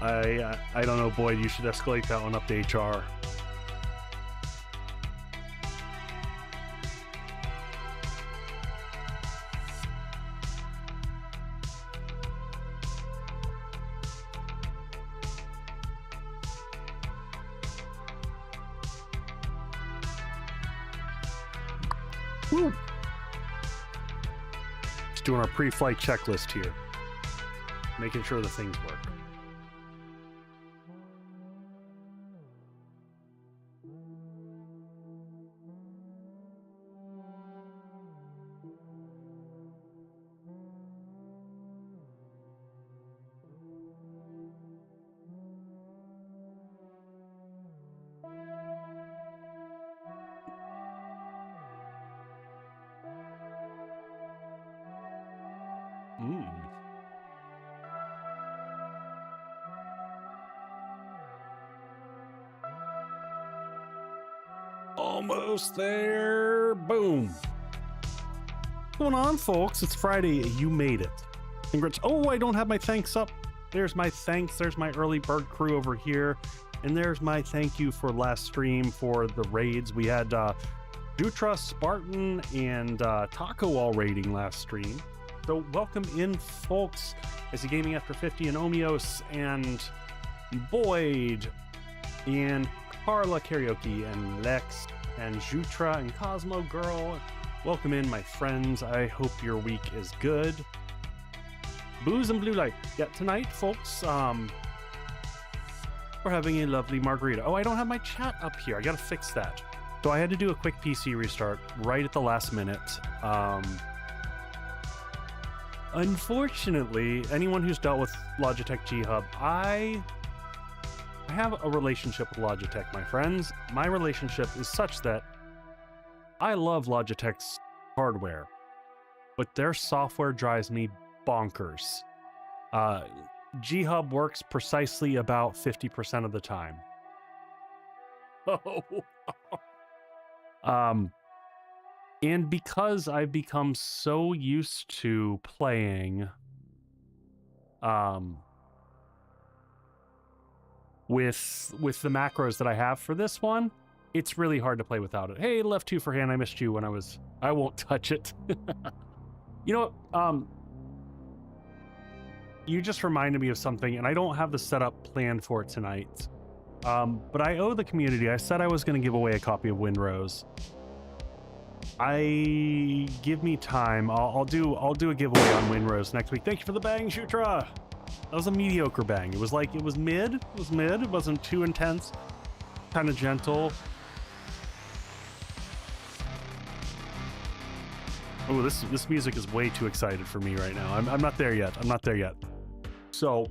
I don't know, Boyd. You should escalate that one up to HR. Woo. Just doing our pre-flight checklist here, making sure the things work. Almost there. Boom. What's going on, folks? It's Friday. You made it. Congrats. Oh, I don't have my thanks up. There's my thanks. There's my early bird crew over here. And there's my thank you for last stream for the raids. We had Dutra, Spartan, and Taco all raiding last stream. So welcome in, folks. It's Gaming After 50 and Omios and Boyd and Carla Karaoke and Lex and Jutra and Cosmo Girl. Welcome in, my friends. I hope your week is good. Booze and blue light. Yeah, tonight, folks, we're having a lovely margarita. Oh, I don't have my chat up here. I gotta fix that. So I had to do a quick PC restart right at the last minute. Unfortunately, anyone who's dealt with Logitech G Hub, I have a relationship with Logitech, my friends. My relationship is such that I love Logitech's hardware, but their software drives me bonkers. G Hub works precisely about 50% of the time. And because I've become so used to playing with the macros that I have for this one, it's really hard to play without it. Hey, left two for hand, I missed you when I won't touch it. You know what? You just reminded me of something, and I don't have the setup planned for it tonight. But I owe the community. I said I was going to give away a copy of Windrose. Give me time. I'll do a giveaway on Windrose next week. Thank you for the bang, Shutra. That was a mediocre bang. It was mid. It was mid. It wasn't too intense. Kind of gentle. Oh, this music is way too excited for me right now. I'm not there yet. I'm not there yet. So,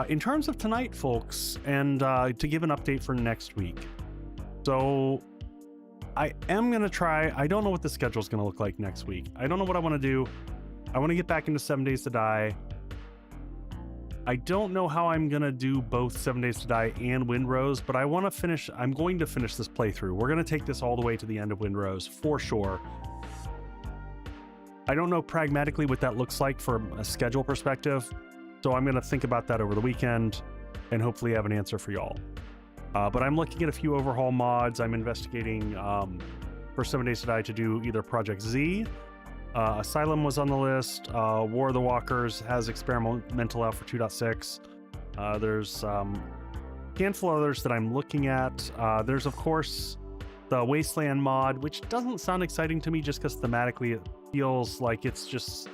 in terms of tonight, folks, and to give an update for next week. So, I am going to try. I don't know what the schedule is going to look like next week. I don't know what I want to do. I want to get back into 7 Days to Die. I don't know how I'm going to do both 7 Days to Die and Windrose, but I'm going to finish this playthrough. We're going to take this all the way to the end of Windrose for sure. I don't know pragmatically what that looks like from a schedule perspective, so I'm going to think about that over the weekend and hopefully have an answer for y'all. But I'm looking at a few overhaul mods. I'm investigating for 7 Days to Die to do either Project Z. Asylum was on the list. War of the Walkers has experimental out for 2.6. There's a handful of others that I'm looking at. There's, of course, the Wasteland mod, which doesn't sound exciting to me just because thematically it feels like it's just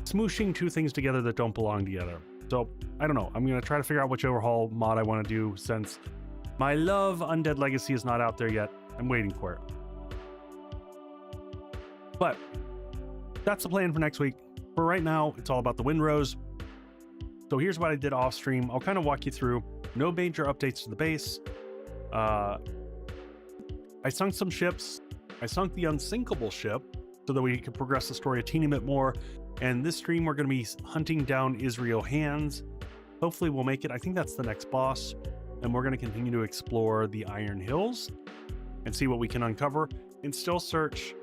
smooshing two things together that don't belong together. So, I don't know. I'm going to try to figure out which overhaul mod I want to do since my love Undead Legacy is not out there yet. I'm waiting for it. But that's the plan for next week. For right now, it's all about the Windrose. So here's what I did off stream. I'll kind of walk you through. No major updates to the base. I sunk some ships. I sunk the Unsinkable ship so that we could progress the story a teeny bit more. And this stream, we're going to be hunting down Israel Hands. Hopefully we'll make it. I think that's the next boss. And we're going to continue to explore the Iron Hills. and see what we can uncover and still search.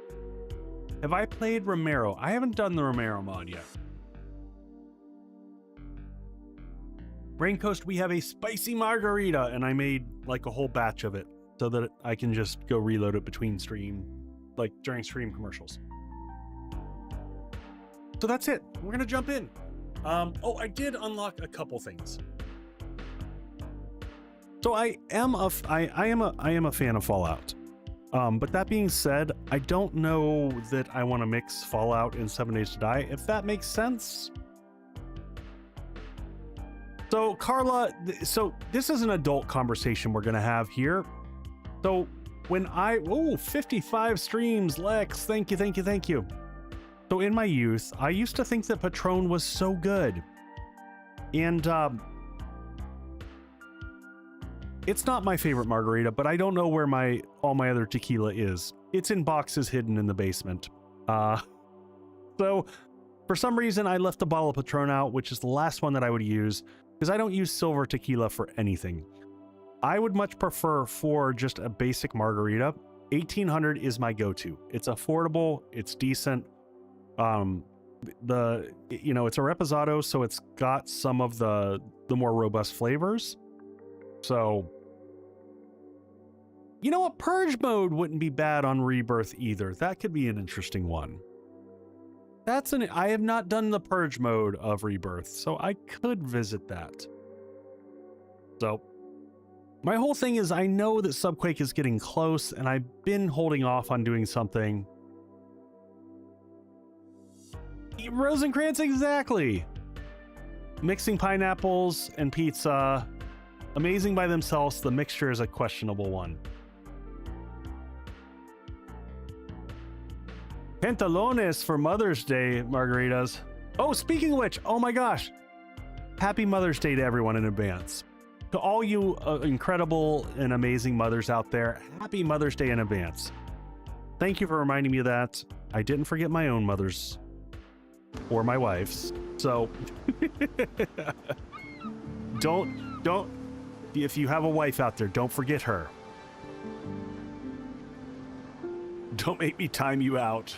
Have I played Romero? I haven't done the Romero mod yet. Rain Coast, we have a spicy margarita, and I made like a whole batch of it so that I can just go reload it between stream, like during stream commercials. So that's it. We're gonna jump in. Oh, I did unlock a couple things. So I am a fan of Fallout. But that being said, I don't know that I want to mix Fallout and 7 Days to Die, if that makes sense. So Carla, so this is an adult conversation we're going to have here. So when 55 streams, Lex, thank you. So in my youth, I used to think that Patron was so good. And it's not my favorite margarita, but I don't know where all my other tequila is. It's in boxes hidden in the basement. So for some reason, I left the bottle of Patron out, which is the last one that I would use, because I don't use silver tequila for anything. I would much prefer for just a basic margarita. 1800 is my go-to. It's affordable. It's decent. It's a reposado, so it's got some of the more robust flavors. So, you know what? Purge mode wouldn't be bad on Rebirth either. That could be an interesting one. I have not done the Purge mode of Rebirth, so I could visit that. So, my whole thing is I know that Subquake is getting close, and I've been holding off on doing something. Rosencrantz, exactly. Mixing pineapples and pizza. Amazing by themselves, the mixture is a questionable one. Pantalones for Mother's Day margaritas. Oh, speaking of which, oh my gosh. Happy Mother's Day to everyone in advance. To all you incredible and amazing mothers out there, happy Mother's Day in advance. Thank you for reminding me of that. I didn't forget my own mother's or my wife's. So don't, if you have a wife out there, don't forget her. Don't make me time you out.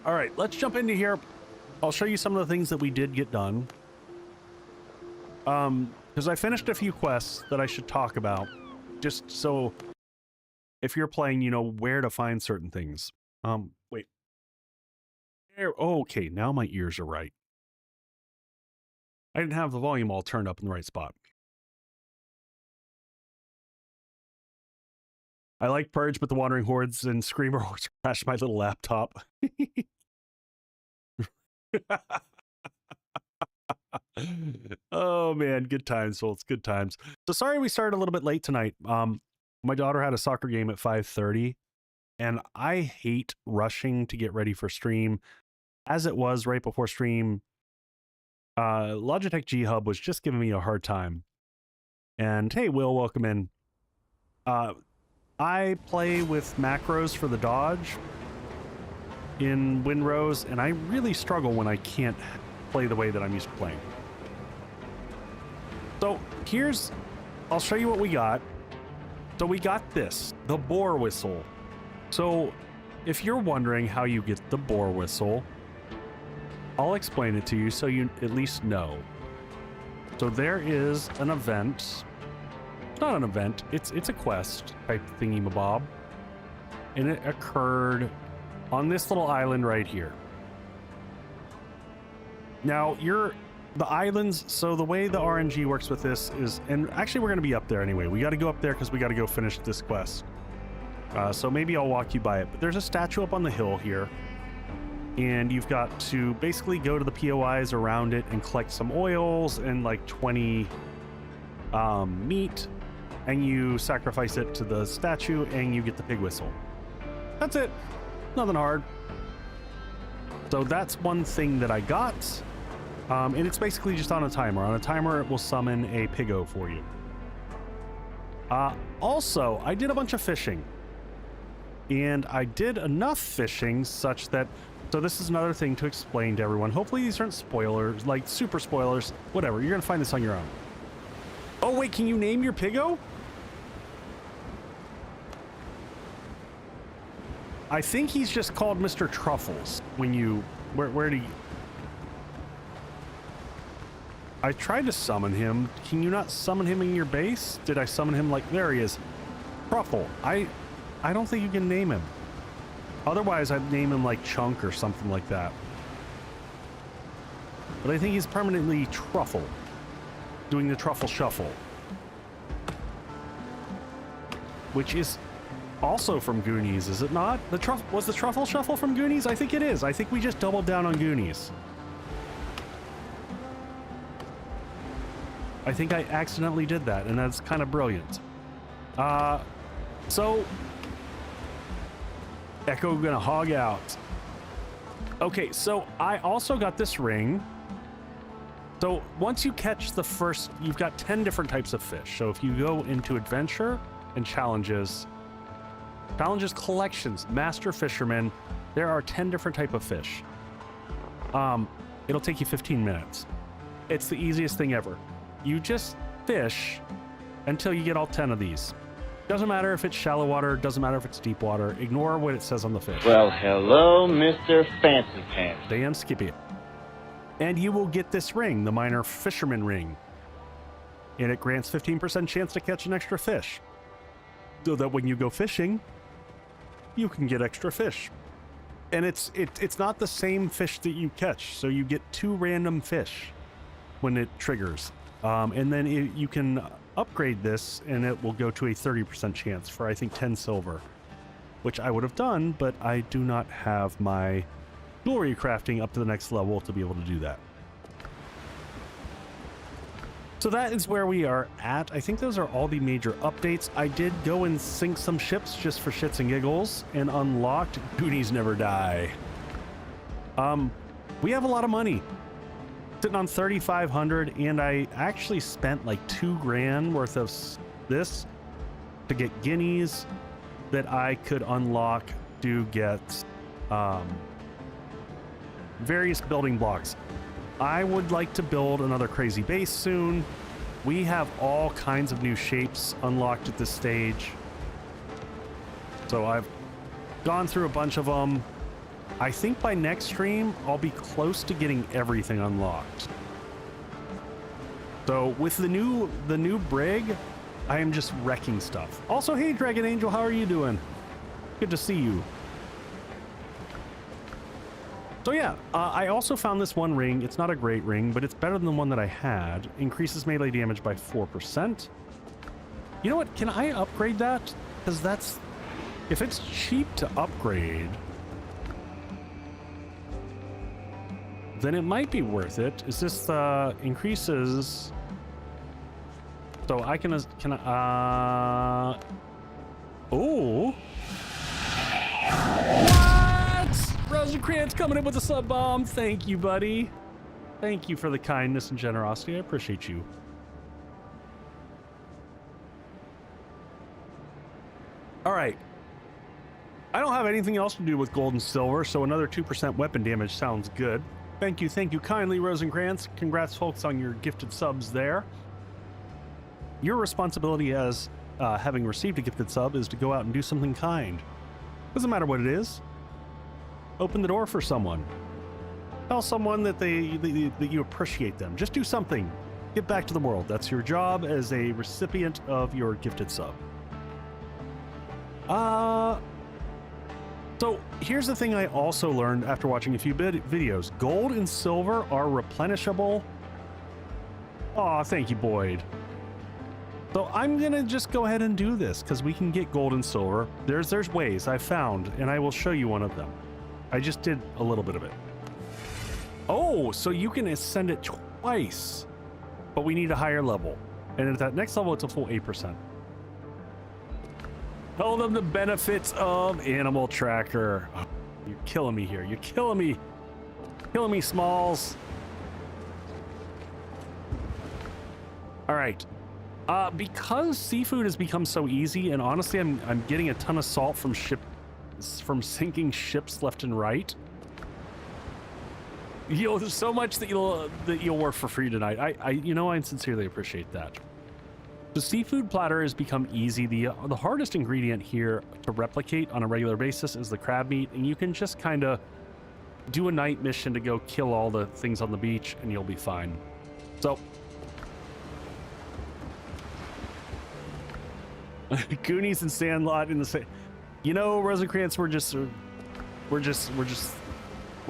All right, let's jump into here. I'll show you some of the things that we did get done. Because I finished a few quests that I should talk about, just so if you're playing, you know where to find certain things. Wait. Oh, okay, now my ears are right. I didn't have the volume all turned up in the right spot. I like Purge, but the Wandering Hordes and Screamer Hordes crashed my little laptop. Oh man, good times, folks, good times. So sorry we started a little bit late tonight. My daughter had a soccer game at 5:30, and I hate rushing to get ready for stream. As it was right before stream, Logitech G Hub was just giving me a hard time. And hey, Will, welcome in. I play with macros for the dodge in Windrose, and I really struggle when I can't play the way that I'm used to playing. So I'll show you what we got. So we got this, the boar whistle. So if you're wondering how you get the boar whistle, I'll explain it to you so you at least know. So there is an event. It's not an event, it's a quest type thingy-mabob. And it occurred on this little island right here. Now, the islands, so the way the RNG works with this is, and actually we're going to be up there anyway. We got to go up there because we got to go finish this quest. So maybe I'll walk you by it. But there's a statue up on the hill here. And you've got to basically go to the POIs around it and collect some oils and like 20 meat. And you sacrifice it to the statue and you get the pig whistle. That's it. Nothing hard. So that's one thing that I got. And it's basically just on a timer. On a timer, it will summon a piggo for you. Also, I did a bunch of fishing. And I did enough fishing such that... So this is another thing to explain to everyone. Hopefully these aren't spoilers, like super spoilers. Whatever, you're going to find this on your own. Oh, wait, can you name your piggo? I think he's just called Mr. Truffles when you... Where do you... I tried to summon him. Can you not summon him in your base? Did I summon him like... There he is. Truffle. I don't think you can name him. Otherwise, I'd name him like Chunk or something like that. But I think he's permanently Truffle. Doing the Truffle Shuffle. Which is also from Goonies, is it not? Was the Truffle Shuffle from Goonies? I think it is. I think we just doubled down on Goonies. I think I accidentally did that, and that's kind of brilliant. So... Echo gonna hog out. Okay, so I also got this ring. So once you catch the first, you've got 10 different types of fish. So if you go into adventure and challenges, collections, master fisherman, there are 10 different type of fish. It'll take you 15 minutes. It's the easiest thing ever. You just fish until you get all 10 of these. Doesn't matter if it's shallow water, doesn't matter if it's deep water. Ignore what it says on the fish. Well, hello, Mr. Fancy Pants. Dan Skippy. And you will get this ring, the minor fisherman ring. And it grants 15% chance to catch an extra fish. So that when you go fishing, you can get extra fish. And it's not the same fish that you catch. So you get 2 random fish when it triggers. And then you can upgrade this and it will go to a 30% chance for I think 10 silver, which I would have done, but I do not have my jewelry crafting up to the next level to be able to do that. So that is where we are at. I think those are all the major updates. I did go and sink some ships just for shits and giggles and unlocked Goonies Never Die. We have a lot of money. Sitting on 3,500, and I actually spent like 2 grand worth of this to get guineas that I could unlock to get various building blocks. I would like to build another crazy base soon. We have all kinds of new shapes unlocked at this stage. So I've gone through a bunch of them. I think by next stream, I'll be close to getting everything unlocked. So with the new Brig, I am just wrecking stuff. Also, hey, Dragon Angel, how are you doing? Good to see you. So yeah, I also found this one ring. It's not a great ring, but it's better than the one that I had. Increases melee damage by 4%. You know what? Can I upgrade that? Because that's... If it's cheap to upgrade... then it might be worth it. Is this increases? So I can oh. What? Rosencrantz coming in with a sub bomb. Thank you, buddy. Thank you for the kindness and generosity. I appreciate you. All right. I don't have anything else to do with gold and silver, so another 2% weapon damage sounds good. Thank you kindly, Rosencrantz. Congrats, folks, on your gifted subs there. Your responsibility as having received a gifted sub is to go out and do something kind. Doesn't matter what it is. Open the door for someone. Tell someone that that you appreciate them. Just do something. Give back to the world. That's your job as a recipient of your gifted sub. So here's the thing I also learned after watching a few videos. Gold and silver are replenishable. Aw, thank you, Boyd. So I'm gonna just go ahead and do this because we can get gold and silver. There's ways I've found, and I will show you one of them. I just did a little bit of it. Oh, so you can ascend it twice, but we need a higher level. And at that next level, it's a full 8%. Tell them the benefits of Animal Tracker. Oh, you're killing me here. You're killing me. Killing me, Smalls. All right. Because seafood has become so easy, and honestly, I'm getting a ton of salt from sinking ships left and right. There's so much that you'll work for free tonight. I sincerely appreciate that. The seafood platter has become easy. The hardest ingredient here to replicate on a regular basis is the crab meat, and you can just kind of do a night mission to go kill all the things on the beach, and you'll be fine. So, Goonies and Sandlot in the same. You know, Rosencrantz, we're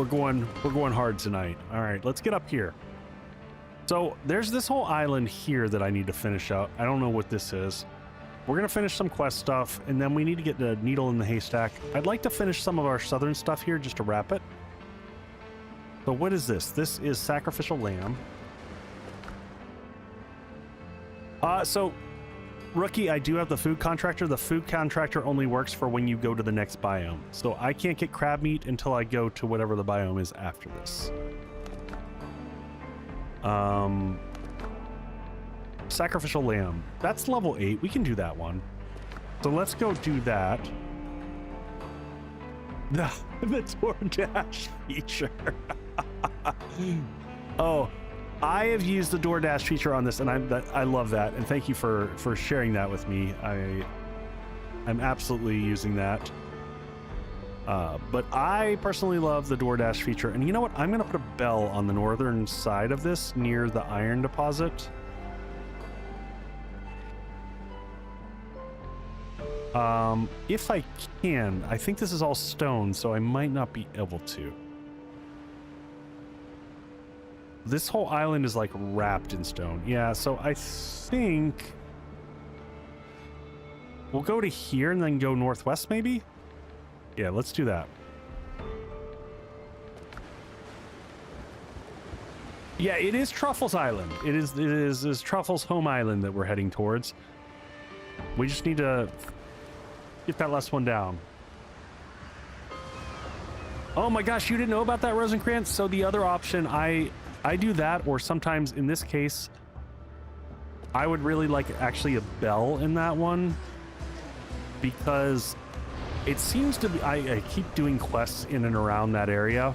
going hard tonight. All right, let's get up here. So there's this whole island here that I need to finish up. I don't know what this is. We're gonna finish some quest stuff, and then we need to get the needle in the haystack. I'd like to finish some of our southern stuff here just to wrap it. So what is this? This is sacrificial lamb. So Rookie, I do have the food contractor. The food contractor only works for when you go to the next biome. So I can't get crab meat until I go to whatever the biome is after this. Sacrificial lamb. That's level 8. We can do that one. So let's go do that. The DoorDash feature. Oh, I have used the DoorDash feature on this, and I love that. And thank you for sharing that with me. I'm absolutely using that. But I personally love the DoorDash feature. And you know what? I'm going to put a bell on the northern side of this near the iron deposit. If I can. I think this is all stone, so I might not be able to. This whole island is like wrapped in stone. Yeah, so I think we'll go to here and then go northwest maybe? Yeah, let's do that. Yeah, it is Truffle's Island. It is Truffle's home island that we're heading towards. We just need to get that last one down. Oh my gosh, you didn't know about that, Rosencrantz? So the other option, I do that, or sometimes in this case, I would really like actually a bell in that one, because it seems to be, I keep doing quests in and around that area,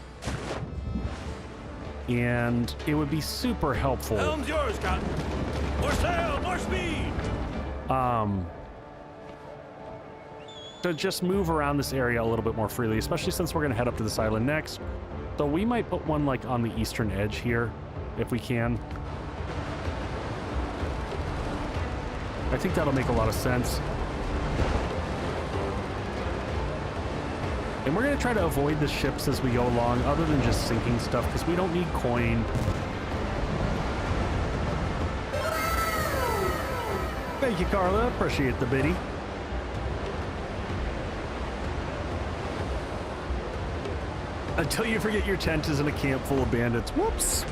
and it would be super helpful. Helm's yours, Captain. More sail, more speed. To just move around this area a little bit more freely, especially since we're going to head up to this island next. So we might put one like on the eastern edge here, if we can. I think that'll make a lot of sense. And we're going to try to avoid the ships as we go along, other than just sinking stuff, because we don't need coin. Thank you, Carla. Appreciate the biddy. Until you forget your tent is in a camp full of bandits. Whoops.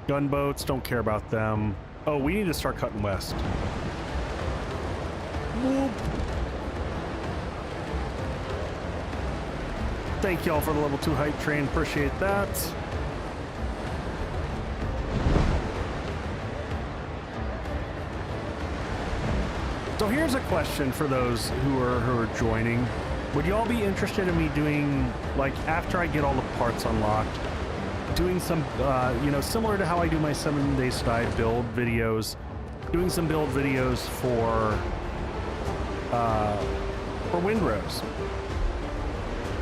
Gunboats, don't care about them. Oh, we need to start cutting west. Whoop. Thank y'all for the level 2 hype train. Appreciate that. So here's a question for those who are joining. Would y'all be interested in me doing, like, after I get all the parts unlocked, doing some, you know, similar to how I do my 7 Days to Die build videos, doing some build videos for Windrose?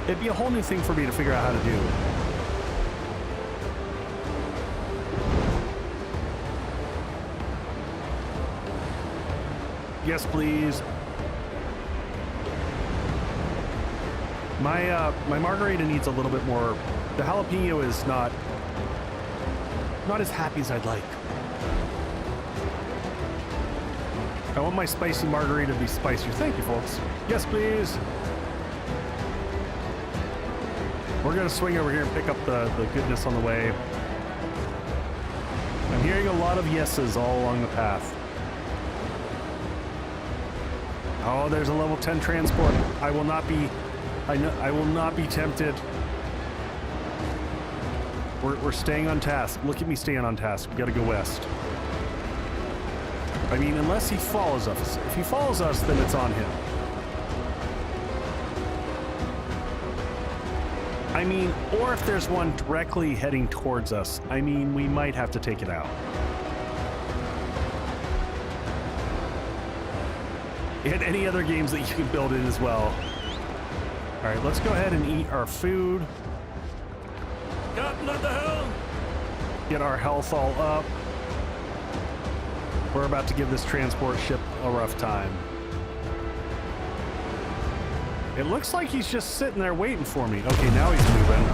It'd be a whole new thing for me to figure out how to do. Yes, please. My margarita needs a little bit more. The jalapeno is not as happy as I'd like. I want my spicy margarita to be spicier. Thank you, folks. Yes, please. We're gonna swing over here and pick up the goodness on the way. I'm hearing a lot of yeses all along the path. Oh, there's a level 10 transport. I will not be tempted. We're staying on task. Look at me staying on task. We gotta go west. I mean, unless he follows us. If he follows us, then it's on him. I mean, or if there's one directly heading towards us, I mean, we might have to take it out. and any other games that you can build in as well. All right, let's go ahead and eat our food. Captain at the helm. Get our health all up. We're about to give this transport ship a rough time. It looks like he's just sitting there waiting for me. Okay, now he's moving.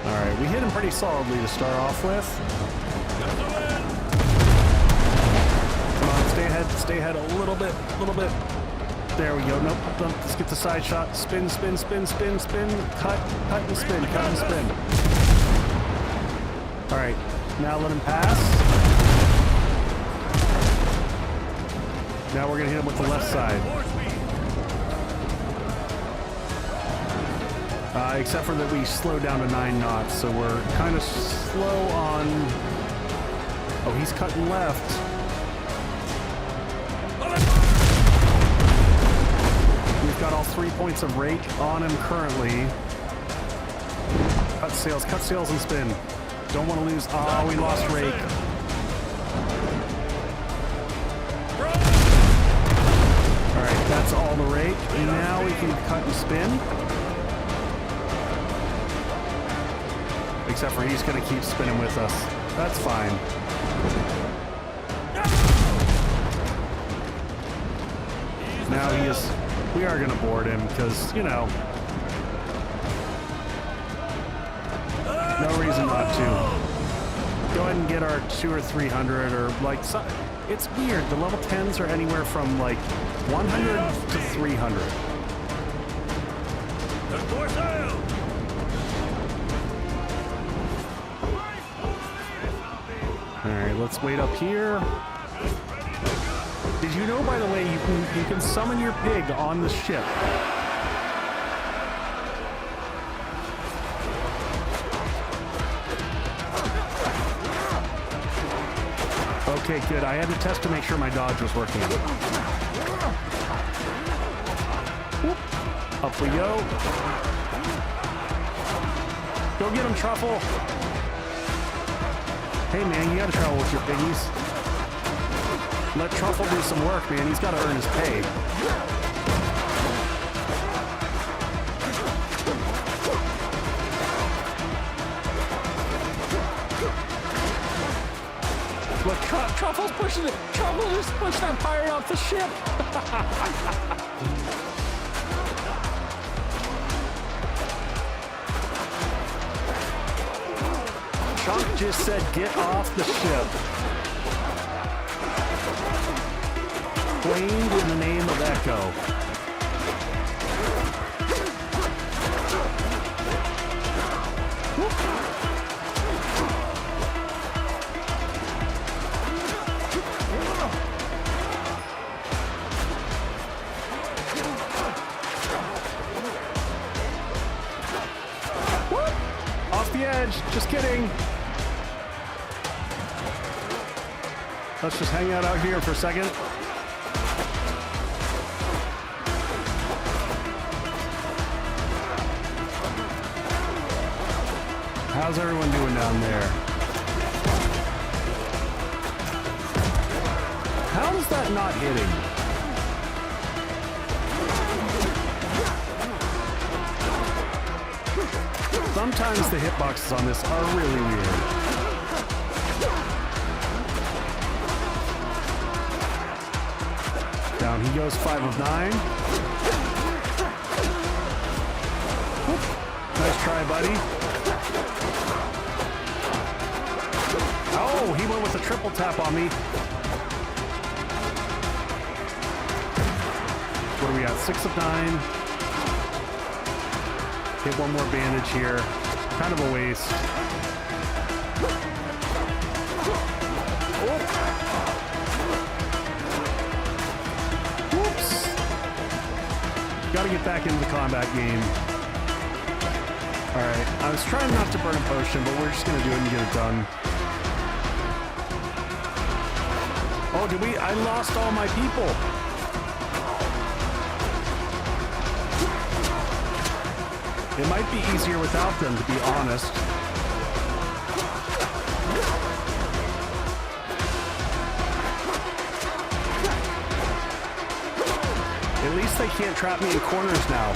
All right, we hit him pretty solidly to start off with. Come on, stay ahead a little bit. There we go. Nope. Let's get the side shot. Spin. Cut and spin. All right. Now let him pass. Now we're going to hit him with the left side. Except for that we slowed down to 9 knots, so we're kind of slow on... Oh, he's cutting left. We've got all 3 points of rake on him currently. Cut sails and spin. Don't want to lose. Oh, we lost rake. All right, that's all the rake. Now we can cut and spin. Except for he's going to keep spinning with us. That's fine. Now he is... We are going to board him because, you know, no reason not to. Go ahead and get our 200 or 300 or like... It's weird. The level 10s are anywhere from like 100 to 300. Alright, let's wait up here. Did you know, by the way, you can summon your pig on the ship? Okay, good. I had to test to make sure my dodge was working. Whoop. Up we go. Go get him, Truffle. Hey, man, you gotta travel with your piggies. Let Truffle do some work, man. He's gotta earn his pay. Look, Truffle's pushing it. Truffle just pushed that pirate off the ship. Chunk just said, get off the ship. Claimed in the name of Echo. Off the edge, just kidding. Let's just hang out here for a second. How's everyone doing down there? How is that not hitting? Sometimes the hitboxes on this are really weird. Down he goes, 5 of 9. Whoop. Nice try, buddy. Oh, he went with a triple tap on me. What do we got? 6 of 9. Hit one more bandage here. Kind of a waste. Whoops. Got to get back into the combat game. All right. I was trying not to burn a potion, but we're just going to do it and get it done. Oh, did we? I lost all my people. It might be easier without them, to be honest. At least they can't trap me in corners now.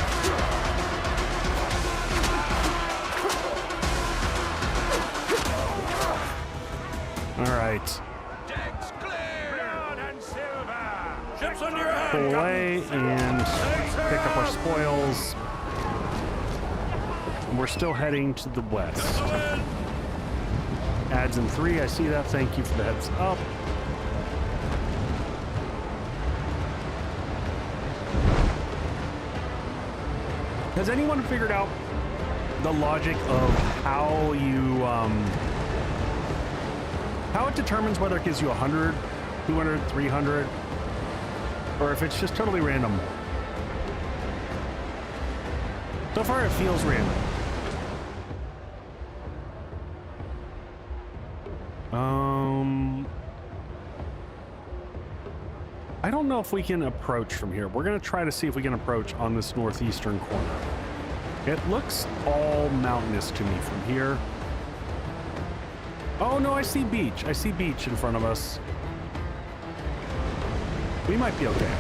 All right. Decks clear! Blood and silver! Ships under your hand, Pull away and pick up our spoils. And we're still heading to the west. Adds in 3. I see that. Thank you for the heads up. Has anyone figured out the logic of how you, how it determines whether it gives you 100, 200, 300, or if it's just totally random? So far, it feels random. I don't know if we can approach from here. We're going to try to see if we can approach on this northeastern corner. It looks all mountainous to me from here. Oh no, I see beach. I see beach in front of us. We might be okay.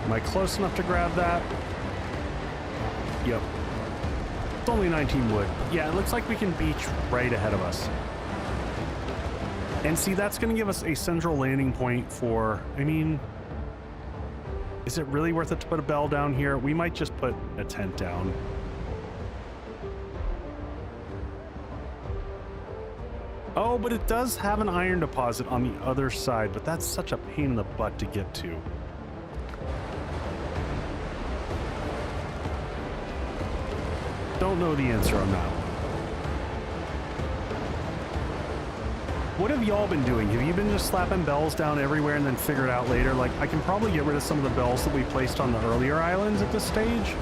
Am I close enough to grab that? Yep. It's only 19 wood. Yeah, it looks like we can beach right ahead of us. And see, that's going to give us a central landing point for, I mean, is it really worth it to put a bell down here? We might just put a tent down. Oh, but it does have an iron deposit on the other side, but that's such a pain in the butt to get to. Don't know the answer on that one. What have y'all been doing? Have you been just slapping bells down everywhere and then figure it out later? Like, I can probably get rid of some of the bells that we placed on the earlier islands at this stage,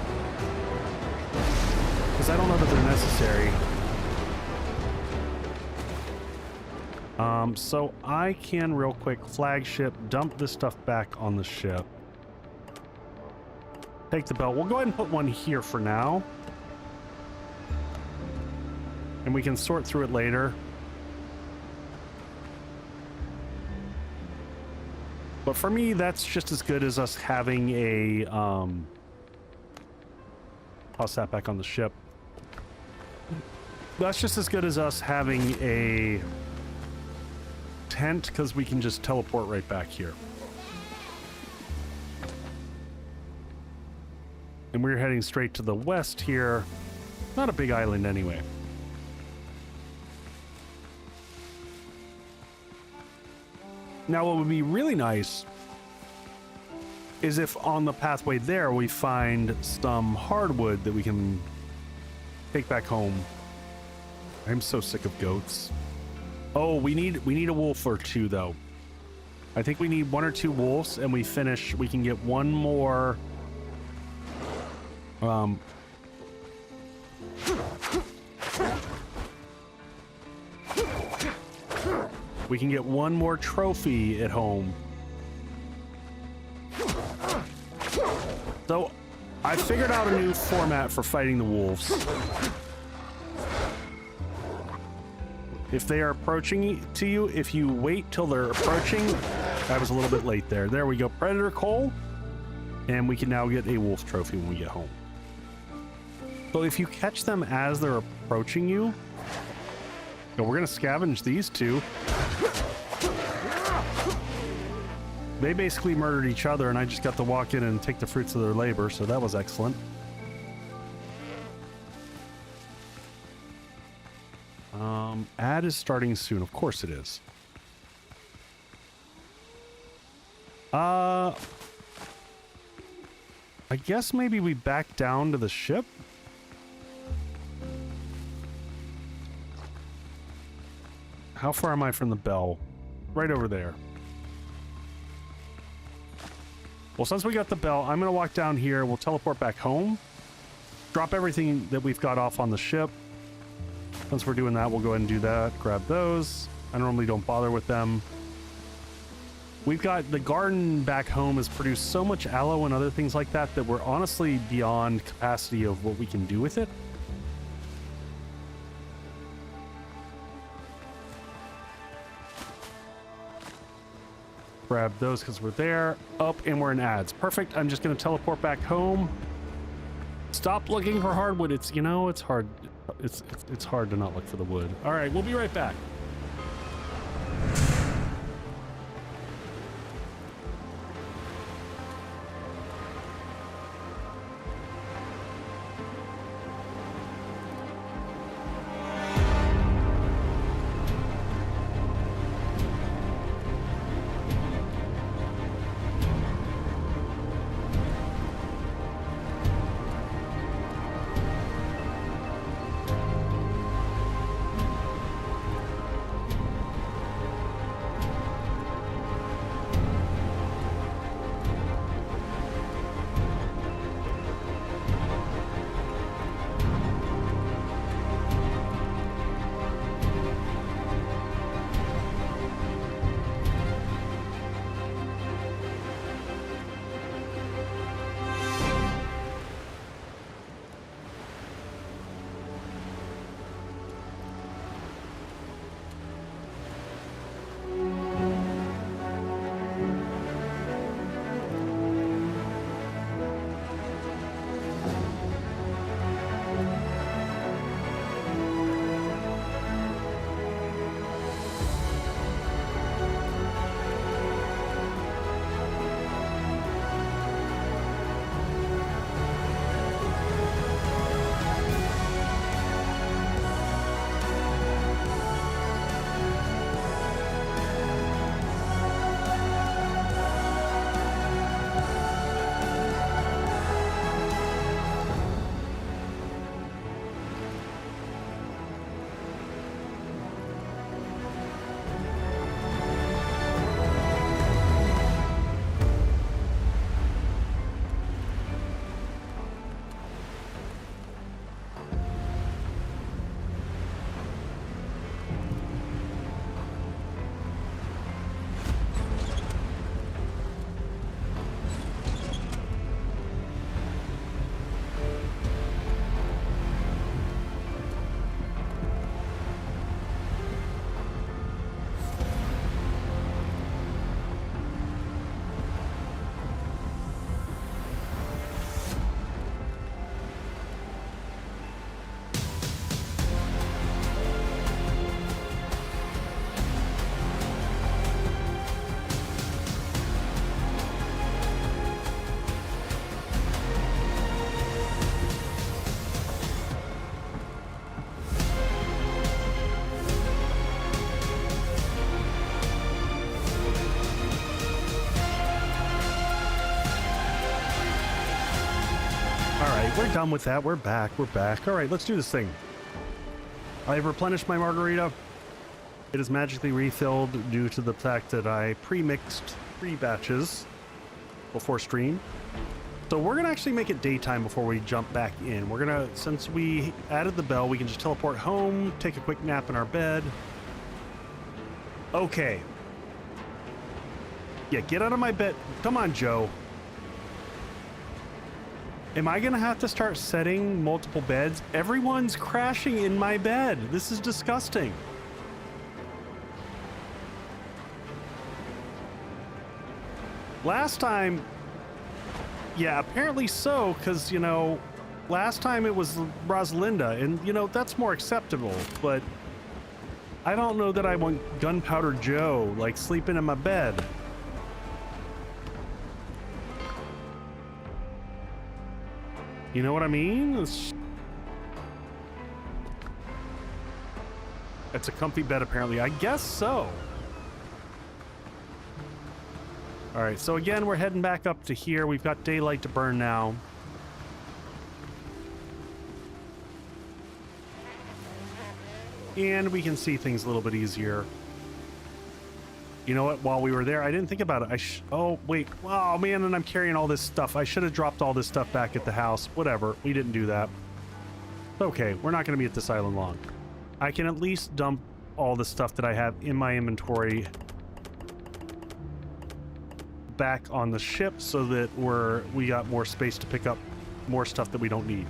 because I don't know that they're necessary. So I can real quick flagship, dump this stuff back on the ship. Take the bell. We'll go ahead and put one here for now. And we can sort through it later. But for me, that's just as good as us having a, toss that back on the ship. That's just as good as us having a tent, because we can just teleport right back here. And we're heading straight to the west here. Not a big island anyway. Now, what would be really nice is if on the pathway there we find some hardwood that we can take back home. I'm so sick of goats. Oh, we need a wolf or two though. I think we need 1 or 2 wolves, and we can get one more. We can get one more trophy at home. So, I figured out a new format for fighting the wolves. If they are approaching to you, if you wait till they're approaching, I was a little bit late there. There we go, Predator Coal, and we can now get a wolf trophy when we get home. So if you catch them as they're approaching you, we're gonna scavenge these two. They basically murdered each other, and I just got to walk in and take the fruits of their labor, so that was excellent. Ad is starting soon. Of course it is. I guess maybe we back down to the ship. How far am I from the bell? Right over there. Well, since we got the bell, I'm going to walk down here. We'll teleport back home. Drop everything that we've got off on the ship. Since we're doing that, we'll go ahead and do that. Grab those. I normally don't bother with them. We've got the garden back home has produced so much aloe and other things like that that we're honestly beyond capacity of what we can do with it. Grab those because we're there. Up, and we're in ads. Perfect. I'm just going to teleport back home. Stop looking for hardwood. It's, you know, it's hard. It's hard to not look for the wood. All right, we'll be right back. We're done with that. We're back. We're back. All right, let's do this thing. I've replenished my margarita. It is magically refilled due to the fact that I pre-mixed 3 batches before stream. So we're going to actually make it daytime before we jump back in. We're going to, since we added the bell, we can just teleport home, take a quick nap in our bed. Okay. Yeah, get out of my bed. Come on, Joe. Am I gonna have to start setting multiple beds? Everyone's crashing in my bed. This is disgusting. Last time, yeah, apparently so, because, you know, last time it was Rosalinda, and, you know, that's more acceptable, but I don't know that I want Gunpowder Joe, like, sleeping in my bed. You know what I mean? It's a comfy bed, apparently. I guess so. All right, so again, we're heading back up to here. We've got daylight to burn now. And we can see things a little bit easier. You know what? While we were there, I didn't think about it. Oh, wait. Oh, man, and I'm carrying all this stuff. I should have dropped all this stuff back at the house. Whatever. We didn't do that. Okay, we're not going to be at this island long. I can at least dump all the stuff that I have in my inventory back on the ship so that we got more space to pick up more stuff that we don't need.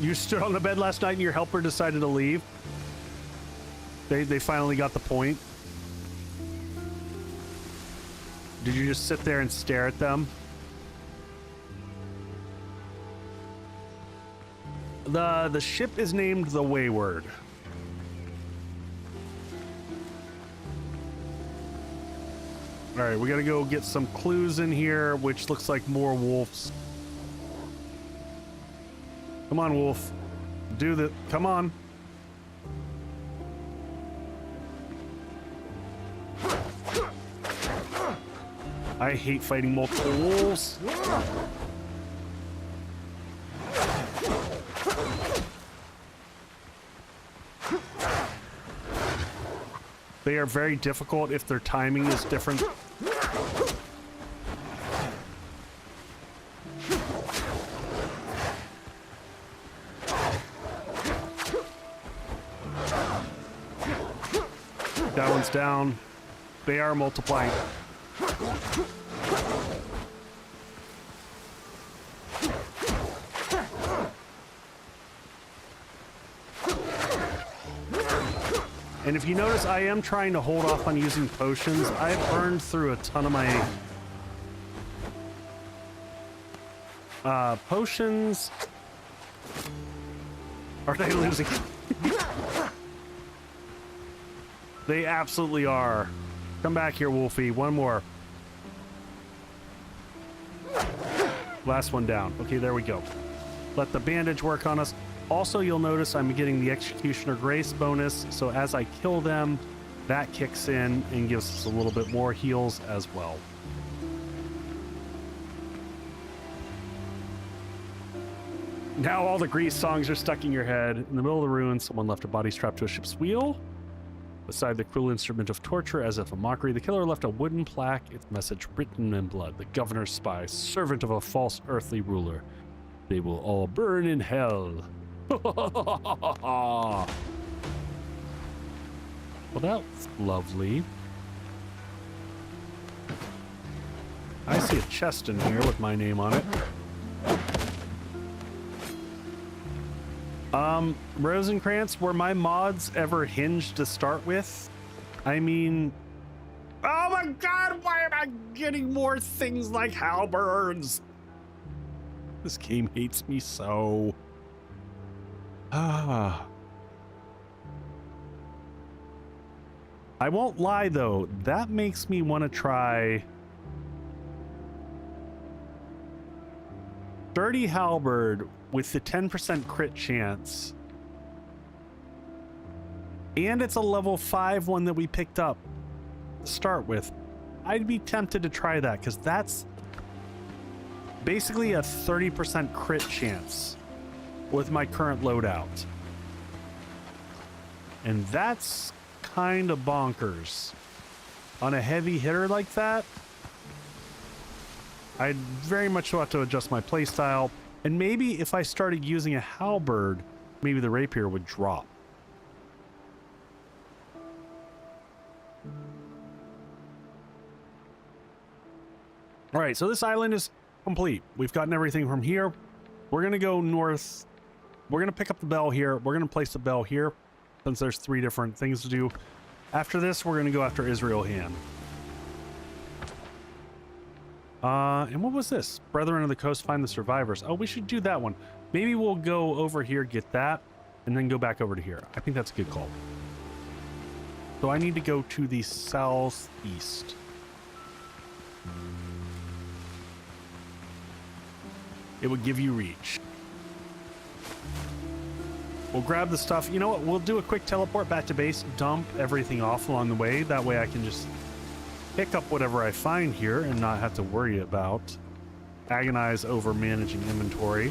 You stood on the bed last night and your helper decided to leave? They finally got the point? Did you just sit there and stare at them? The ship is named the Wayward. All right, we gotta go get some clues in here, which looks like more wolves. Come on, wolf. Do the... Come on. I hate fighting multiple wolves. They are very difficult if their timing is different. That one's down. They are multiplying. And if you notice, I am trying to hold off on using potions. I've burned through a ton of my potions. Are they losing? They absolutely are. Come back here, Wolfie. One more. Last one down. Okay, there we go. Let the bandage work on us. Also, you'll notice I'm getting the Executioner Grace bonus, so as I kill them, that kicks in and gives us a little bit more heals as well. Now all the Grease songs are stuck in your head. In the middle of the ruins, someone left a body strapped to a ship's wheel. Beside the cruel instrument of torture, as if a mockery, the killer left a wooden plaque, its message written in blood. The governor's spy, servant of a false earthly ruler. They will all burn in hell. Well, that's lovely. I see a chest in here with my name on it. Rosencrantz, were my mods ever hinged to start with? I mean, oh my god, why am I getting more things like halberds? This game hates me so. I won't lie though, that makes me want to try Sturdy Halberd with the 10% crit chance. And it's a level 5 one that we picked up to start with. I'd be tempted to try that because that's basically a 30% crit chance with my current loadout. And that's kind of bonkers. On a heavy hitter like that, I'd very much want to adjust my playstyle. And maybe if I started using a halberd, maybe the rapier would drop. All right, so this island is complete. We've gotten everything from here. We're going to go north. We're going to pick up the bell here. We're going to place the bell here since there's 3 different things to do. After this, we're going to go after Israel Han. And what was this? Brethren of the Coast, find the survivors. Oh, we should do that one. Maybe we'll go over here, get that, and then go back over to here. I think that's a good call. So I need to go to the southeast. It would give you reach. We'll grab the stuff. You know what? We'll do a quick teleport back to base, dump everything off along the way. That way I can just pick up whatever I find here and not have to worry about agonize over managing inventory.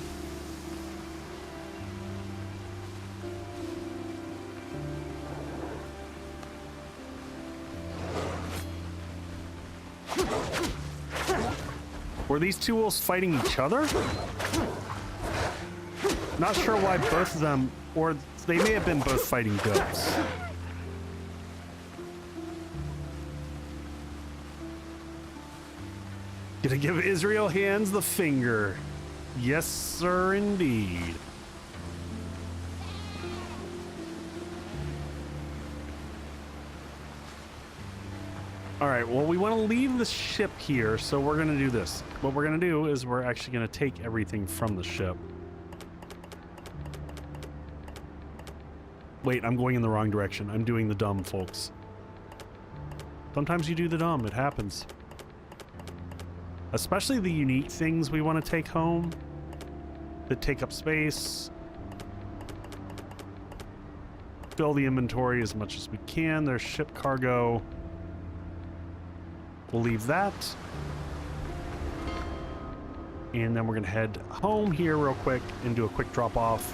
Were these two wolves fighting each other? Not sure why both of them Or they may have been both fighting goats. Gonna give Israel hands the finger. Yes, sir, indeed. All right, well, we want to leave the ship here, so we're going to do this. What we're going to do is we're actually going to take everything from the ship. Wait, I'm going in the wrong direction. I'm doing the dumb, folks. Sometimes you do the dumb. It happens. Especially the unique things we want to take home that take up space. Fill the inventory as much as we can. There's ship cargo. We'll leave that. And then we're going to head home here real quick and do a quick drop off.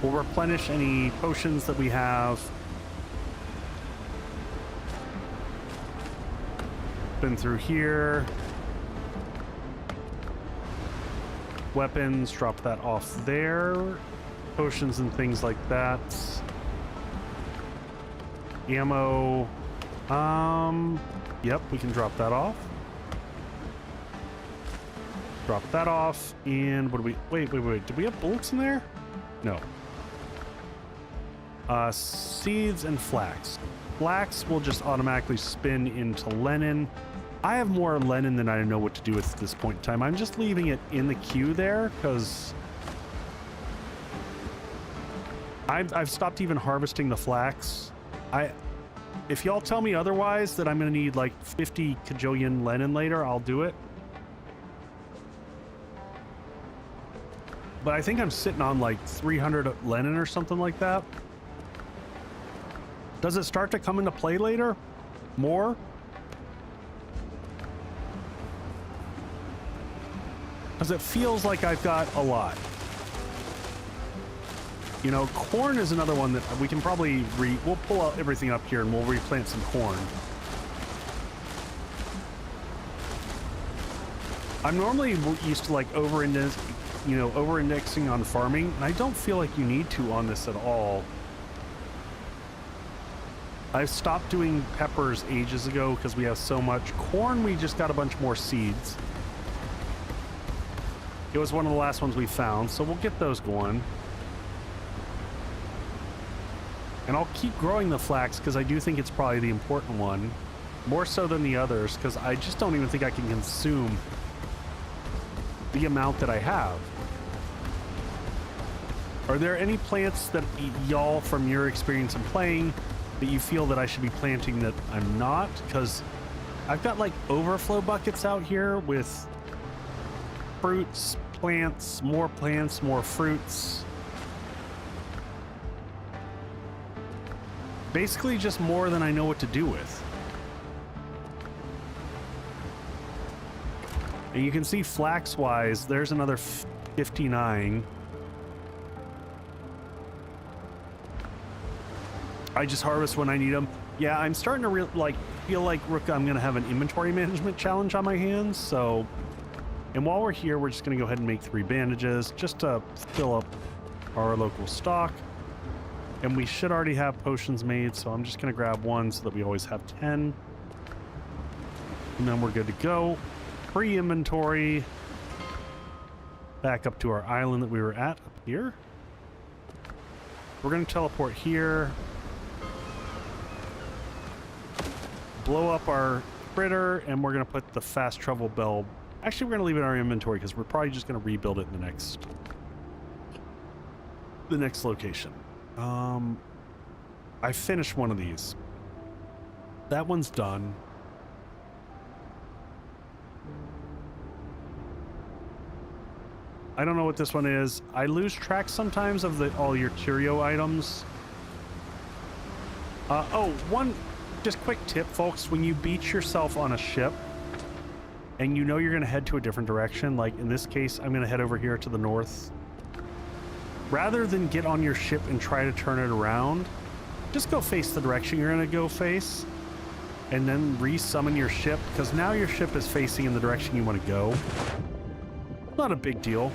We'll replenish any potions that we have. Been through here. Weapons, drop that off there. Potions and things like that. Ammo. Yep, we can drop that off. Drop that off. And what do we... Wait. Did we have bullets in there? No. Seeds and flax. Flax will just automatically spin into Lenin. I have more Lenin than I know what to do with at this point in time. I'm just leaving it in the queue there because I've stopped even harvesting the flax. If y'all tell me otherwise, that I'm going to need like 50 kajillion Lenin later, I'll do it. But I think I'm sitting on like 300 Lenin or something like that. Does it start to come into play later? More? Because it feels like I've got a lot. You know, corn is another one that we can probably we'll pull out everything up here and we'll replant some corn. I'm normally used to like over-indexing on farming, and I don't feel like you need to on this at all. I stopped doing peppers ages ago because we have so much corn. We just got a bunch more seeds. It was one of the last ones we found, so we'll get those going. And I'll keep growing the flax because I do think it's probably the important one. More so than the others, because I just don't even think I can consume the amount that I have. Are there any plants that y'all, from your experience in playing, that you feel that I should be planting that I'm not? Because I've got like overflow buckets out here with fruits, plants, more fruits. Basically just more than I know what to do with. And you can see flax-wise, there's another 59. I just harvest when I need them. Yeah, I'm starting to feel like Rook, I'm going to have an inventory management challenge on my hands, so... And while we're here, we're just going to go ahead and make 3 bandages just to fill up our local stock. And we should already have potions made, so I'm just going to grab 1 so that we always have 10. And then we're good to go. Free inventory. Back up to our island that we were at up here. We're going to teleport here. Blow up our critter, and we're going to put the fast travel bell. Actually, we're going to leave it in our inventory because we're probably just going to rebuild it in the next location. I finished one of these. That one's done. I don't know what this one is. I lose track sometimes of all your curio items. One just quick tip, folks. When you beach yourself on a ship and you know you're going to head to a different direction, like in this case, I'm going to head over here to the north. Rather than get on your ship and try to turn it around, just go face the direction you're going to go face and then re-summon your ship, because now your ship is facing in the direction you want to go. Not a big deal.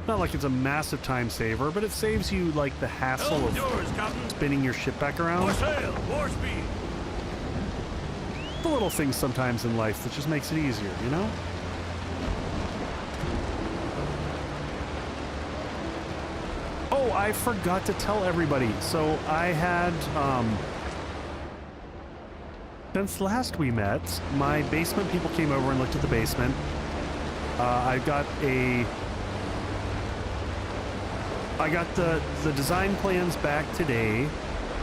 Not like it's a massive time saver, but it saves you like the hassle Helm of yours, Captain. spinning your ship back around. More sail, more speed. The little things sometimes in life that just makes it easier, you know? Oh, I forgot to tell everybody. So I had, since last we met, my basement people came over and looked at the basement. I got the design plans back today.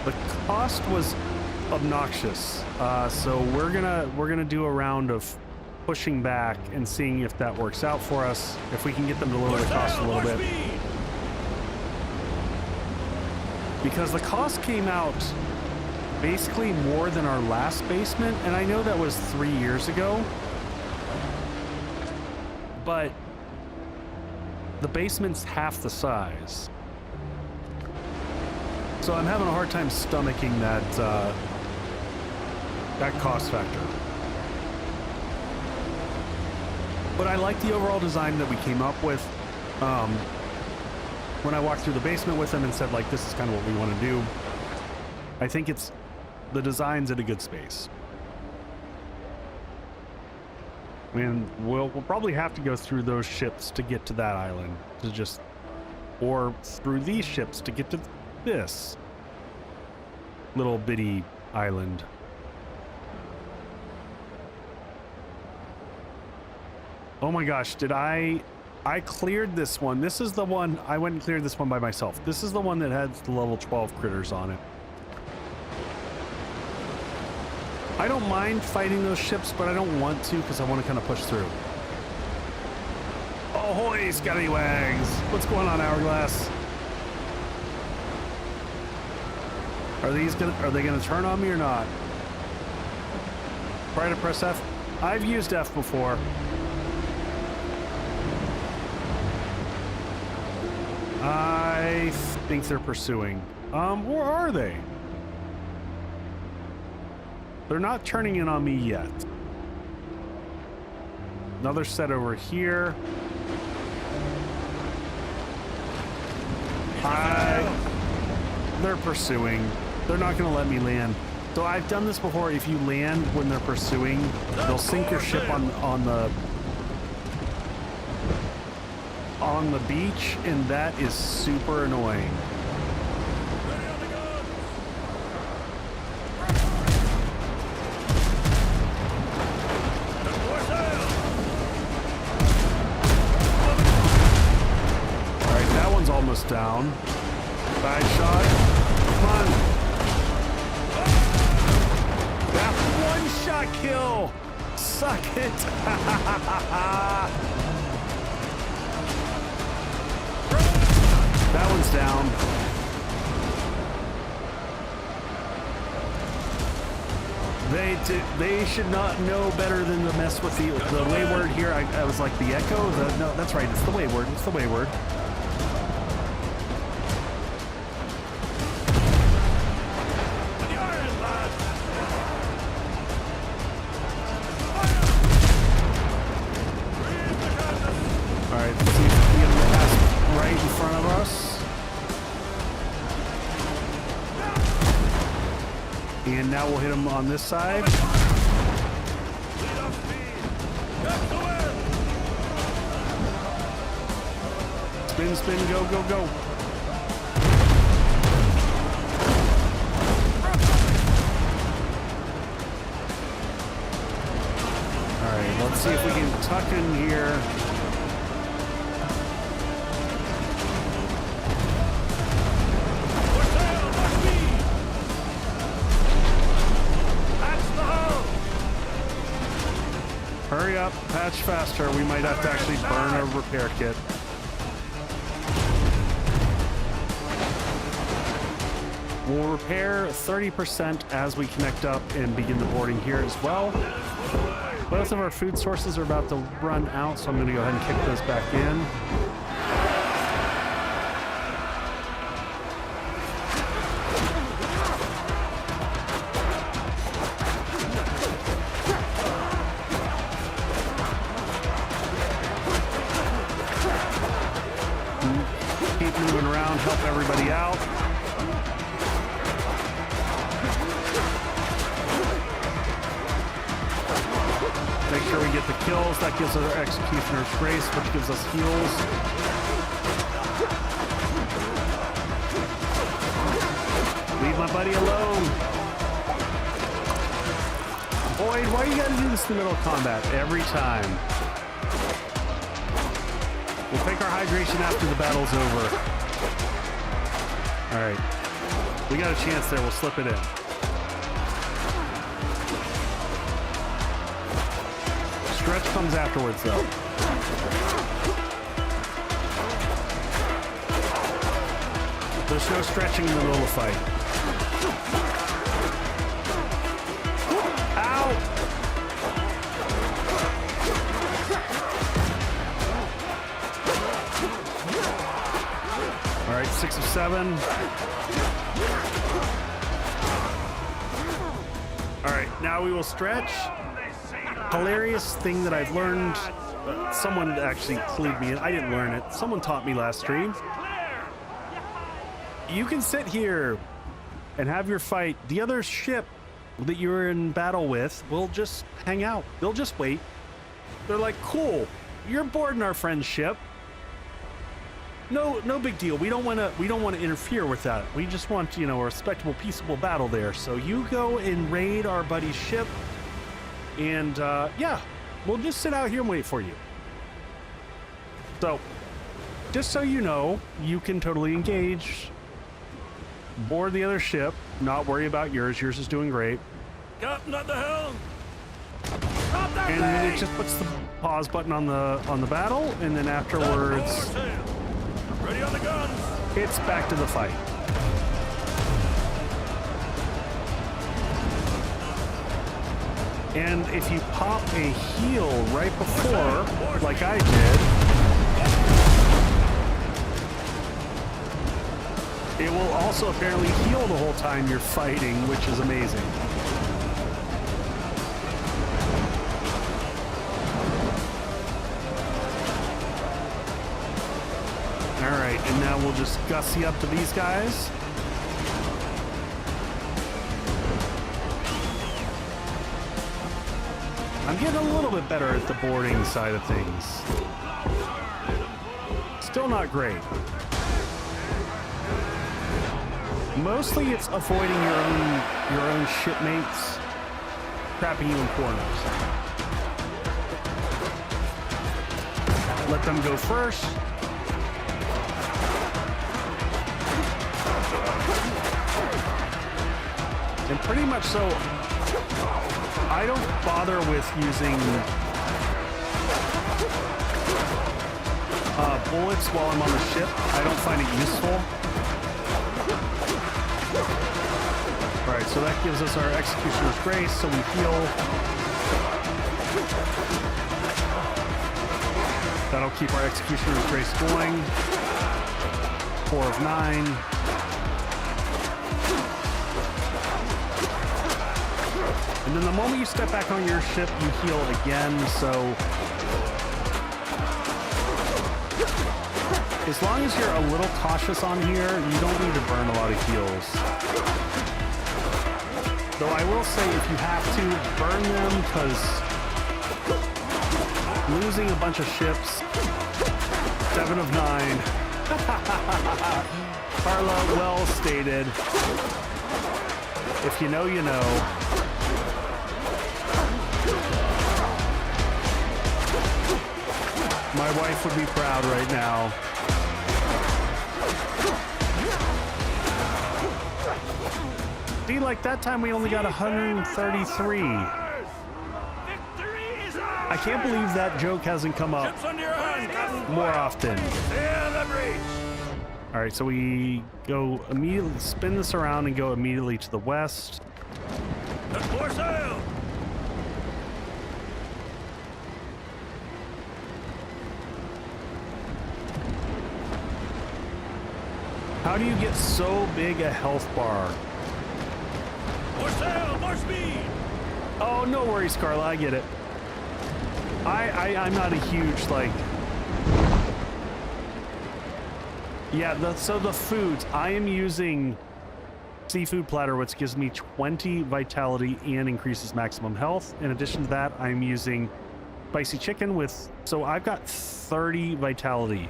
The cost was obnoxious. So we're gonna do a round of pushing back and seeing if that works out for us, if we can get them to lower the cost a little bit. Because the cost came out basically more than our last basement, and I know that was 3 years ago, but the basement's half the size. So I'm having a hard time stomaching that that cost factor. But I like the overall design that we came up with. When I walked through the basement with them and said, like, this is kind of what we want to do, I think the design's in a good space. And we'll probably have to go through those ships to get to that island, or through these ships to get to this little bitty island. Oh my gosh, I cleared this one. This is the one, I went and cleared this one by myself. This is the one that has the level 12 critters on it. I don't mind fighting those ships, but I don't want to because I want to kind of push through. Ahoy, scallywags! What's going on, Hourglass? Are they gonna turn on me or not? Try to press F. I've used F before. I think they're pursuing. Where are they? They're not turning in on me yet. Another set over here. They're pursuing. They're not going to let me land. So I've done this before. If you land when they're pursuing, they'll sink your ship on the beach, and that is super annoying. Alright, that one's almost down. Side shot. Come on. That one-shot kill. Suck it. That one's down. They should not know better than to mess with the wayward here. I was like, the echo? No, that's right. It's the wayward. It's the wayward. Alright, let's see if we can get him to pass right in front of us. And now we'll hit him on this side. Spin, spin, go, go, go. Alright, let's see if we can tuck in here. Hurry up, patch faster. We might have to actually burn a repair kit. We'll repair 30% as we connect up and begin the boarding here as well. Both of our food sources are about to run out, so I'm going to go ahead and kick those back in. and help everybody out. Make sure we get the kills. That gives us our Executioner's Grace, which gives us heals. Leave my buddy alone. Boyd, why you gotta do this in the middle of combat every time? We'll take our hydration after the battle's over. All right. We got a chance there. We'll slip it in. Stretch comes afterwards, though. There's no stretching in the middle of the fight. Ow! All right, 6 of 7. All right, now we will stretch. Hilarious thing that I've learned. Someone actually clued me in. I didn't learn it. Someone taught me last stream. You can sit here and have your fight. The other ship that you're in battle with will just hang out. They'll just wait. They're like, cool, you're boarding our friend's ship. No big deal. We don't want to interfere with that. We just want, a respectable, peaceable battle there. So you go and raid our buddy's ship. And yeah, we'll just sit out here and wait for you. So, just so you know, you can totally engage, board the other ship, not worry about yours. Yours is doing great. Captain at the helm. And then it just puts the pause button on the battle, and then afterwards, Ready on the guns. It's back to the fight. And if you pop a heal right before, like I did, it will also apparently heal the whole time you're fighting, which is amazing. All right, and now we'll just gussy up to these guys. I'm getting a little bit better at the boarding side of things. Still not great. Mostly it's avoiding your own shipmates trapping you in corners. Let them go first. And pretty much so, I don't bother with using bullets while I'm on the ship. I don't find it useful. All right, so that gives us our Executioner's Grace, so we heal. That'll keep our Executioner's Grace going. 4 of 9. And then the moment you step back on your ship, you heal again, so as long as you're a little cautious on here, you don't need to burn a lot of heals. Though I will say, if you have to, burn them, because losing a bunch of ships, 7 of 9. Carla, well stated. If you know, you know. My wife would be proud right now. See, like that time we only got 133. I can't believe that joke hasn't come up more often. All right, so we go immediately, spin this around and go immediately to the west. More sail. How do you get so big a health bar? More sail, more speed. Oh, no worries, Carla. I get it. I'm not a huge, like... Yeah, so the foods, I am using seafood platter, which gives me 20 vitality and increases maximum health. In addition to that, I'm using spicy chicken with, so I've got 30 vitality,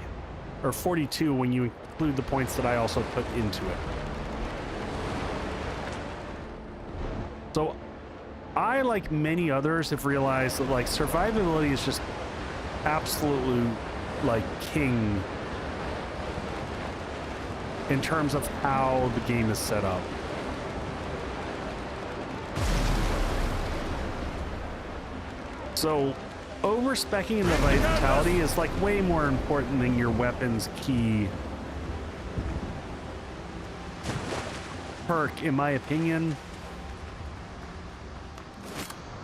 or 42 when you include the points that I also put into it. So I, like many others, have realized that like survivability is just absolutely like king in terms of how the game is set up. So over-speccing in the vitality is like way more important than your weapon's key perk, in my opinion.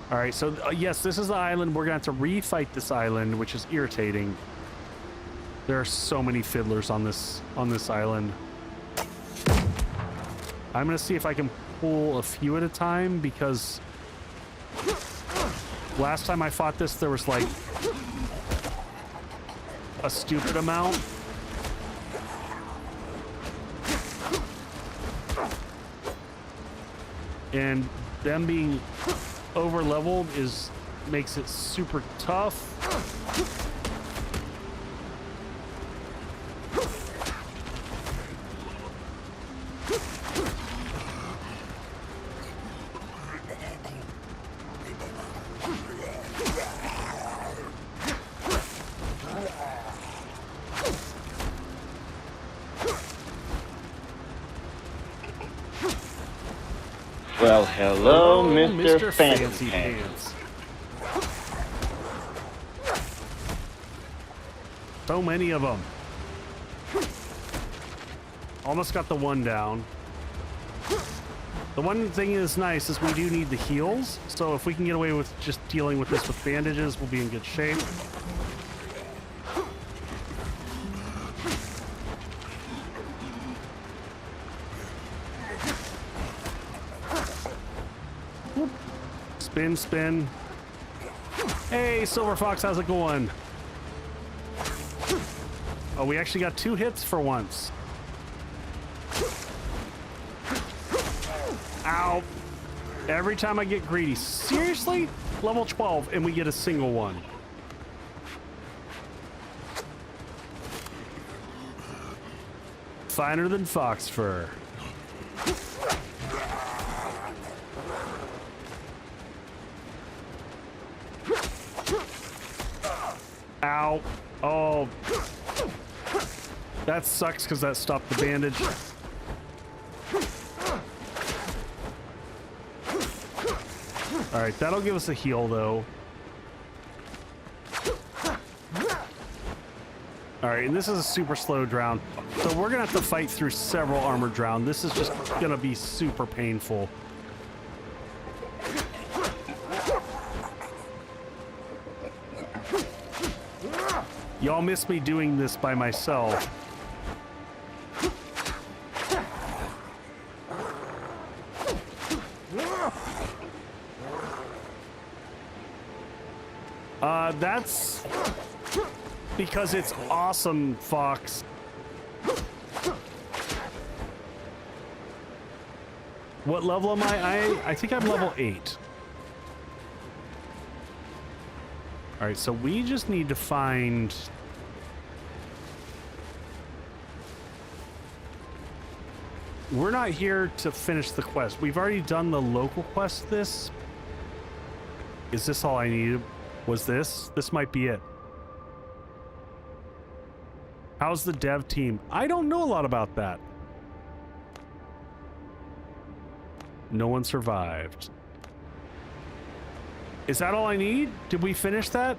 All right, so yes, this is the island. We're gonna have to refight this island, which is irritating. There are so many fiddlers on this island. I'm gonna see if I can pull a few at a time, because last time I fought this, there was like a stupid amount. And them being over leveled makes it super tough. Well, hello, Mr. Fancy Pants. So many of them. Almost got the one down. The one thing is nice is we do need the heals, so if we can get away with just dealing with this with bandages, we'll be in good shape. Spin, spin. Hey, Silver Fox, how's it going? Oh, we actually got 2 hits for once. Ow. Every time I get greedy. Seriously? Level 12, and we get a single one. Finer than fox fur. Ow. Oh. That sucks because that stopped the bandage. Alright, that'll give us a heal though. Alright, and this is a super slow drown. So we're gonna have to fight through several armored drown. This is just gonna be super painful. Y'all miss me doing this by myself. That's because it's awesome, Fox. What level am I? I think I'm level 8. All right, so we just need to find... We're not here to finish the quest. We've already done the local quest this. Is this all I needed? Was this? This might be it. How's the dev team? I don't know a lot about that. No one survived. Is that all I need? Did we finish that?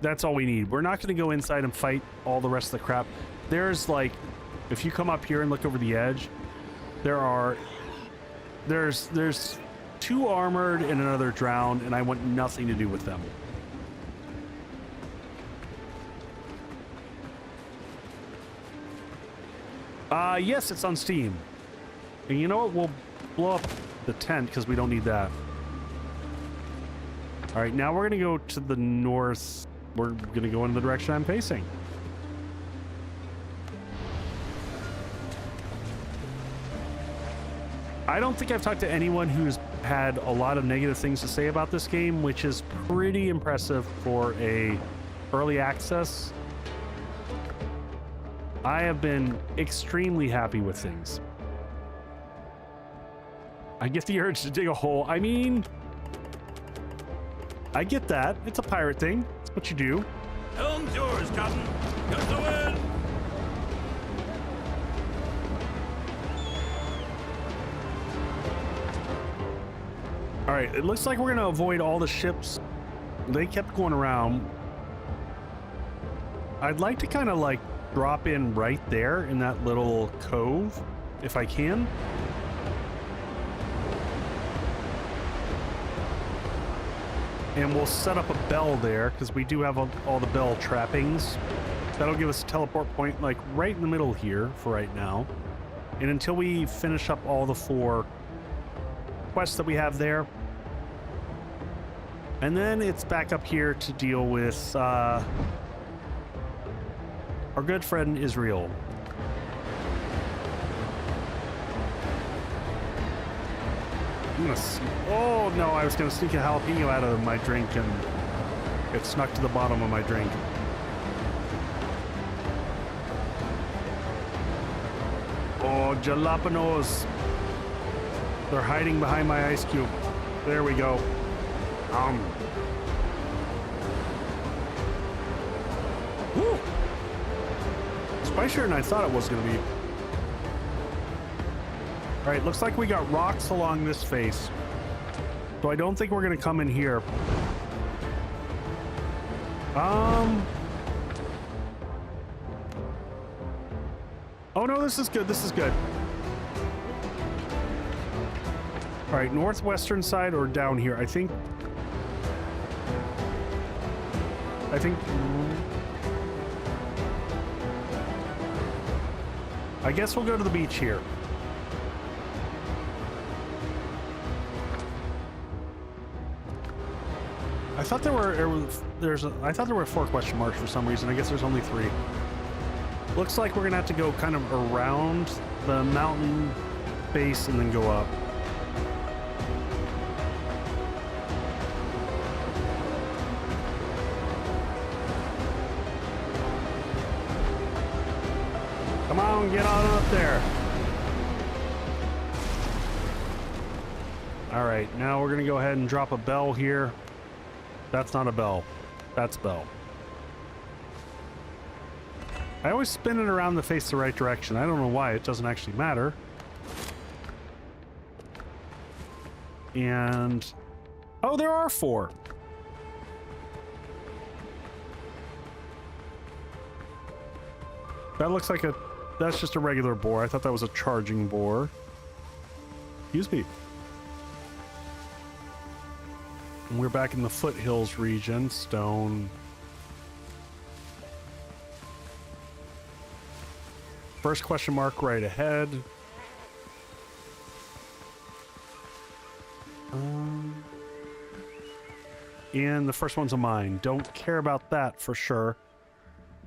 That's all we need. We're not going to go inside and fight all the rest of the crap. There's like, if you come up here and look over the edge, there's 2 armored and another drowned, and I want nothing to do with them. Yes, it's on Steam. And you know what? We'll blow up the tent because we don't need that. All right, now we're going to go to the north. We're going to go in the direction I'm facing. I don't think I've talked to anyone who's had a lot of negative things to say about this game, which is pretty impressive for a early access. I have been extremely happy with things. I get the urge to dig a hole. I mean, I get that. It's a pirate thing. It's what you do. Helm's yours, Captain. Got the wind. All right, it looks like we're gonna avoid all the ships. They kept going around. I'd like to kind of like drop in right there in that little cove, if I can. And we'll set up a bell there because we do have all the bell trappings. That'll give us a teleport point like right in the middle here for right now. And until we finish up all the 4 quests that we have there. And then it's back up here to deal with our good friend Israel. I'm gonna oh no, I was gonna sneak a jalapeno out of my drink and it snuck to the bottom of my drink. Oh, jalapenos. They're hiding behind my ice cube. There we go. Woo! Spicier than I thought it was gonna be. All right, looks like we got rocks along this face. So I don't think we're gonna come in here. Oh no, this is good, this is good. All right, northwestern side or down here? I think I guess we'll go to the beach here. I thought there were 4 question marks for some reason. I guess there's only 3. Looks like we're gonna have to go kind of around the mountain base and then go up. Come on, get on up there. All right, now we're gonna go ahead and drop a bell here. That's not a bell. That's bell. I always spin it around to face the right direction. I don't know why. It doesn't actually matter. And... oh, there are 4. That looks like a... that's just a regular boar. I thought that was a charging boar. Excuse me. And we're back in the Foothills region. Stone. First question mark right ahead. And the first one's a mine. Don't care about that for sure.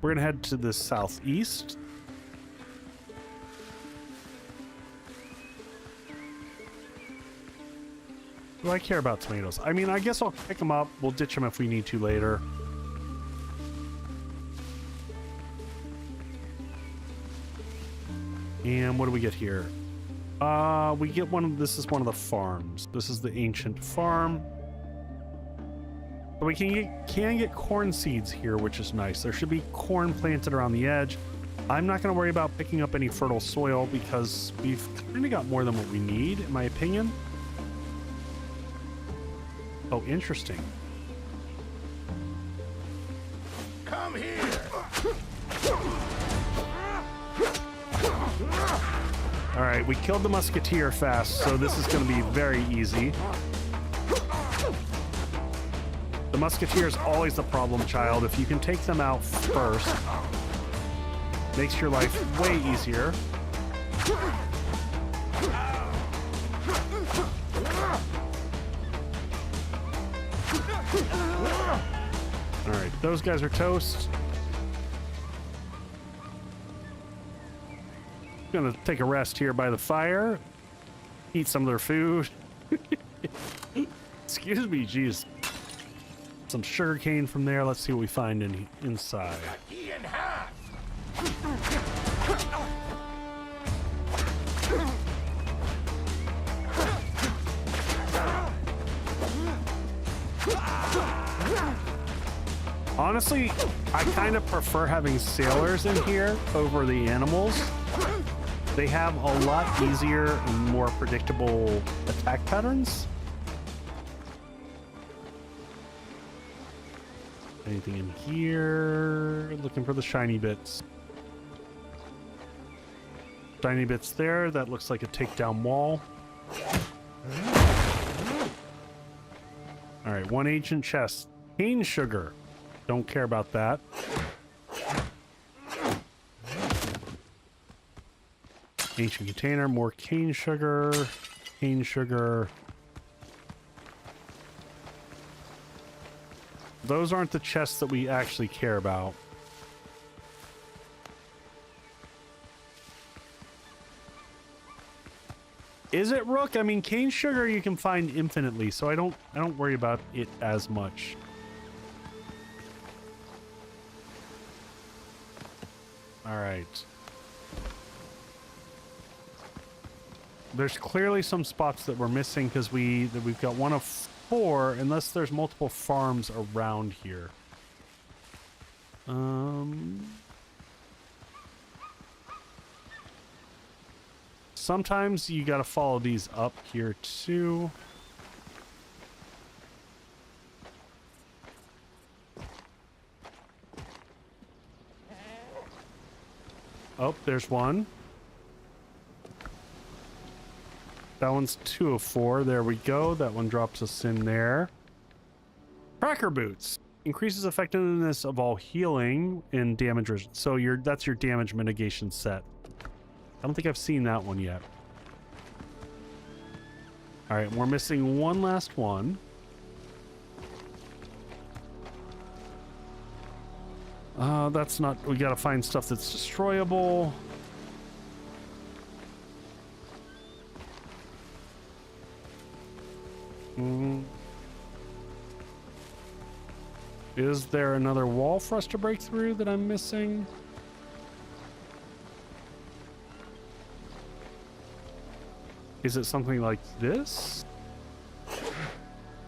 We're gonna head to the southeast. Do I care about tomatoes? I mean, I guess I'll pick them up. We'll ditch them if we need to later. And what do we get here? We get one of... this is one of the farms. This is the ancient farm. But we can get corn seeds here, which is nice. There should be corn planted around the edge. I'm not going to worry about picking up any fertile soil because we've kind of got more than what we need, in my opinion. Oh, interesting. Come here. All right, we killed the musketeer fast, so this is going to be very easy. The musketeer is always the problem child. If you can take them out first, makes your life way easier. All right, those guys are toast. Gonna take a rest here by the fire. Eat some of their food. Excuse me, geez. Some sugar cane from there. Let's see what we find inside. In half. Honestly, I kind of prefer having sailors in here over the animals. They have a lot easier and more predictable attack patterns. Anything in here? Looking for the shiny bits. Shiny bits there. That looks like a takedown wall. All right, one ancient chest. Cane sugar. Don't care about that. Ancient container, more cane sugar. Cane sugar. Those aren't the chests that we actually care about. Is it rook? I mean, cane sugar you can find infinitely, so I don't worry about it as much. All right. There's clearly some spots that we're missing because we've got one of 4, unless there's multiple farms around here. Sometimes you got to follow these up here too. Oh, there's one. That one's 2 of 4. There we go. That one drops us in there. Cracker boots. Increases effectiveness of all healing and damage. So that's your damage mitigation set. I don't think I've seen that one yet. All right, we're missing one last one. That's not... We gotta find stuff that's destroyable. Is there another wall for us to break through that I'm missing? Is it something like this?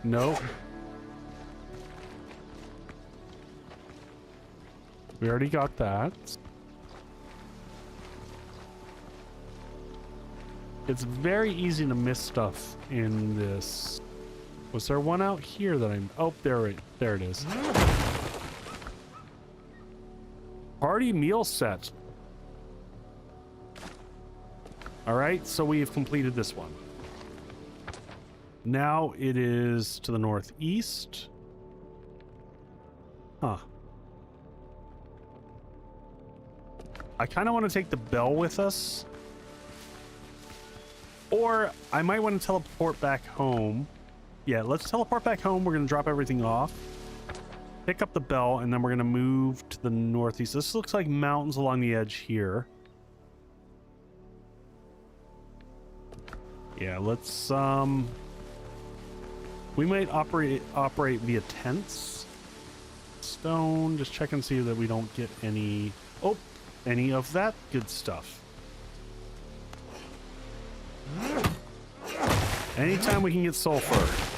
Nope. We already got that. It's very easy to miss stuff in this. Was there one out here that I'm... Oh, there it is. Party meal set. All right, so we have completed this one. Now it is to the northeast. Huh. I kind of want to take the bell with us. Or I might want to teleport back home. Yeah, let's teleport back home. We're going to drop everything off. Pick up the bell, and then we're going to move to the northeast. This looks like mountains along the edge here. Yeah, let's, we might operate via tents. Stone, just check and see that we don't get any of that good stuff. Anytime we can get sulfur.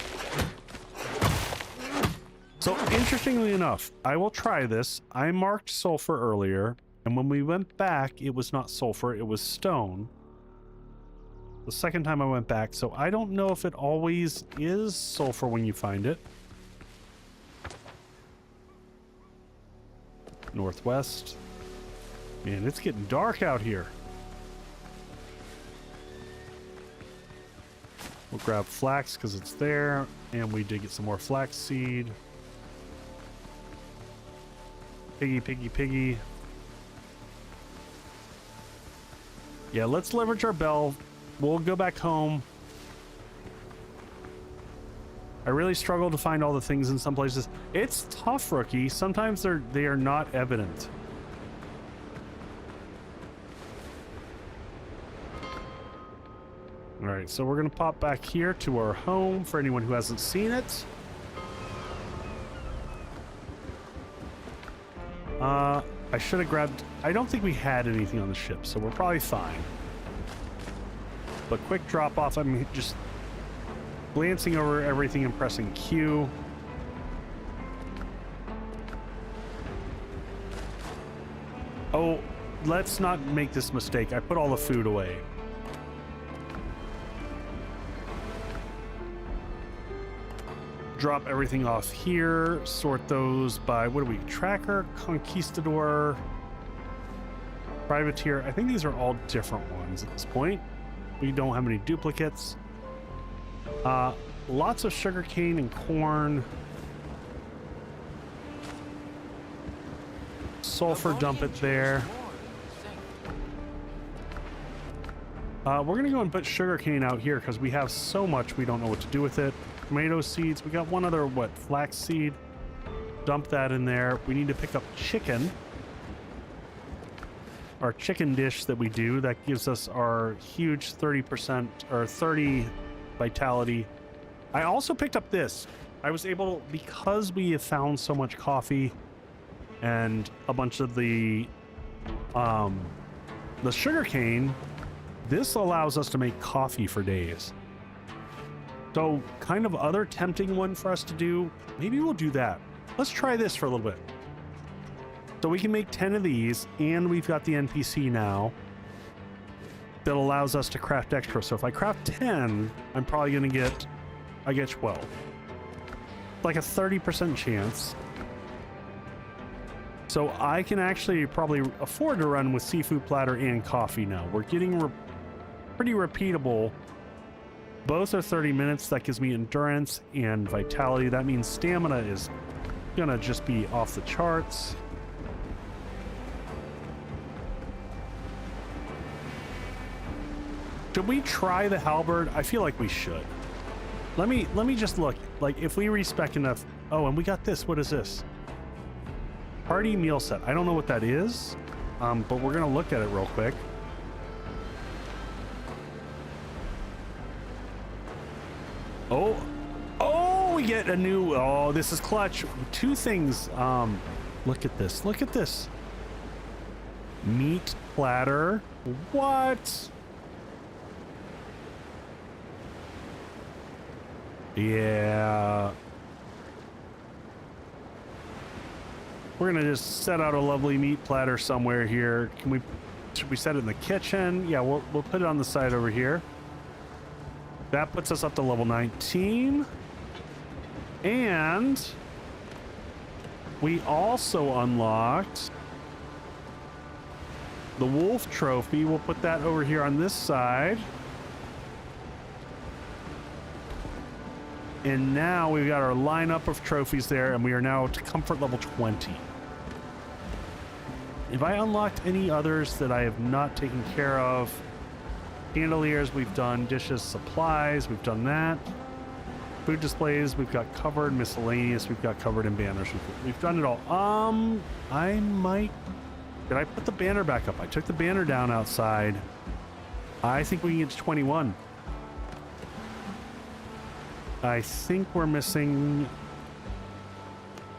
So interestingly enough, I will try this. I marked sulfur earlier, and when we went back, it was not sulfur, it was stone. The second time I went back, so I don't know if it always is sulfur when you find it. Northwest. Man, it's getting dark out here. We'll grab flax because it's there, and we did get some more flax seed. Piggy, piggy, piggy. Yeah, let's leverage our bell. We'll go back home. I really struggle to find all the things in some places. It's tough, rookie. Sometimes they are not evident. All right, so we're gonna pop back here to our home for anyone who hasn't seen it. I should have grabbed... I don't think we had anything on the ship, so we're probably fine. But quick drop off, I'm just glancing over everything and pressing Q. Oh, let's not make this mistake. I put all the food away. Drop everything off here, sort those by, what are we, tracker, conquistador, privateer. I think these are all different ones at this point. We don't have any duplicates. Lots of sugarcane and corn. Sulfur, dump it there. We're gonna go and put sugarcane out here because we have so much we don't know what to do with it. Tomato seeds. We got one other, what, flax seed. Dump that in there. We need to pick up chicken. Our chicken dish that we do, that gives us our huge 30% or 30 vitality. I also picked up this. I was able, because we have found so much coffee and a bunch of the sugarcane, this allows us to make coffee for days. So kind of other tempting one for us to do. Maybe we'll do that. Let's try this for a little bit. So we can make 10 of these, and we've got the NPC now that allows us to craft extra. So if I craft 10, I'm probably going to get, I get 12. Like a 30% chance. So I can actually probably afford to run with seafood platter and coffee now. We're getting pretty repeatable. Both are 30 minutes. That gives me endurance and vitality. That means stamina is gonna just be off the charts. Should we try the halberd? I feel like we should. Let me just look. Like if we respec enough. Oh, and we got this. What is this? Party meal set. I don't know what that is, but we're gonna look at it real quick. Oh, we get a new, oh, this is clutch. Two things. Look at this. Look at this. Meat platter. What? Yeah. We're gonna just set out a lovely meat platter somewhere here. Should we set it in the kitchen? Yeah, we'll put it on the side over here. That puts us up to level 19. And we also unlocked the wolf trophy. We'll put that over here on this side. And now we've got our lineup of trophies there, and we are now to comfort level 20. Have I unlocked any others that I have not taken care of? Chandeliers, we've done. Dishes, supplies, we've done that. Food displays, we've got covered. Miscellaneous, we've got covered. And banners, we've done it all. I might... Did I put the banner back up? I took the banner down outside. I think we can get to 21. I think we're missing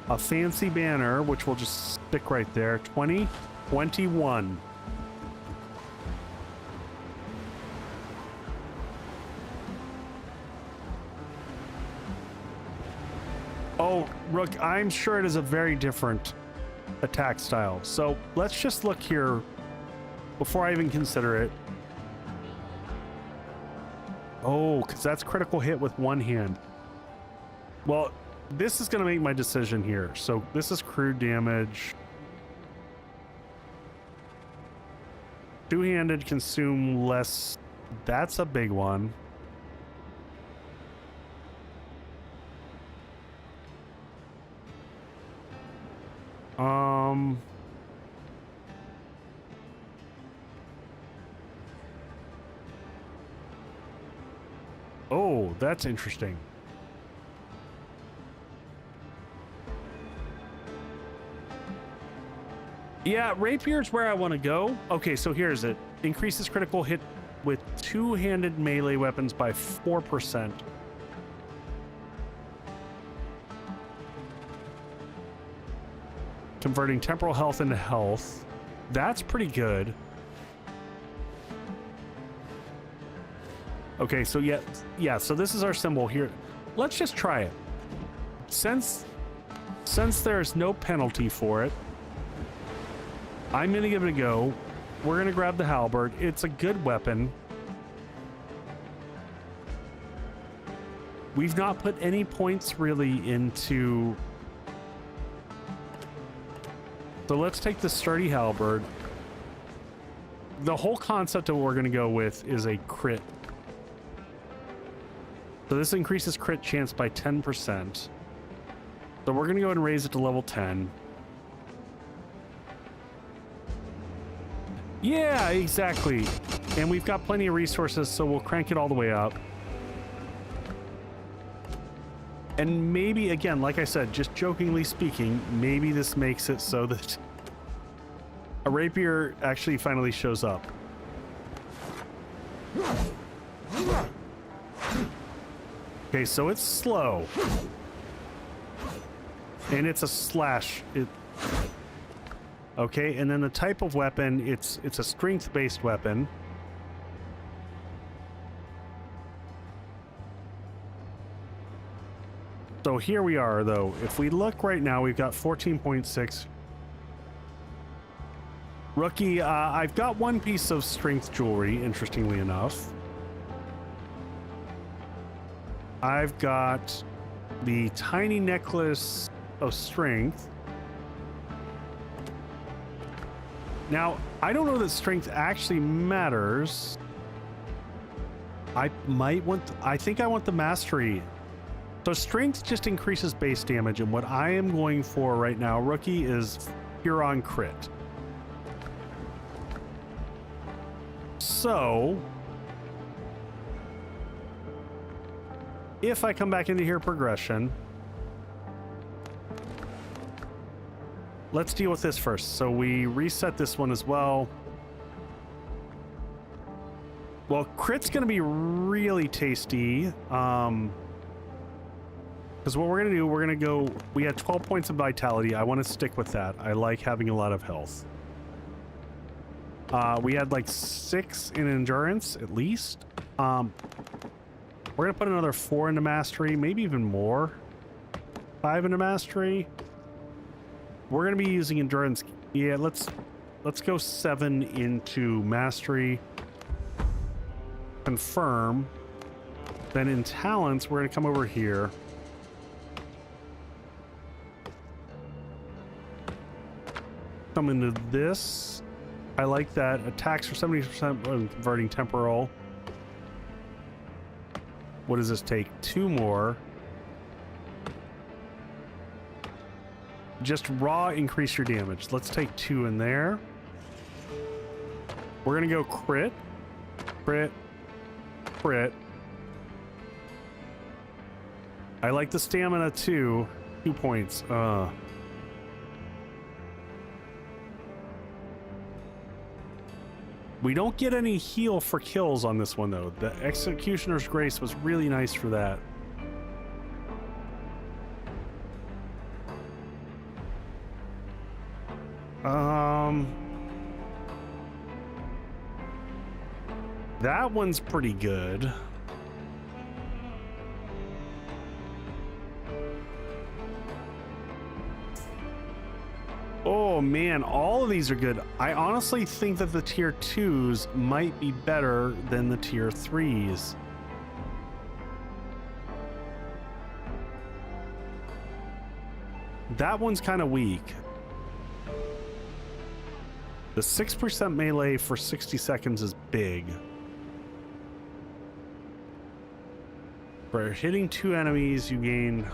a fancy banner, which we'll just stick right there. 20, 21. Oh, Rook, I'm sure it is a very different attack style. So let's just look here before I even consider it. Oh, because that's critical hit with one hand. Well, this is going to make my decision here. So this is crude damage. Two-handed, consume less. That's a big one. Oh, that's interesting. Yeah, Rapier's where I want to go. Okay, so here's it. Increases critical hit with two-handed melee weapons by 4%. Converting temporal health into health. That's pretty good. Okay, so yeah, so this is our symbol here. Let's just try it. Since there's no penalty for it, I'm gonna give it a go. We're gonna grab the halberd. It's a good weapon. We've not put any points really into... So let's take the sturdy halberd. The whole concept of what we're gonna go with is a crit. So this increases crit chance by 10%. So we're gonna go ahead and raise it to level 10. Yeah, exactly. And we've got plenty of resources, so we'll crank it all the way up. And maybe, again, like I said, just jokingly speaking, maybe this makes it so that a rapier actually finally shows up. Okay, so it's slow. And it's a slash. Okay, and then the type of weapon, it's a strength-based weapon. So here we are, though. If we look right now, we've got 14.6. Rookie, I've got one piece of strength jewelry, interestingly enough. I've got the tiny necklace of strength. Now, I don't know that strength actually matters. I think I want the mastery. So strength just increases base damage, and what I am going for right now, rookie, is Huron crit. So if I come back into here, progression, let's deal with this first. So we reset this one as well. Well, crit's gonna be really tasty. Because what we're gonna do, we're gonna go, we had 12 points of vitality. I want to stick with that. I like having a lot of health. We had like 6 in endurance at least. We're gonna put another 4 into mastery, maybe even more. 5 into mastery. We're gonna be using endurance. Yeah, let's go 7 into mastery. Confirm. Then in talents, we're gonna come over here. Come into this. I like that. Attacks for 70% converting temporal. What does this take? 2 more. Just raw increase your damage. Let's take 2 in there. We're gonna go crit. Crit. Crit. I like the stamina too. 2 points. We don't get any heal for kills on this one though. The Executioner's Grace was really nice for that. That one's pretty good. Oh man, all of these are good. I honestly think that the tier 2s might be better than the tier 3s. That one's kind of weak. The 6% melee for 60 seconds is big. For hitting 2 enemies, you gain...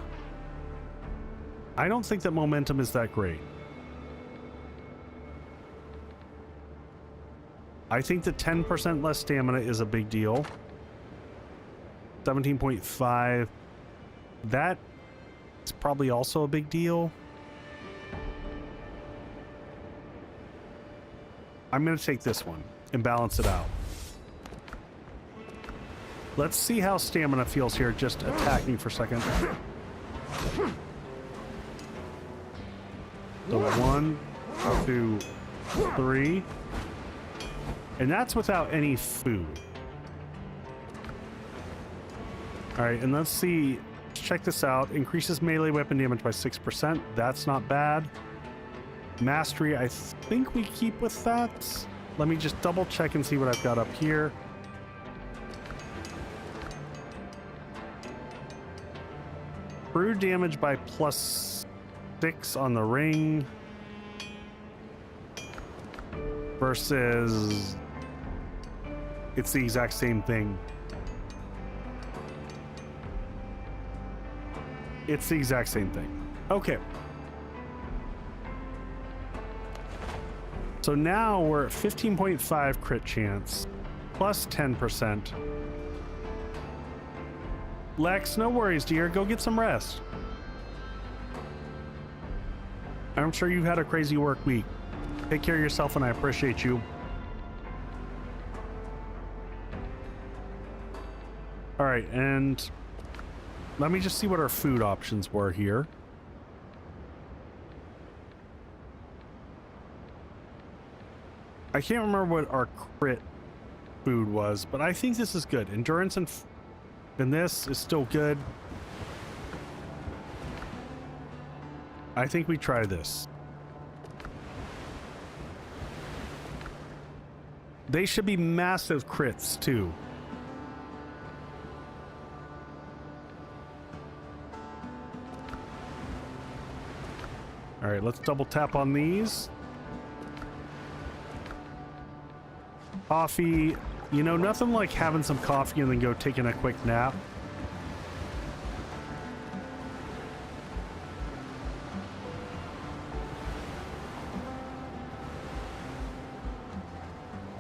I don't think that momentum is that great. I think the 10% less stamina is a big deal. 17.5. That is probably also a big deal. I'm going to take this one and balance it out. Let's see how stamina feels here. Just attacking for a second. So 1, 2, 3. And that's without any food. All right, and let's see. Check this out. Increases melee weapon damage by 6%. That's not bad. Mastery, I think we keep with that. Let me just double check and see what I've got up here. Brew damage by +6 on the ring. Versus... it's the exact same thing. It's the exact same thing. Okay. So now we're at 15.5 crit chance, plus 10%. Lex, no worries, dear. Go get some rest. I'm sure you've had a crazy work week. Take care of yourself, and I appreciate you. All right, and let me just see what our food options were here. I can't remember what our crit food was, but I think this is good. Endurance and this is still good. I think we try this. They should be massive crits too. All right, let's double tap on these. Coffee. You know, nothing like having some coffee and then go taking a quick nap.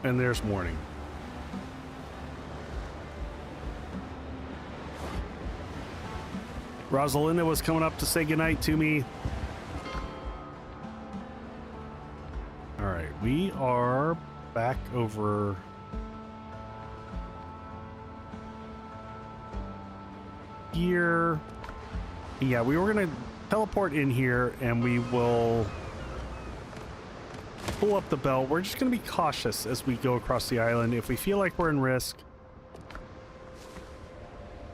And there's morning. Rosalinda was coming up to say goodnight to me. All right, we are back over here. Yeah, we were gonna teleport in here and we will pull up the belt. We're just gonna be cautious as we go across the island. If we feel like we're in risk,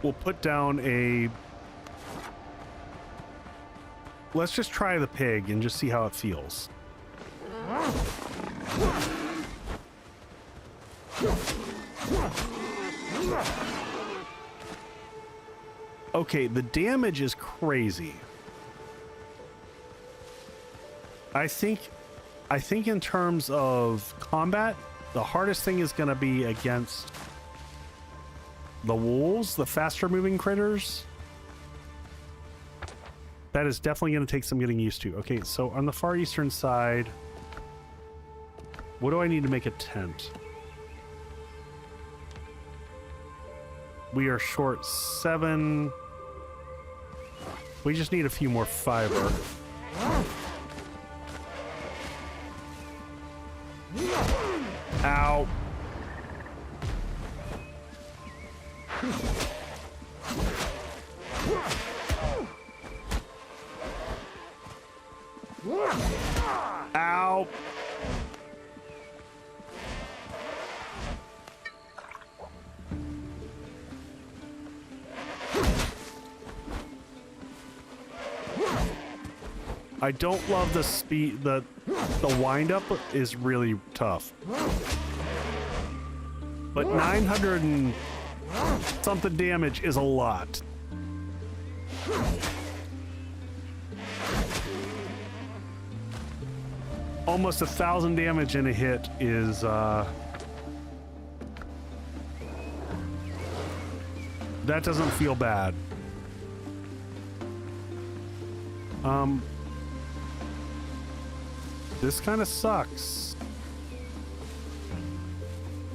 we'll put down a... let's just try the pig and just see how it feels. Okay, the damage is crazy. I think in terms of combat, the hardest thing is going to be against the wolves, the faster moving critters. That is definitely going to take some getting used to. Okay, so on the far eastern side, what do I need to make a tent? We are short 7. We just need a few more fiber. Ow. Ow. I don't love the speed, the wind up is really tough. But 900 and something damage is a lot. Almost 1,000 damage in a hit is that doesn't feel bad. This kind of sucks.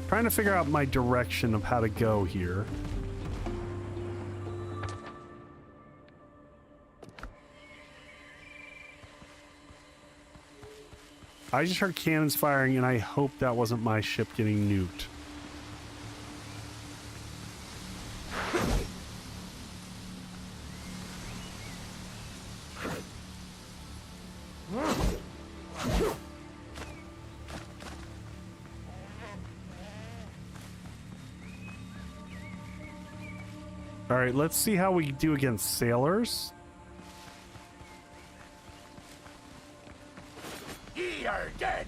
Trying to figure out my direction of how to go here. I just heard cannons firing and I hope that wasn't my ship getting nuked. All right, let's see how we do against sailors. Ye are dead.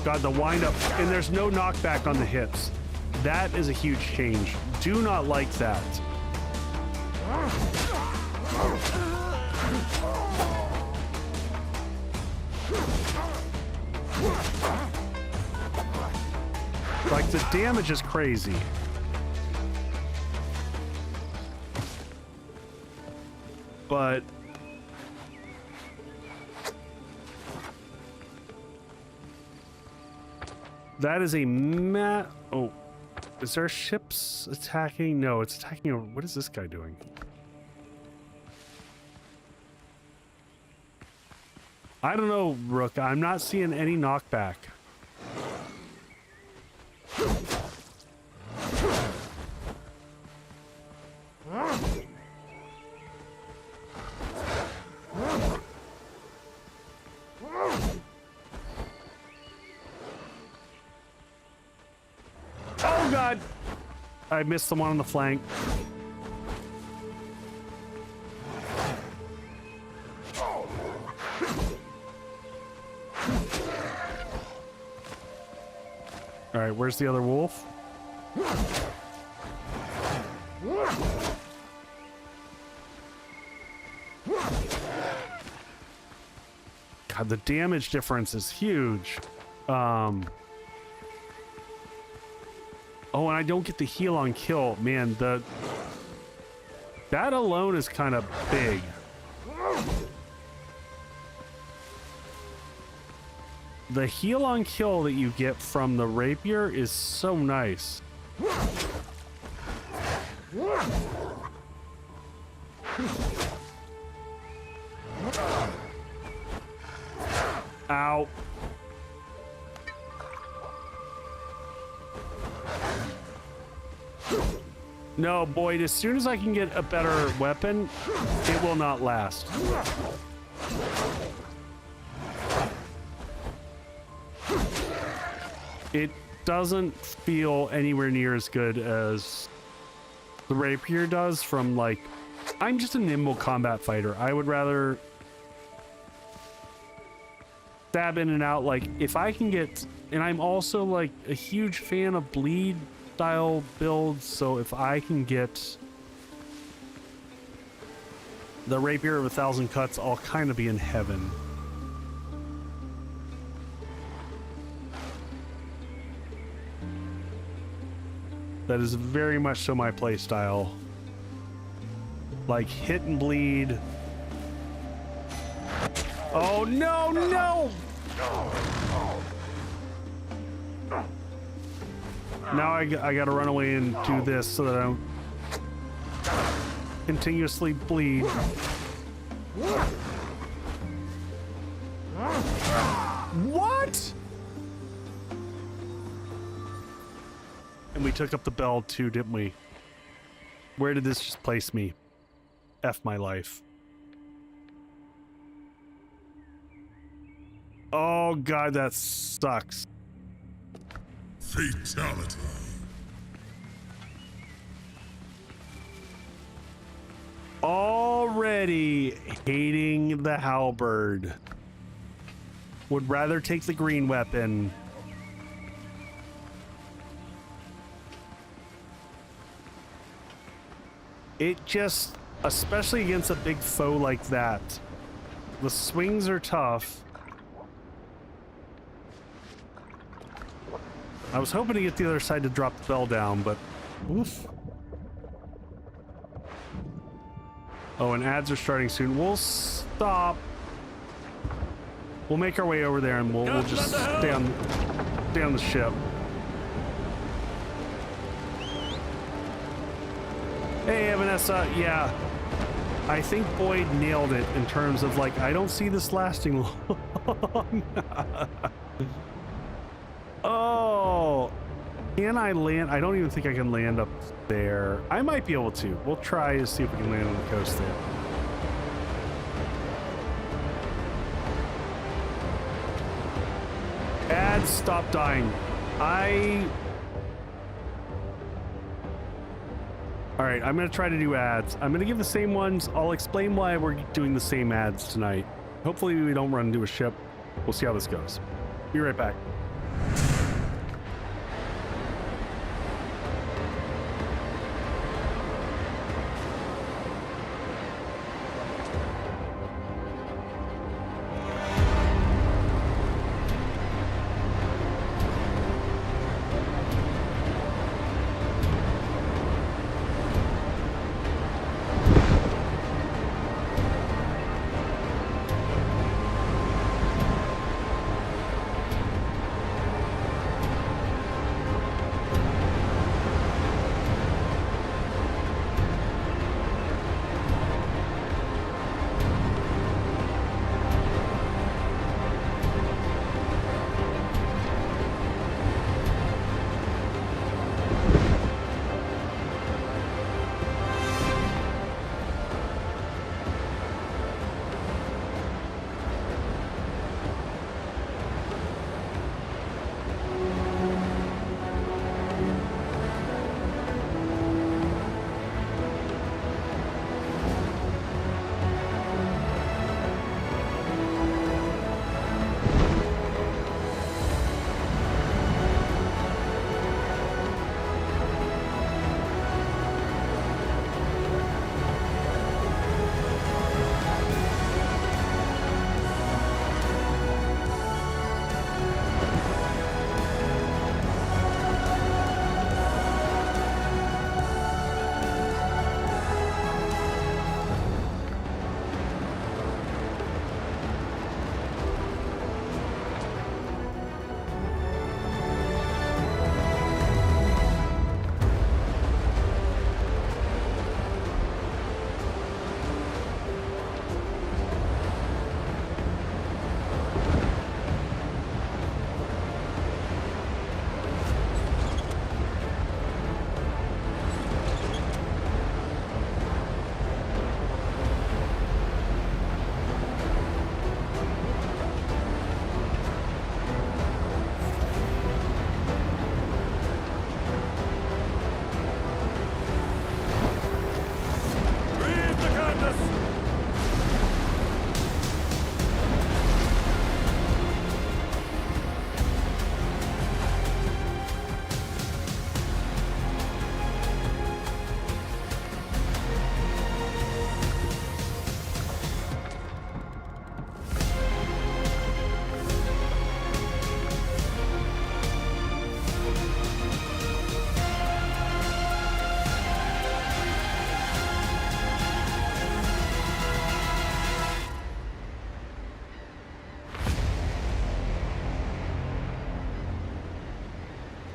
God, the windup, and there's no knockback on the hits. That is a huge change. Do not like that. Like, the damage is crazy. But that is a oh, is there ships attacking? No, it's attacking over. What is this guy doing? I don't know, Rook. I'm not seeing any knockback. Oh God! I missed the one on the flank. All right, where's the other wolf? God, the damage difference is huge. Oh, and I don't get the heal on kill. Man, that alone is kind of big. The heal on kill that you get from the Rapier is so nice. Ow. No, Boyd, as soon as I can get a better weapon, it will not last. It doesn't feel anywhere near as good as the Rapier does from, like, I'm just a nimble combat fighter. I would rather stab in and out. Like, if I can get, and I'm also like a huge fan of bleed style builds, so if I can get the Rapier of 1,000 cuts, I'll kind of be in heaven. That is very much so my play style. Like, hit and bleed. Oh, no, no! Now I gotta run away and do this so that I don't continuously bleed. What? And we took up the bell too, didn't we? Where did this just place me? F my life. Oh God, that sucks. Fatality. Already hating the halberd. Would rather take the green weapon. It just, especially against a big foe like that, the swings are tough. I was hoping to get the other side to drop the bell down, but oof. Oh, and ads are starting soon. We'll stop. We'll make our way over there, and we'll just stay on the ship. Hey, Vanessa. Yeah, I think Boyd nailed it in terms of, like, I don't see this lasting long. Oh, Can I land? I don't even think I can land up there. I might be able to. We'll try to see if we can land on the coast there. Ads, stop dying. All right, I'm going to try to do ads. I'm going to give the same ones. I'll explain why we're doing the same ads tonight. Hopefully we don't run into a ship. We'll see how this goes. Be right back.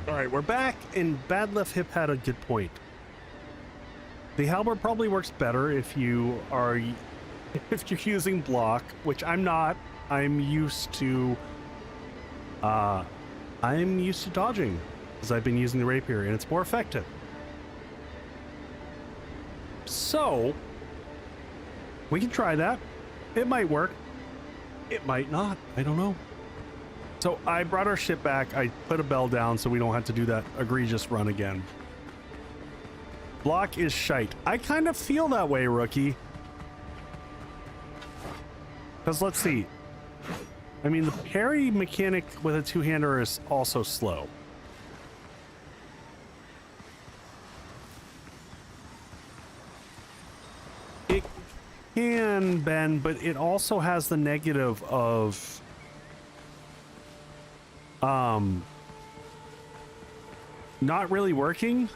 All right, we're back, and Bad Left Hip had a good point. The halberd probably works better if you're using block, which I'm not. I'm used to dodging because I've been using the rapier, and it's more effective. So we can try that. It might work. It might not. I don't know. So I brought our ship back. I put a bell down so we don't have to do that egregious run again. Block is shite. I kind of feel that way, rookie. Because let's see. I mean, the parry mechanic with a two-hander is also slow. It can bend, but it also has the negative of not really working.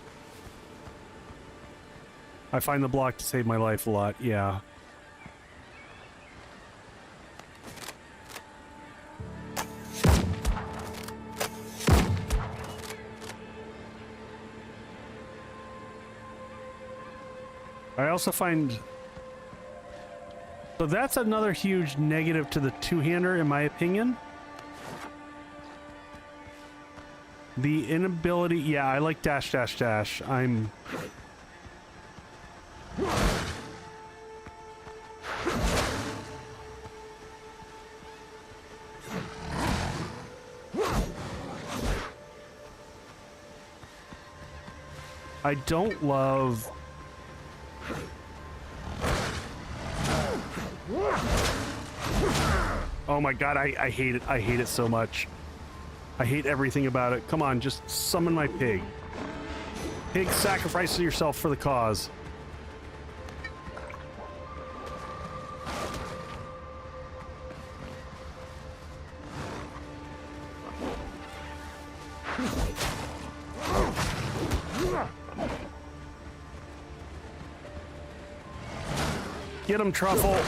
I find the block to save my life a lot, yeah. I also find... So that's another huge negative to the two-hander, in my opinion. The inability, yeah, I like dash, dash, dash. I'm... I don't love... Oh my god, I hate it. I hate it so much. I hate everything about it. Come on, just summon my pig. Pig, sacrifice yourself for the cause. Get him, Truffle.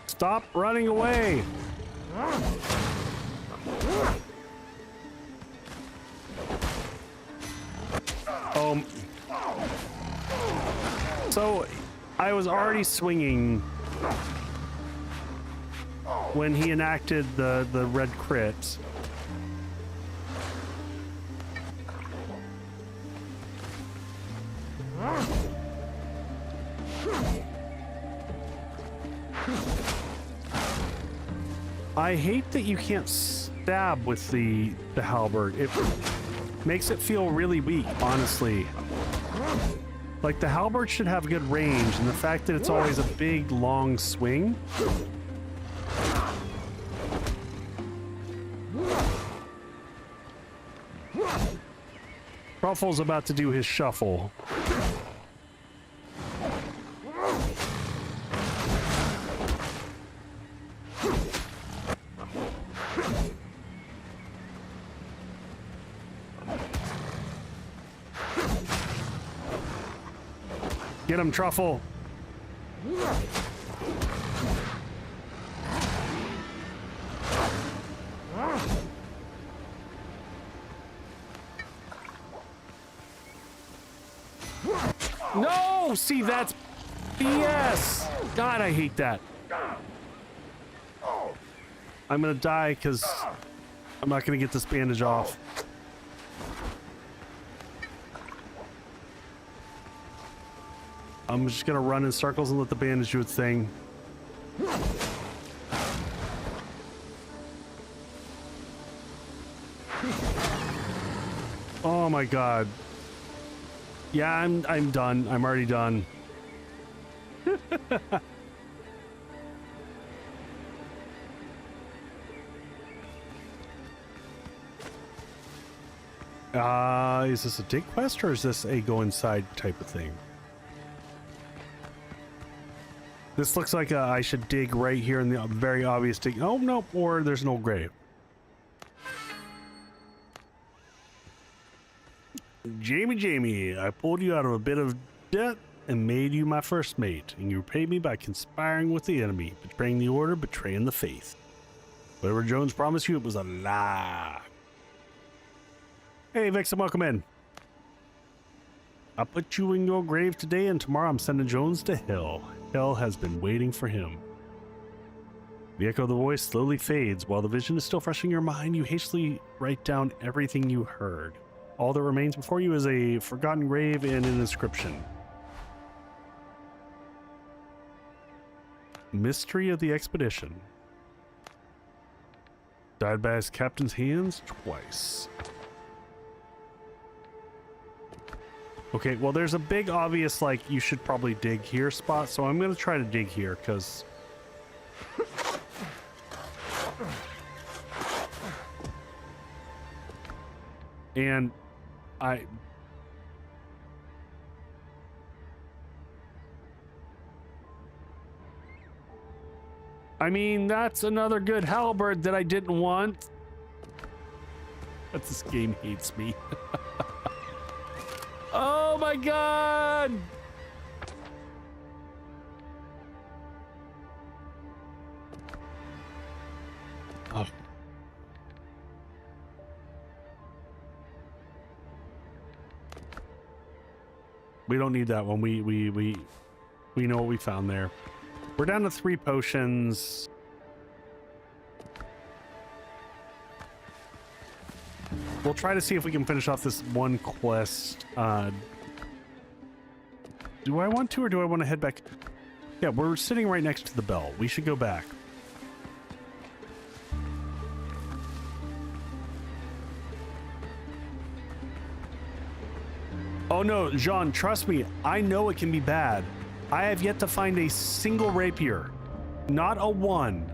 Stop running away. So I was already swinging when he enacted the red crit. I hate that you can't stab with the halberd. It makes it feel really weak, honestly. Like, the halberd should have good range, and the fact that it's always a big, long swing. Truffle's about to do his shuffle. Get him, Truffle. No! See, that's BS! God, I hate that. I'm gonna die because I'm not gonna get this bandage off. I'm just gonna run in circles and let the bandage do its thing. Oh my god. Yeah, I'm done. I'm already done. Is this a dig quest or is this a go inside type of thing? This looks like I should dig right here in the very obvious dig. Oh, no, or there's an old grave. Jamie, I pulled you out of a bit of debt and made you my first mate, and you repaid me by conspiring with the enemy, betraying the order, betraying the faith. Whatever Jones promised you, it was a lie. Hey, Vixen, welcome in. I'll put you in your grave today, and tomorrow I'm sending Jones to hell. Hell has been waiting for him. The echo of the voice slowly fades. While the vision is still fresh in your mind, you hastily write down everything you heard. All that remains before you is a forgotten grave and an inscription. Mystery of the expedition. Died by his captain's hands twice. Okay, well, there's a big obvious, like, you should probably dig here spot, so I'm going to try to dig here, because... And I mean, that's another good halberd that I didn't want. But this game hates me. Oh my god! Oh. We don't need that one. We know what we found there. We're down to 3 potions. We'll try to see if we can finish off this one quest. Do I want to, or do I want to head back? Yeah, we're sitting right next to the bell. We should go back. Oh no, Jean, trust me, I know it can be bad. I have yet to find a single rapier. Not a one.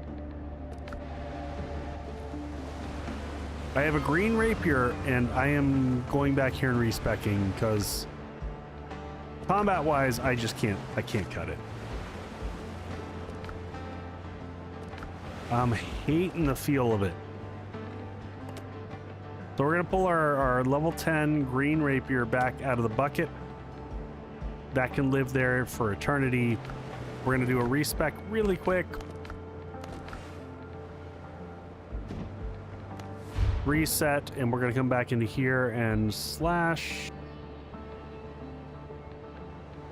I have a green rapier, and I am going back here and respecking because combat-wise, I can't cut it. I'm hating the feel of it. So we're gonna pull our level 10 green rapier back out of the bucket. That can live there for eternity. We're gonna do a respec really quick. Reset, and we're gonna come back into here and slash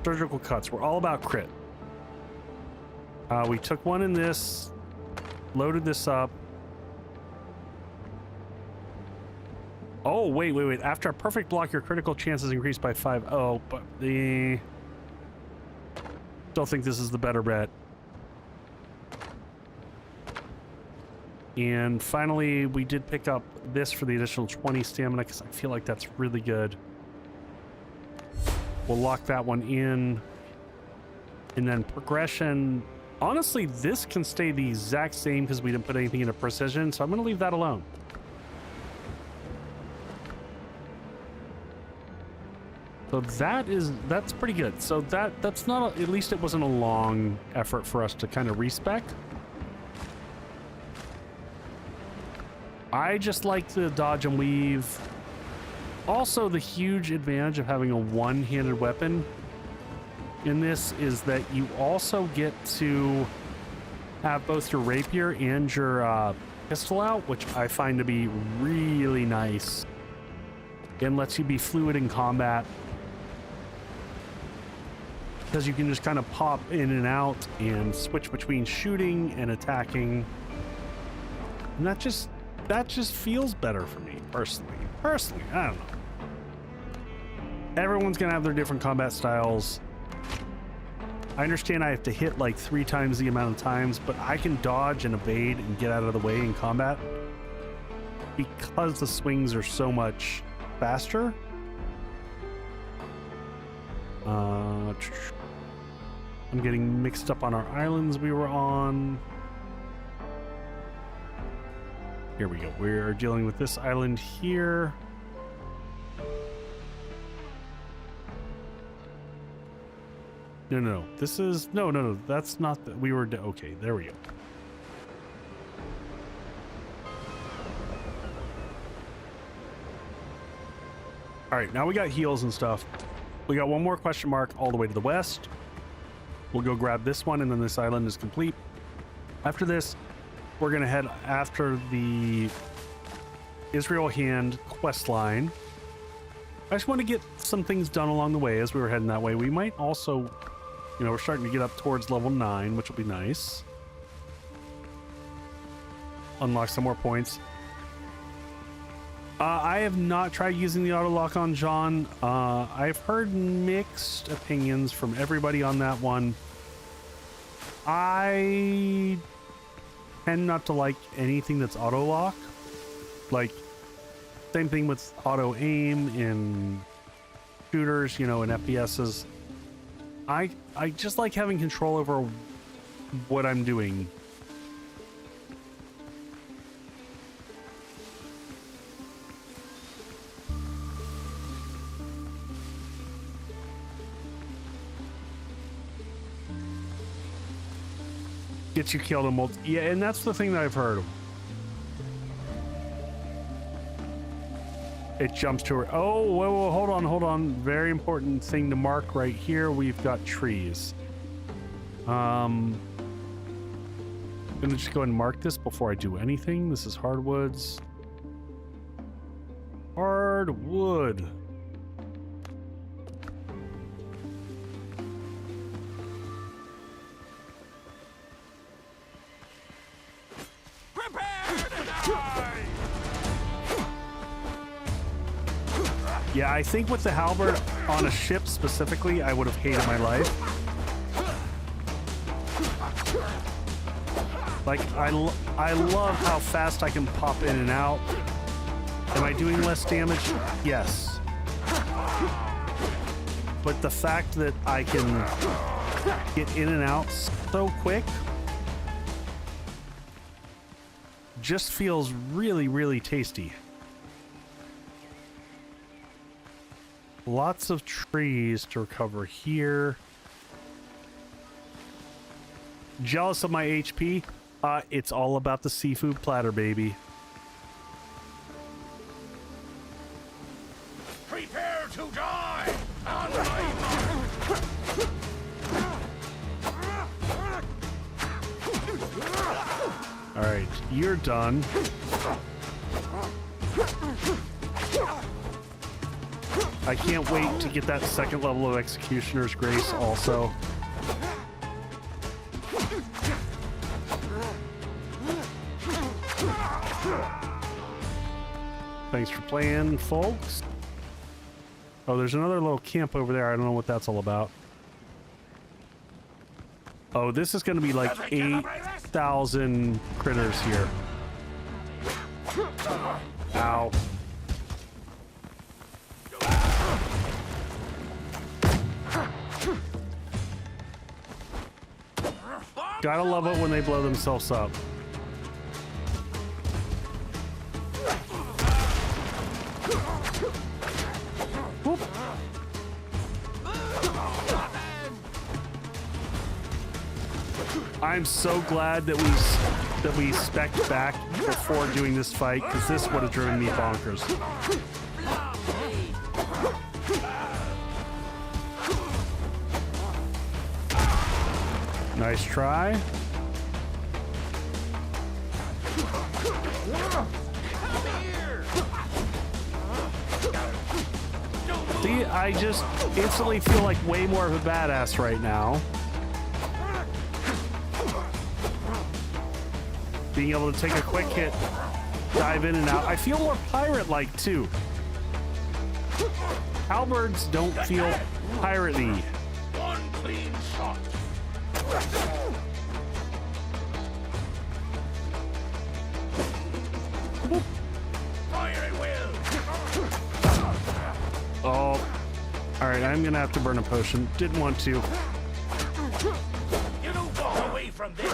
surgical cuts. We're all about crit. We took one in this, loaded this up. Oh, wait. After a perfect block, your critical chance is increased by 5. Oh, but the... Still think this is the better bet. And finally, we did pick up this for the additional 20 stamina because I feel like that's really good. We'll lock that one in. And then progression. Honestly, this can stay the exact same because we didn't put anything into precision, so I'm going to leave that alone. So that's pretty good. So that's not, at least it wasn't a long effort for us to kind of respec. I just like the dodge and weave. Also, the huge advantage of having a one-handed weapon in this is that you also get to have both your rapier and your pistol out, which I find to be really nice and lets you be fluid in combat. Because you can just kind of pop in and out and switch between shooting and attacking. And that just feels better for me, personally. I don't know. Everyone's gonna have their different combat styles. I understand I have to hit like 3 times the amount of times, but I can dodge and evade and get out of the way in combat because the swings are so much faster. I'm getting mixed up on our islands we were on. Here we go. We're dealing with this island here. No. This is... No. That's not... We were... Okay, there we go. All right, now we got heals and stuff. We got one more question mark all the way to the west. We'll go grab this one, and then this island is complete. After this, we're going to head after the Israel Hand quest line. I just want to get some things done along the way as we were heading that way. We might also, we're starting to get up towards level 9, which will be nice. Unlock some more points. I have not tried using the auto lock on John. I've heard mixed opinions from everybody on that one. I tend not to like anything that's auto lock. Like, same thing with auto aim in shooters, in FPSs. I just like having control over what I'm doing. Gets you killed in yeah, and that's the thing that I've heard. It jumps to her. Oh, whoa, hold on. Very important thing to mark right here. We've got trees. I'm gonna just go ahead and mark this before I do anything. This is hardwoods. Hardwood. Yeah, I think with the halberd on a ship specifically, I would have hated my life. Like, I love how fast I can pop in and out. Am I doing less damage? Yes. But the fact that I can get in and out so quick just feels really, really tasty. Lots of trees to recover here. Jealous of my HP? It's all about the seafood platter, baby. Prepare to die! On my mark! Alright, you're done. I can't wait to get that second level of Executioner's Grace also. Thanks for playing, folks. Oh, there's another little camp over there. I don't know what that's all about. Oh, this is going to be like 8,000 critters here. Ow. Gotta love it when they blow themselves up. Whoop. I'm so glad that we spec'd back before doing this fight, because this would have driven me bonkers. Nice try. See, I just instantly feel like way more of a badass right now. Being able to take a quick hit, dive in and out. I feel more pirate-like too. Halberds don't feel pirate-y. One clean shot. Fire at will. Oh, all right. I'm gonna have to burn a potion. Didn't want to. You don't walk away from this.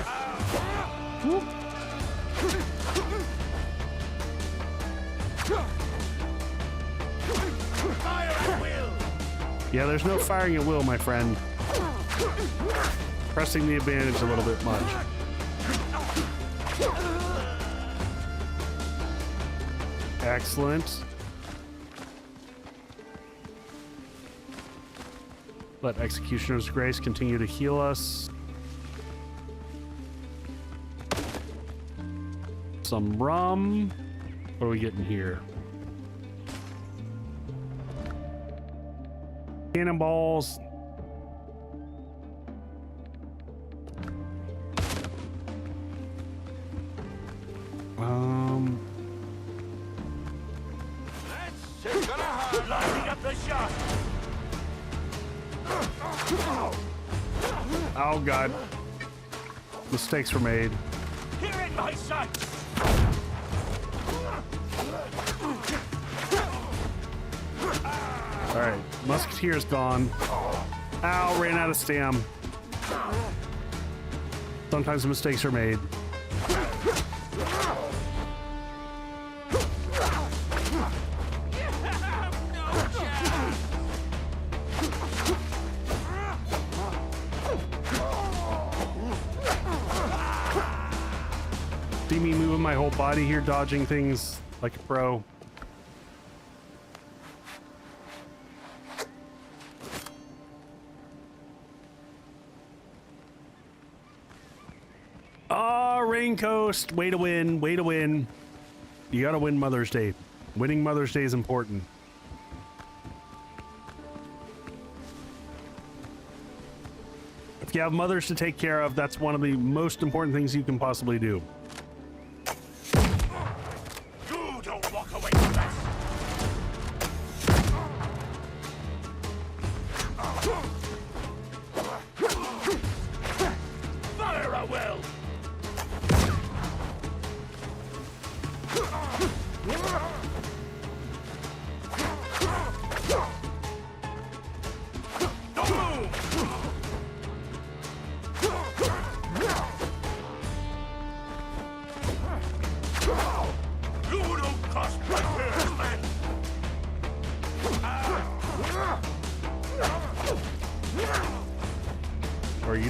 Whoop. Fire at will. Yeah, there's no firing at will, my friend. Pressing the advantage a little bit much. Excellent. Let Executioner's Grace continue to heal us. Some rum. What are we getting here? Cannonballs. That's gonna hurt. Lining up the shot. Oh God. Mistakes were made. Here in my sights. All right, Musketeer's gone. Ow, ran out of stam. Sometimes mistakes are made. See me moving my whole body here, dodging things like a pro. Rain Coast, way to win, way to win. You gotta win Mother's Day. Winning Mother's Day is important. If you have mothers to take care of, that's one of the most important things you can possibly do. You don't walk away from that.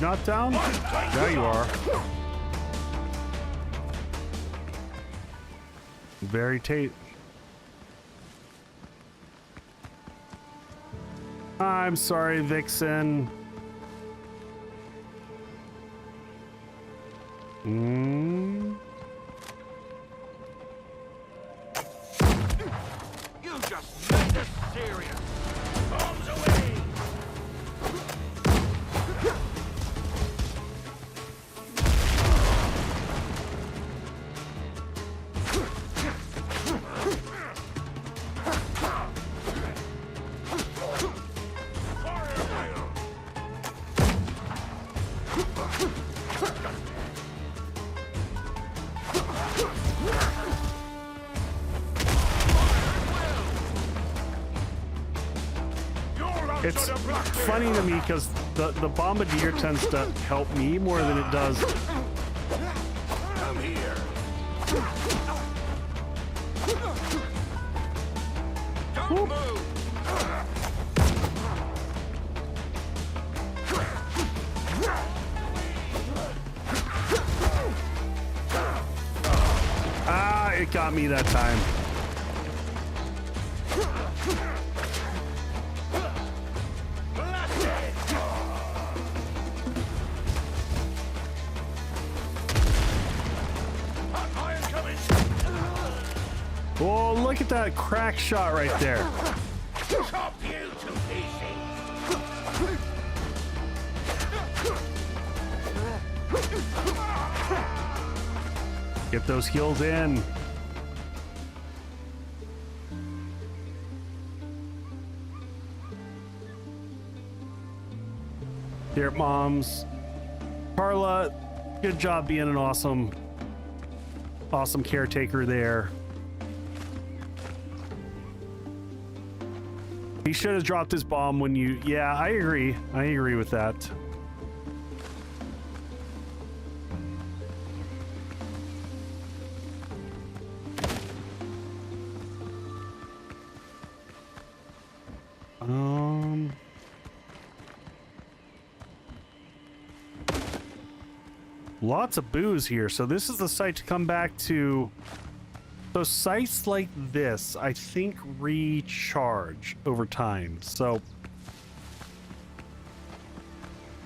not down? There you are. Very Tate. I'm sorry, Vixen. You just made this serious. Bombs away. It's funny to me because the bombardier tends to help me more than it does. Come here. Don't move. Ah, it got me that time. Oh, look at that crack shot right there. Chop you to pieces. Get those heals in. Dear moms. Carla, good job being an awesome caretaker there. He should have dropped his bomb when you... Yeah, I agree. I agree with that. Lots of booze here, so this is the site to come back to. So sites like this, I think, recharge over time. So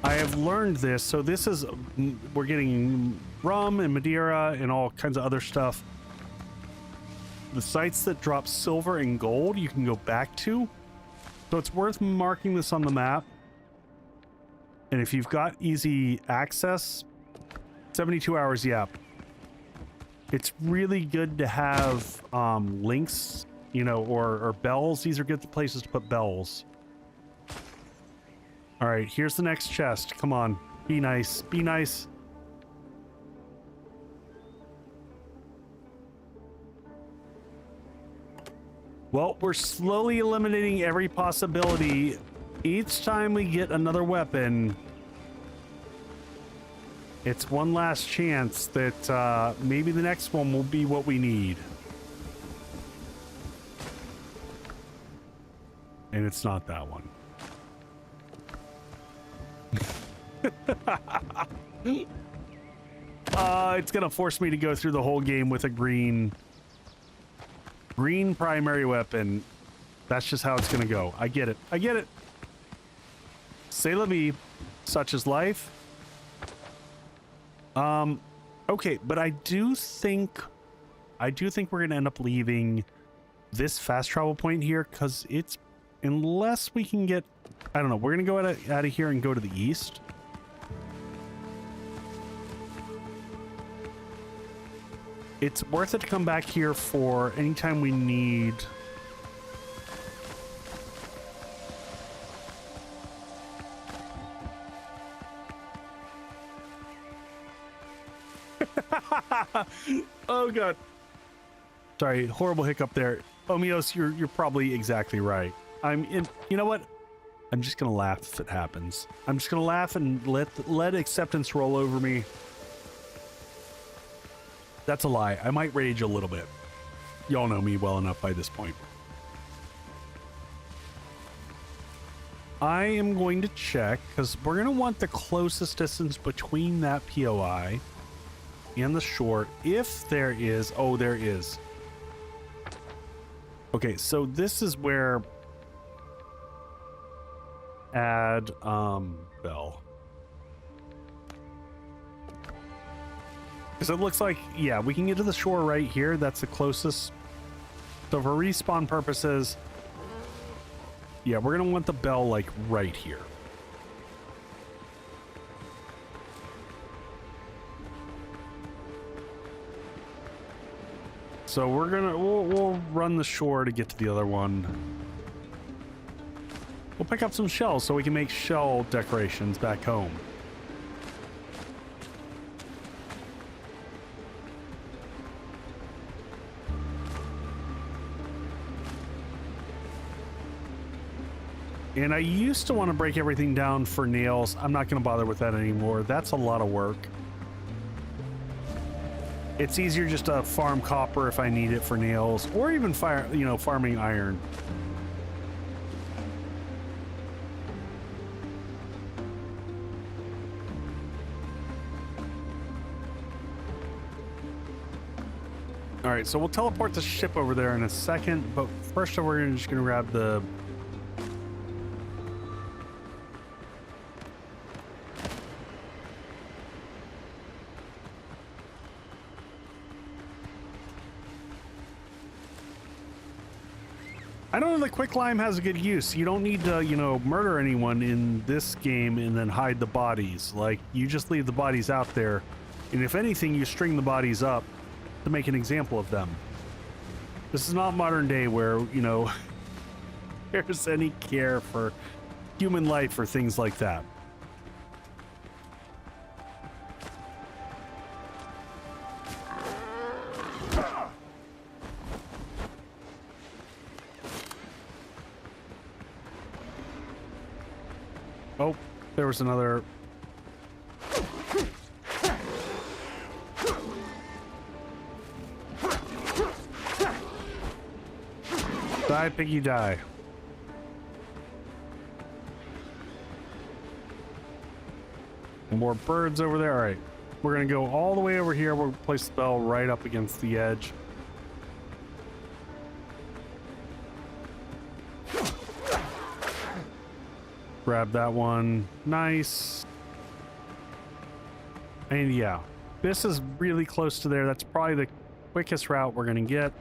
I have learned this. So this is, we're getting rum and Madeira and all kinds of other stuff. The sites that drop silver and gold, you can go back to. So it's worth marking this on the map. And if you've got easy access, 72 hours, yeah. It's really good to have links, you know, or bells. These are good places to put bells. All right, here's the next chest. Come on, be nice, be nice. Well, we're slowly eliminating every possibility. Each time we get another weapon, it's one last chance that maybe the next one will be what we need. And it's not that one. It's gonna force me to go through the whole game with a green primary weapon. That's just how it's gonna go. I get it. I get it. C'est la vie. Such is life. Okay, but I do think we're gonna end up leaving this fast travel point here because it's, unless we can get, I don't know, we're gonna go out of here and go to the east. It's worth it to come back here for anytime we need. Oh god. Sorry, horrible hiccup there. Omios, you're probably exactly right. You know what? I'm just gonna laugh if it happens. I'm just gonna laugh and let acceptance roll over me. That's a lie. I might rage a little bit. Y'all know me well enough by this point. I am going to check because we're going to want the closest distance between that POI and the shore. If there is, oh, there is. Okay, so this is where add bell. Because it looks like, yeah, we can get to the shore right here. That's the closest. So for respawn purposes, yeah, we're going to want the bell like right here. So we'll run the shore to get to the other one. We'll pick up some shells so we can make shell decorations back home. And I used to want to break everything down for nails. I'm not going to bother with that anymore. That's a lot of work. It's easier just to farm copper if I need it for nails, or even farming iron. All right, so we'll teleport the ship over there in a second, but first we're just going to grab the... I don't know that quicklime has a good use. You don't need to, murder anyone in this game and then hide the bodies. Like, you just leave the bodies out there, and if anything, you string the bodies up to make an example of them. This is not modern day where, there's any care for human life or things like that. Oh, there was another. Die, piggy, die. More birds over there. All right, we're gonna go all the way over here. We'll place the bell right up against the edge. Grab that one. Nice. And yeah, this is really close to there. That's probably the quickest route we're gonna get.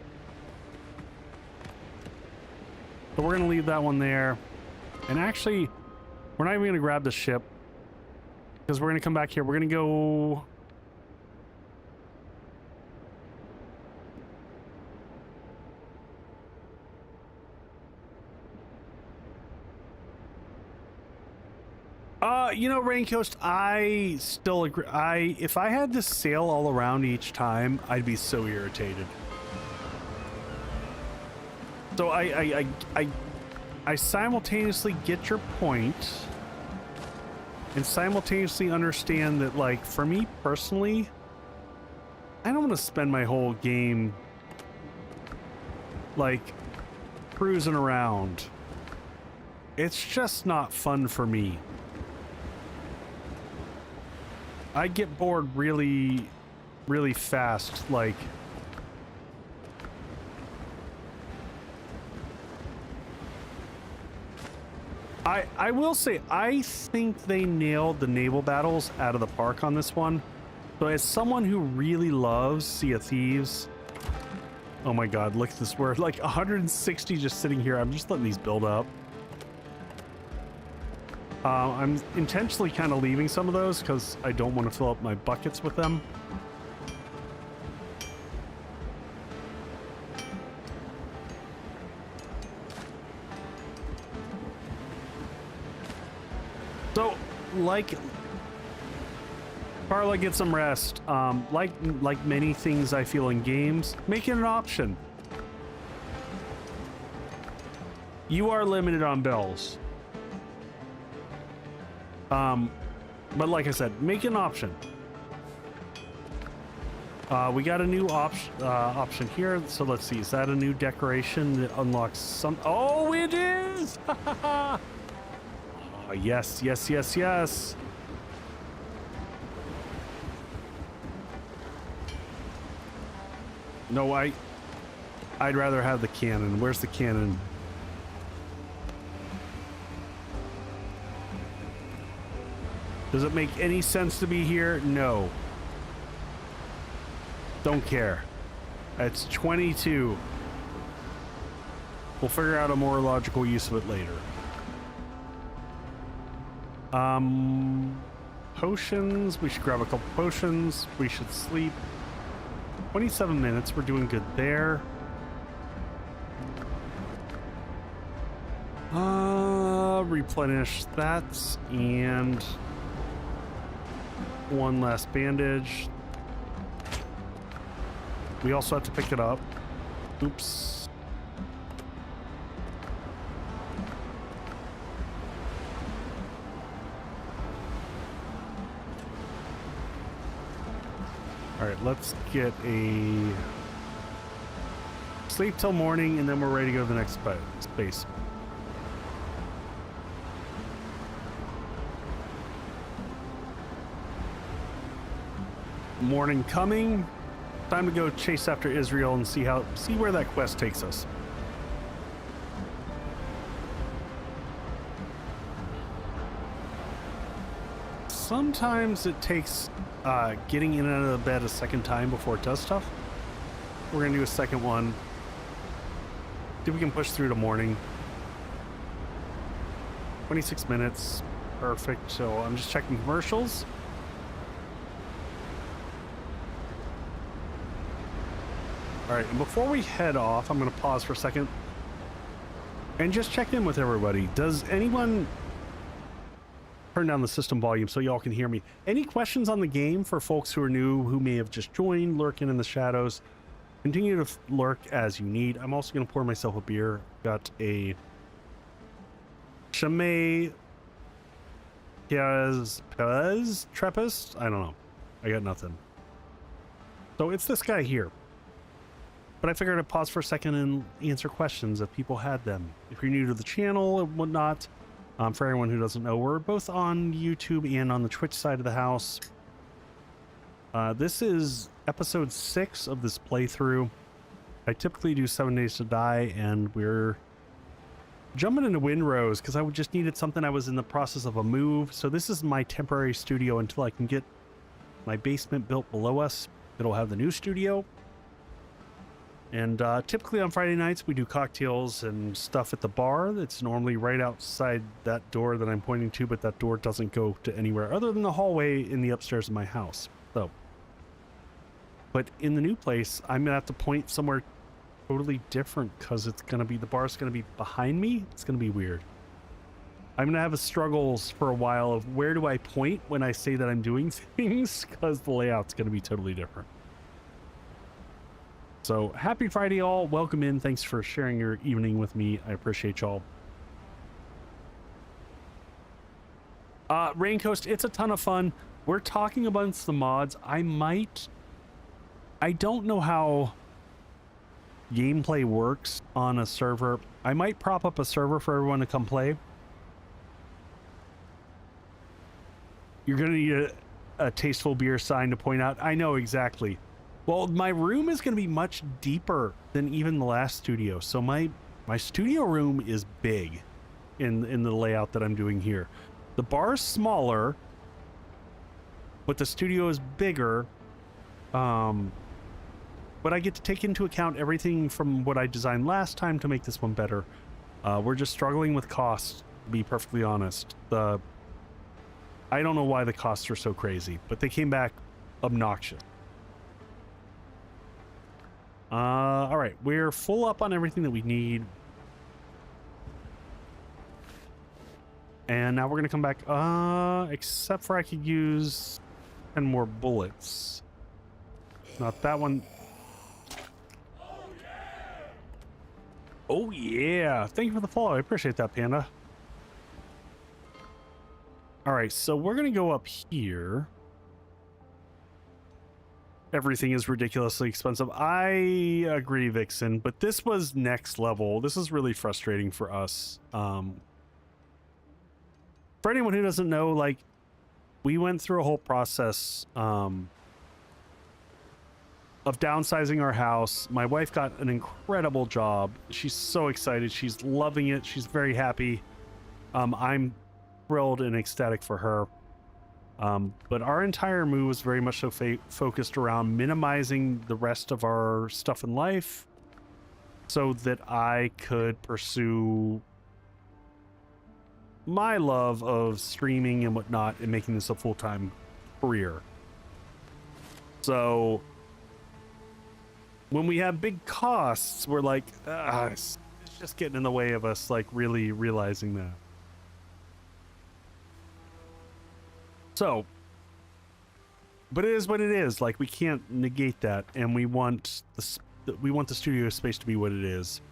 So we're gonna leave that one there. And actually, we're not even gonna grab the ship because we're gonna come back here. We're gonna go... Raincoast, I still agree. If I had to sail all around each time, I'd be so irritated. So I simultaneously get your point and simultaneously understand that, like, for me personally, I don't want to spend my whole game like cruising around. It's just not fun for me. I get bored really, really fast. Like, I will say, I think they nailed the naval battles out of the park on this one. So as someone who really loves Sea of Thieves, oh my God, look at this. We're like 160 just sitting here. I'm just letting these build up. I'm intentionally kind of leaving some of those because I don't want to fill up my buckets with them. So, like, Carla, get some rest. Like many things I feel in games, make it an option. You are limited on bells. But like I said, make an option. We got a new option here. So let's see. Is that a new decoration that unlocks some? Oh, it is! Yes, yes, yes, yes. No, I'd rather have the cannon. Where's the cannon? Does it make any sense to be here? No. Don't care. It's 22. We'll figure out a more logical use of it later. Potions. We should grab a couple potions. We should sleep. 27 minutes. We're doing good there. Replenish that and one last bandage. We also have to pick it up. Oops. All right, let's get a sleep till morning, and then we're ready to go to the next space. Morning coming. Time to go chase after Israel and see where that quest takes us. Sometimes it takes getting in and out of bed a second time before it does stuff. We're gonna do a second one. See if we can push through to morning. 26 minutes. Perfect. So I'm just checking commercials. All right, and before we head off, I'm going to pause for a second and just check in with everybody. Does anyone turn down the system volume so y'all can hear me? Any questions on the game for folks who are new, who may have just joined, lurking in the shadows? Continue to lurk as you need. I'm also going to pour myself a beer. Got a Chimay Perez Trappist. I don't know. I got nothing. So it's this guy here. But I figured I'd pause for a second and answer questions if people had them. If you're new to the channel and whatnot, for everyone who doesn't know, we're both on YouTube and on the Twitch side of the house. This is episode 6 of this playthrough. I typically do 7 Days to Die, and we're jumping into Windrose because I just needed something. I was in the process of a move, so this is my temporary studio until I can get my basement built below us. It'll have the new studio. And typically on Friday nights, we do cocktails and stuff at the bar. It's normally right outside that door that I'm pointing to, but that door doesn't go to anywhere other than the hallway in the upstairs of my house. So, but in the new place, I'm gonna have to point somewhere totally different because it's gonna be, the bar's gonna be behind me. It's gonna be weird. I'm gonna have a struggles for a while of where do I point when I say that I'm doing things, because the layout's gonna be totally different. So happy Friday, all. Welcome in. Thanks for sharing your evening with me. I appreciate y'all. Raincoast, it's a ton of fun. We're talking about the mods. I don't know how gameplay works on a server. I might prop up a server for everyone to come play. You're gonna need a tasteful beer sign to point out. I know exactly. Well, my room is going to be much deeper than even the last studio. So my studio room is big in the layout that I'm doing here. The bar is smaller, but the studio is bigger. But I get to take into account everything from what I designed last time to make this one better. We're just struggling with costs, to be perfectly honest. I don't know why the costs are so crazy, but they came back obnoxious. All right, we're full up on everything that we need. And now we're gonna come back, except for I could use 10 more bullets. Not that one. Oh yeah, thank you for the follow. I appreciate that, Panda. All right, so we're gonna go up here. Everything is ridiculously expensive. I agree, Vixen, but this was next level. This is really frustrating for us. For anyone who doesn't know, like, we went through a whole process of downsizing our house. My wife got an incredible job. She's so excited. She's loving it. She's very happy. I'm thrilled and ecstatic for her. But our entire move was very much so focused around minimizing the rest of our stuff in life so that I could pursue my love of streaming and whatnot and making this a full-time career. So when we have big costs, we're like, it's just getting in the way of us, like, really realizing that. So, but it is what it is. Like, we can't negate that, and we want the studio space to be what it is.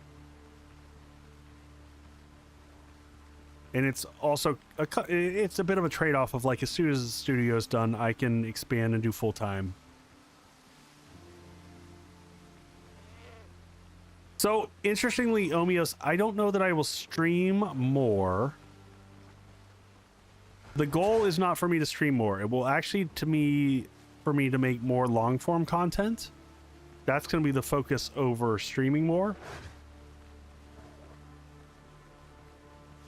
And it's also it's a bit of a trade-off of, like, as soon as the studio is done, I can expand and do full-time. So, interestingly, Omios, I don't know that I will stream more. The goal is not for me to stream more. It will actually, for me to make more long-form content. That's going to be the focus over streaming more.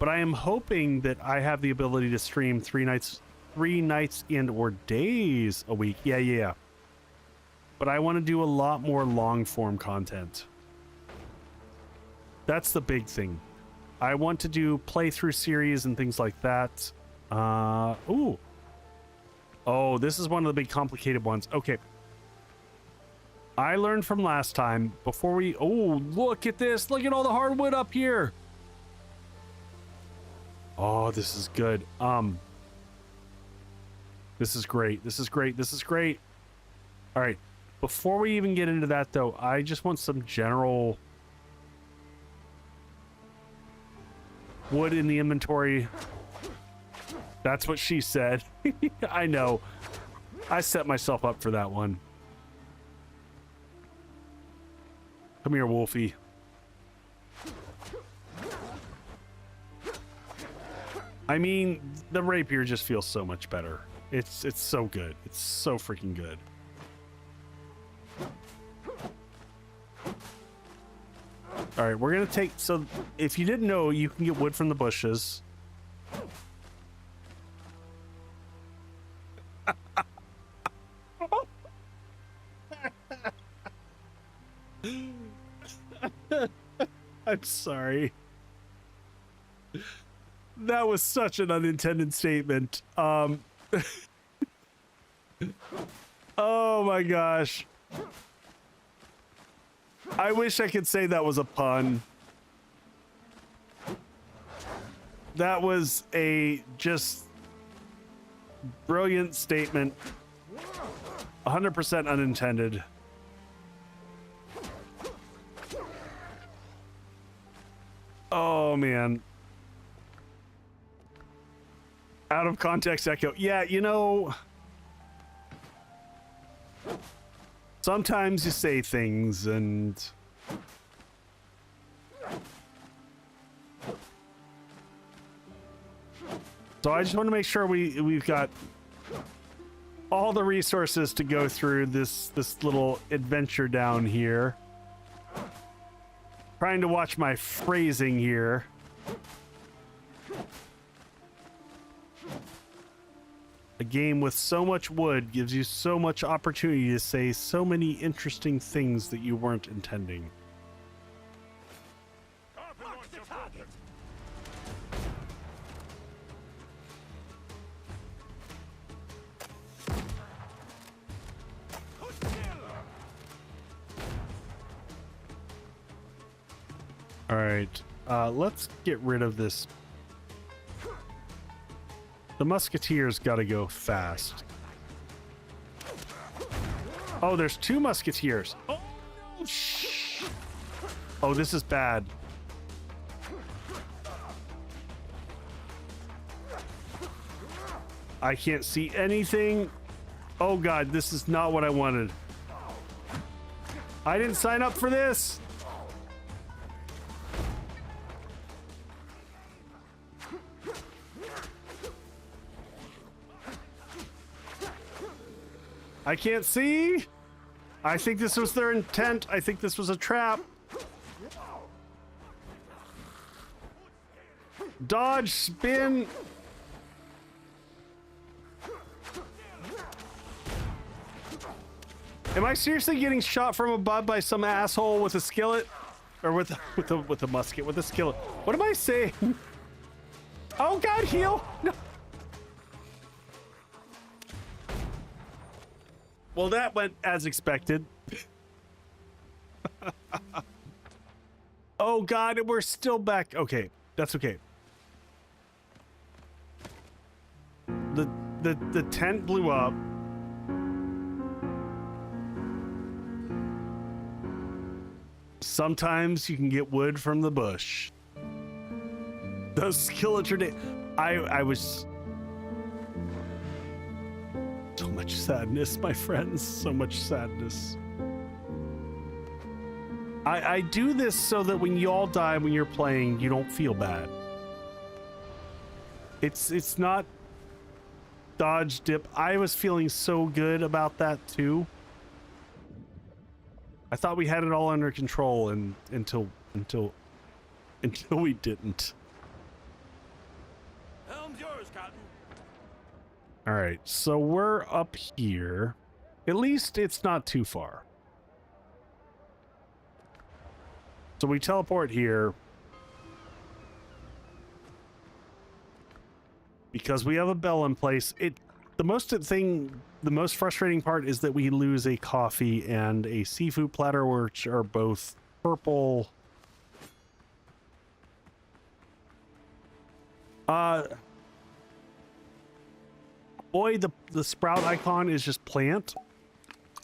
But I am hoping that I have the ability to stream 3 nights and or days a week. Yeah. But I want to do a lot more long-form content. That's the big thing. I want to do playthrough series and things like that. Oh, this is one of the big complicated ones. Okay. I learned from last time before we... Oh, look at this. Look at all the hardwood up here. Oh, this is good. This is great. This is great. This is great. All right. Before we even get into that, though, I just want some general wood in the inventory. That's what she said. I know. I set myself up for that one. Come here, Wolfie. I mean, the Rapier just feels so much better. It's so good. It's so freaking good. All right, we're gonna take... So, if you didn't know, you can get wood from the bushes. I'm sorry. That was such an unintended statement. Oh my gosh. I wish I could say that was a pun. That was a just brilliant statement. 100% unintended. Oh man. Out of context echo. Yeah, you know, sometimes you say things and so I just want to make sure we've got all the resources to go through this little adventure down here. Trying to watch my phrasing here. A game with so much wood gives you so much opportunity to say so many interesting things that you weren't intending. All right, let's get rid of this. The musketeers got to go fast. Oh, there's 2 musketeers. Oh, shh. Oh, this is bad. I can't see anything. Oh God, this is not what I wanted. I didn't sign up for this. I can't see. I think this was their intent. I think this was a trap. Dodge, spin. Am I seriously getting shot from above by some asshole with a skillet? Or with a musket, with a skillet? What am I saying? Oh God, heal! No. Well, that went as expected. Oh God, we're still back. Okay, that's okay. The tent blew up. Sometimes you can get wood from the bush. Those skillets are dead. I was... So much sadness, my friends. So much sadness. I do this so that when you all die when you're playing, you don't feel bad. It's not dodge dip. I was feeling so good about that too. I thought we had it all under control and until we didn't. Helm's yours, Captain. All right, so we're up here. At least it's not too far. So we teleport here because we have a bell in place. The most frustrating part is that we lose a coffee and a seafood platter, which are both purple. Boy, the sprout icon is just plant.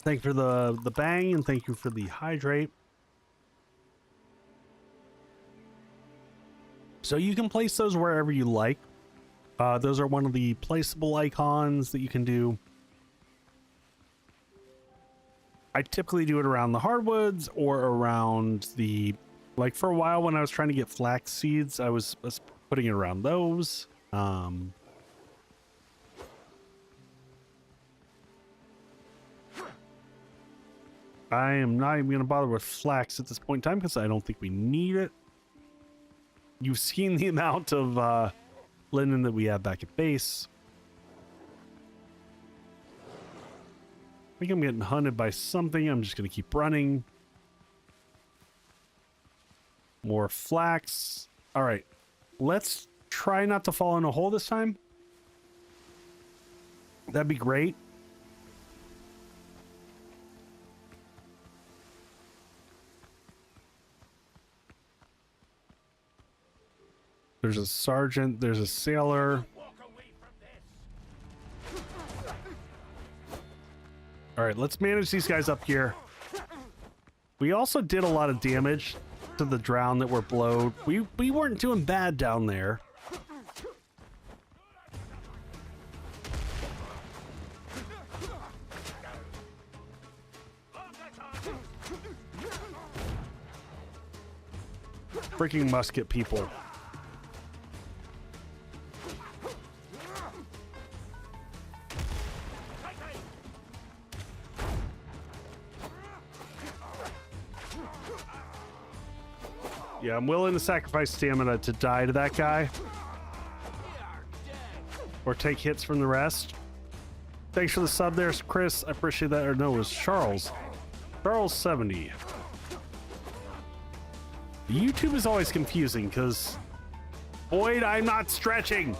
Thank you for the bang and thank you for the hydrate. So you can place those wherever you like. Those are one of the placeable icons that you can do. I typically do it around the hardwoods or around the, like for a while when I was trying to get flax seeds, I was putting it around those. I am not even going to bother with flax at this point in time because I don't think we need it. You've seen the amount of linen that we have back at base. I think I'm getting hunted by something. I'm just going to keep running. More flax. All right. Let's try not to fall in a hole this time. That'd be great. There's a sergeant. There's a sailor. All right, let's manage these guys up here. We also did a lot of damage to the drown that were blowed. We weren't doing bad down there. Freaking musket people. Yeah, I'm willing to sacrifice stamina to die to that guy. Or take hits from the rest. Thanks for the sub there, Chris. I appreciate that. Or no, it was Charles. Charles 70. YouTube is always confusing because, Boyd, I'm not stretching.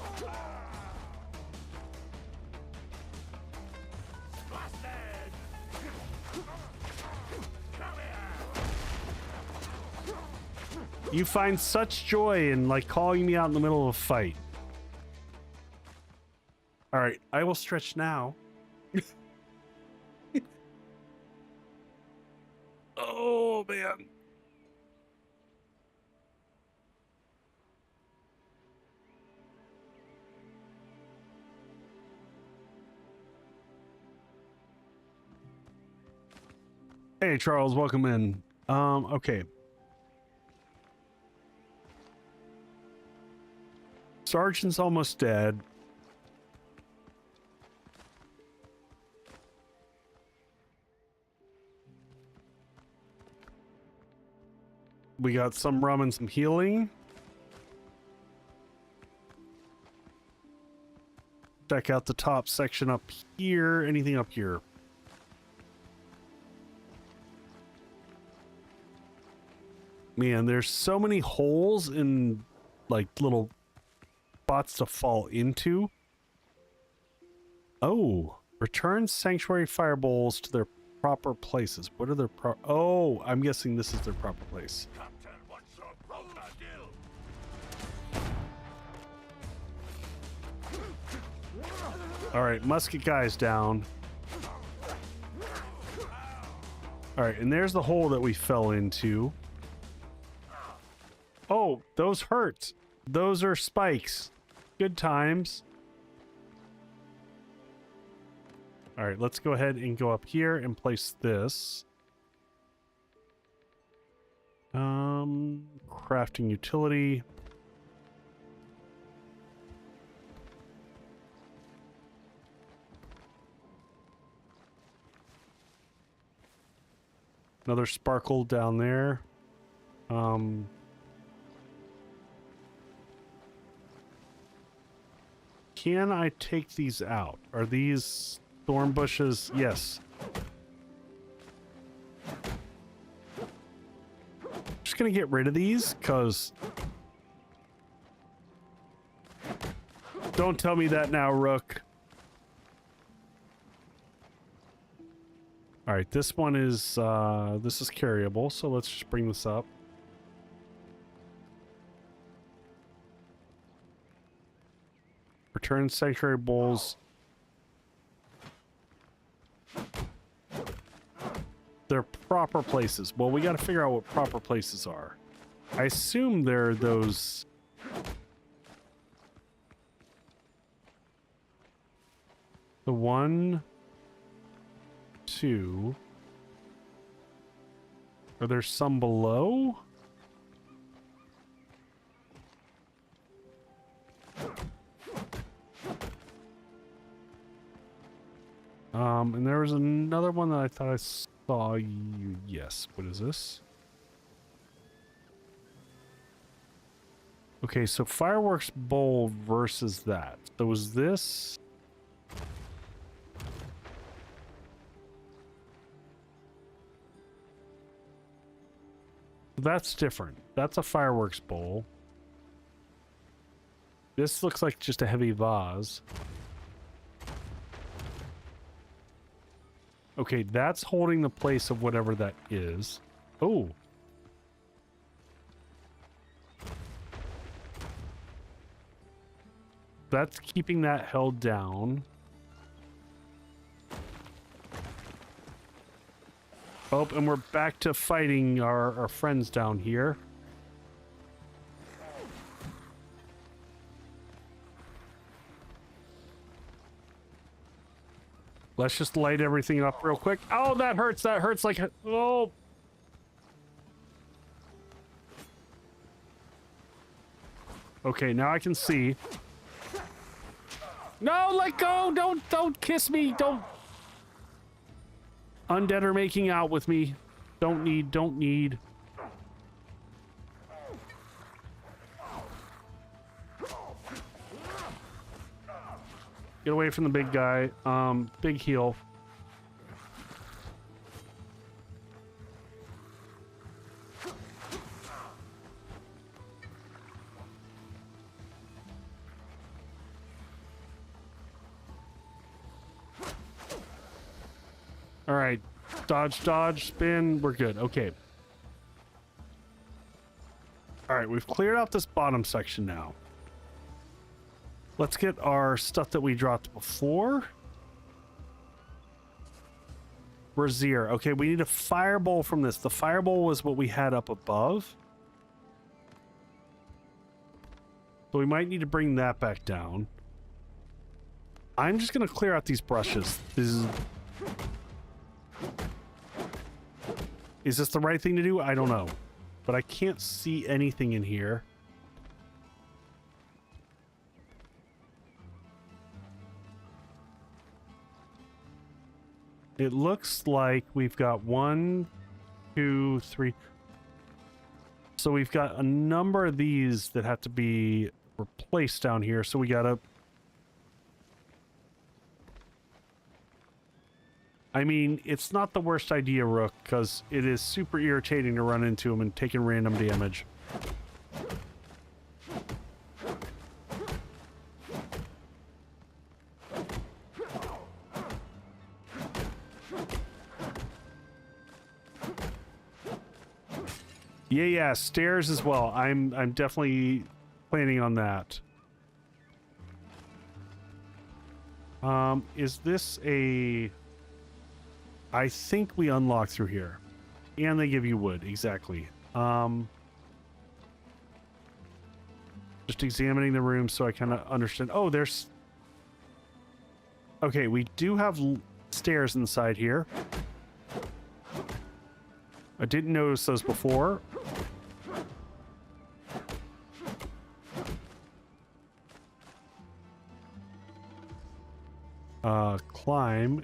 You find such joy in like calling me out in the middle of a fight. All right, I will stretch now. Oh man. Hey Charles, welcome in. Okay. Sergeant's almost dead. We got some rum and some healing. Check out the top section up here. Anything up here? Man, there's so many holes in like little spots to fall into. Oh, return sanctuary fire bowls to their proper places. What are their Oh, I'm guessing this is their proper place. Captain, what's your proper deal? All right, musket guy's down. All right, and there's the hole that we fell into. Oh, those hurt. Those are spikes. Good times. All right, let's go ahead and go up here and place this. Crafting utility. Another sparkle down there. Can I take these out? Are these thorn bushes? Yes. Just gonna get rid of these, because... Don't tell me that now, Rook. Alright, this one is, this is carryable, so let's just bring this up. Return sanctuary bowls. They're proper places. Well, we got to figure out what proper places are. I assume they're those... The 1, 2... Are there some below? And there was another one that I thought I saw you. Yes. What is this? Okay, so fireworks bowl versus that. So was this... That's different. That's a fireworks bowl. This looks like just a heavy vase. Okay, that's holding the place of whatever that is. Oh. That's keeping that held down. Oh, and we're back to fighting our friends down here. Let's just light everything up real quick. Oh, that hurts. That hurts like... Oh. Okay, now I can see. No, let go. Don't kiss me. Don't. Undead are making out with me. Don't need. Get away from the big guy. Big heal. All right. Dodge, spin. We're good. Okay. All right, we've cleared out this bottom section now. Let's get our stuff that we dropped before. Rapier. Okay, we need a firebowl from this. The firebowl was what we had up above. So we might need to bring that back down. I'm just going to clear out these brushes. Is this the right thing to do? I don't know. But I can't see anything in here. It looks like we've got 1, 2, 3. So we've got a number of these that have to be replaced down here. So we gotta... I mean, it's not the worst idea, Rook, because it is super irritating to run into them and taking random damage. Yeah, stairs as well. I'm definitely planning on that. Is this a... I think we unlock through here. And they give you wood, exactly. Just examining the room so I kind of understand. Oh, there's... Okay, we do have stairs inside here. I didn't notice those before. Climb.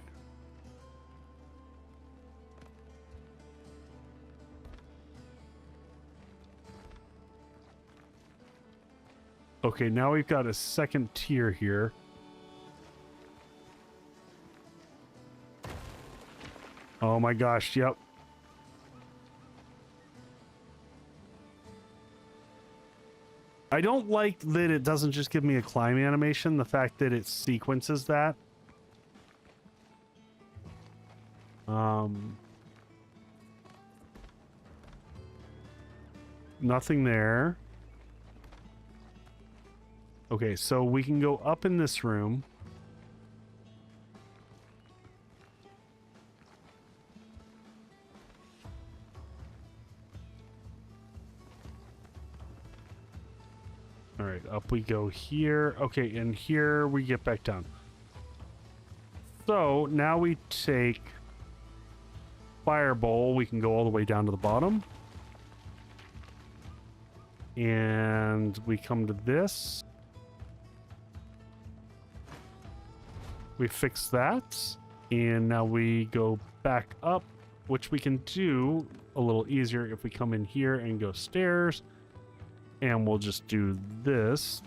Okay, now we've got a second tier here. Oh my gosh, yep. I don't like that it doesn't just give me a climb animation, the fact that it sequences that. Nothing there. Okay, so we can go up in this room. All right, up we go here. Okay, and here we get back down. So now we take fire bowl. We can go all the way down to the bottom. And we come to this. We fix that. And now we go back up, which we can do a little easier if we come in here and go stairs. And we'll just do this.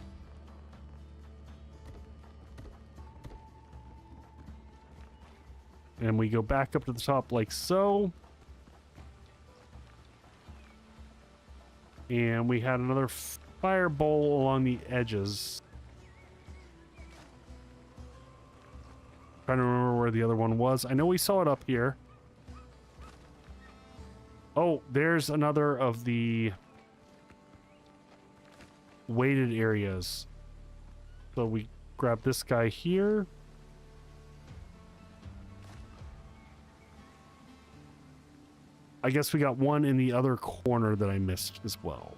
And we go back up to the top like so. And we had another fire bowl along the edges. Trying to remember where the other one was. I know we saw it up here. Oh, there's another of the weighted areas. So we grab this guy here. I guess we got one in the other corner that I missed as well.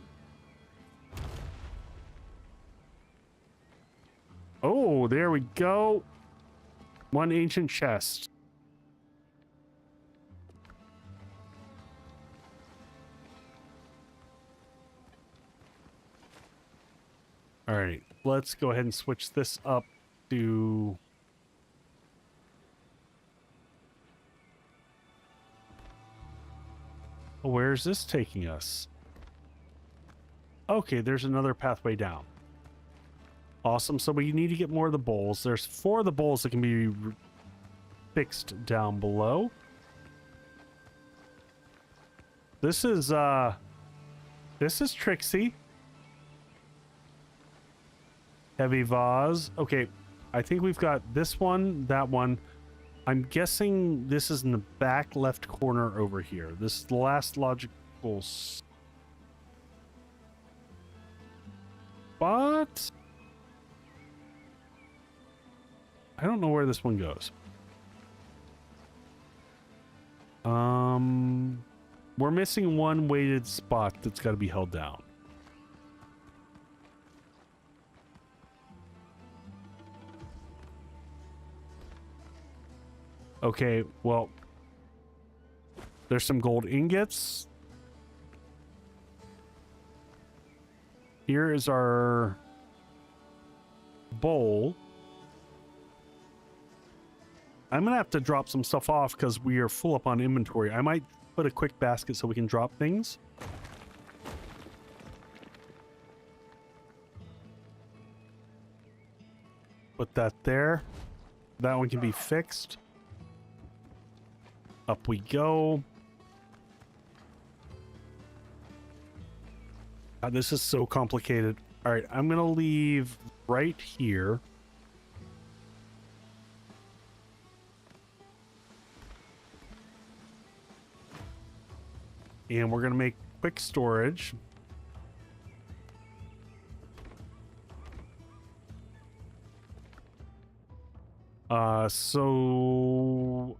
Oh, there we go. One ancient chest. All right, let's go ahead and switch this up to... Where's this taking us? Okay, there's another pathway down. Awesome. So we need to get more of the bowls. There's 4 of the bowls that can be fixed down below. This is Trixie. Heavy vase. Okay, I think we've got this one, that one. I'm guessing this is in the back left corner over here. This is the last logical spot. I don't know where this one goes. We're missing one weighted spot that's got to be held down. Okay, well, there's some gold ingots. Here is our bowl. I'm gonna have to drop some stuff off because we are full up on inventory. I might put a quick basket so we can drop things. Put that there. That one can be fixed. Up we go. God, this is so complicated. All right, I'm gonna leave right here. And we're gonna make quick storage. So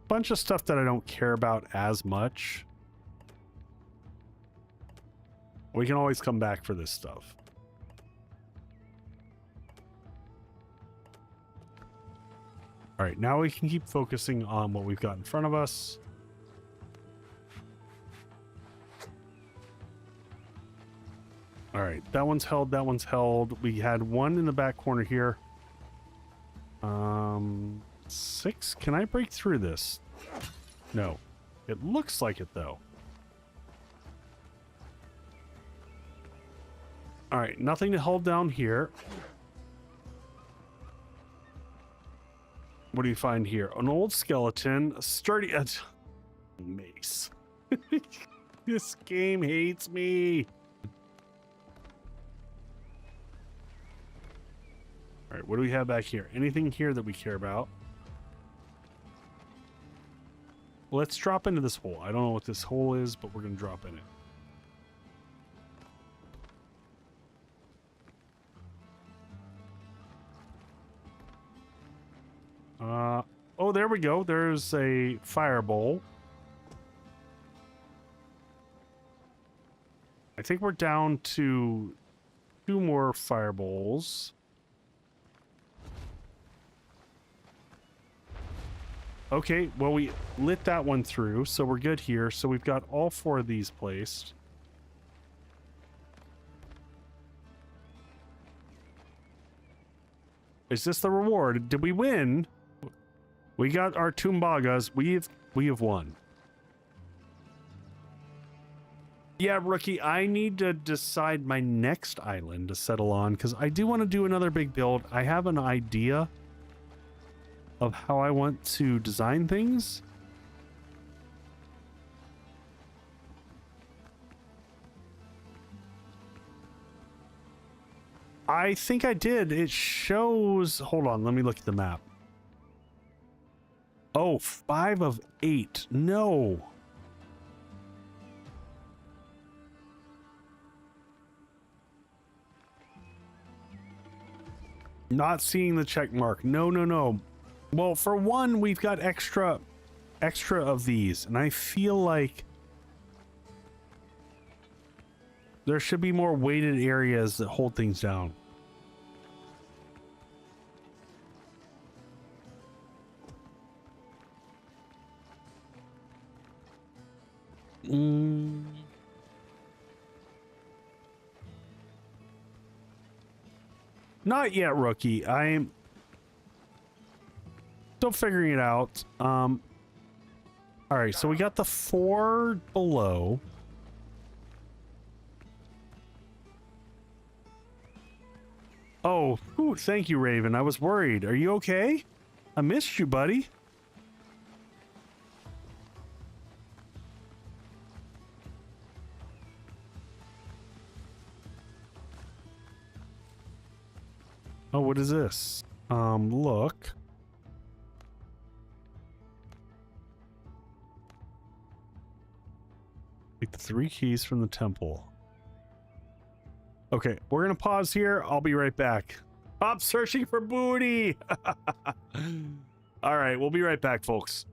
bunch of stuff that I don't care about as much. We can always come back for this stuff. All right, now we can keep focusing on what we've got in front of us. All right, that one's held, that one's held. We had one in the back corner here. 6. Can I break through this? No. It looks like it, though. All right, nothing to hold down here. What do you find here? An old skeleton, a sturdy... mace. This game hates me. All right, what do we have back here? Anything here that we care about? Let's drop into this hole. I don't know what this hole is, but we're going to drop in it. Oh, there we go. There's a fire bowl. I think we're down to 2 more fire bowls. Okay, well, we lit that one through, so we're good here. So we've got all 4 of these placed. Is this the reward? Did we win? We got our Tumbagas. We have won. Yeah, Rookie, I need to decide my next island to settle on, because I do want to do another big build. I have an idea of how I want to design things. I think I did. It shows... Hold on, let me look at the map. Oh, 5 of 8. No. Not seeing the check mark. No, no, no. Well, for one, we've got extra of these, and I feel like there should be more weighted areas that hold things down. Not yet, Rookie. I'm still figuring it out. All right, so we got the 4 below. Oh, ooh, thank you, Raven. I was worried. Are you okay? I missed you, buddy. Oh, what is this? Look. Take the 3 keys from the temple. Okay, we're gonna pause here. I'll be right back. Stop searching for booty. All right, we'll be right back, folks.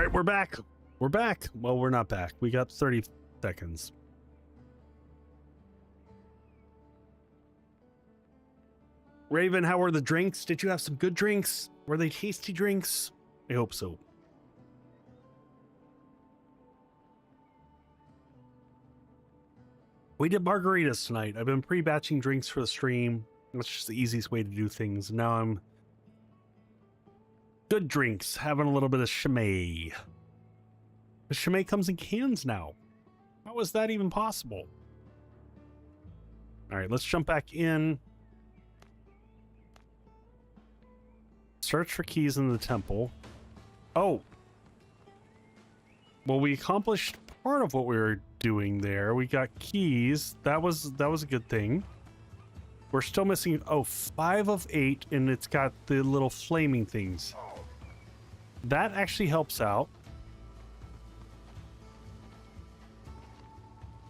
right, we're back. We're back. Well, we're not back. We got 30 seconds. Raven, how were the drinks? Did you have some good drinks? Were they tasty drinks? I hope so. We did margaritas tonight. I've been pre-batching drinks for the stream. That's just the easiest way to do things. Now I'm good drinks, having a little bit of Chimay. The Chimay comes in cans now. How is that even possible? All right, let's jump back in. Search for keys in the temple. Oh. Well, we accomplished part of what we were doing there. We got keys. That was a good thing. We're still missing 5 of 8, and it's got the little flaming things. That actually helps out.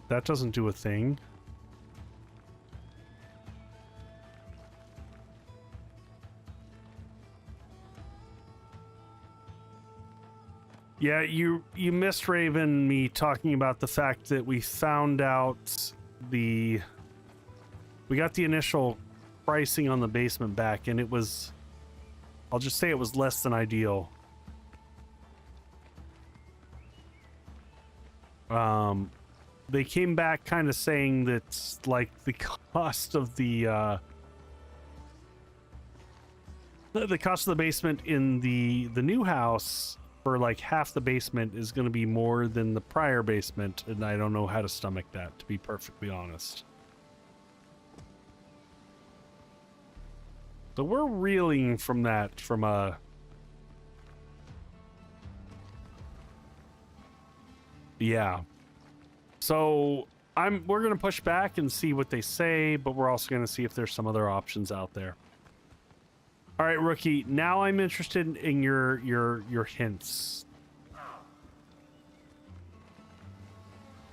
That doesn't do a thing. Yeah, you missed Raven me talking about the fact that we found out we got the initial pricing on the basement back, and it was, I'll just say it was less than ideal. They came back kind of saying that like the cost of the cost of the basement in the new house for like half the basement is going to be more than the prior basement, and I don't know how to stomach that, to be perfectly honest. So we're reeling from that from a yeah. So we're gonna push back and see what they say, but we're also gonna see if there's some other options out there. All right, Rookie. Now I'm interested in your hints,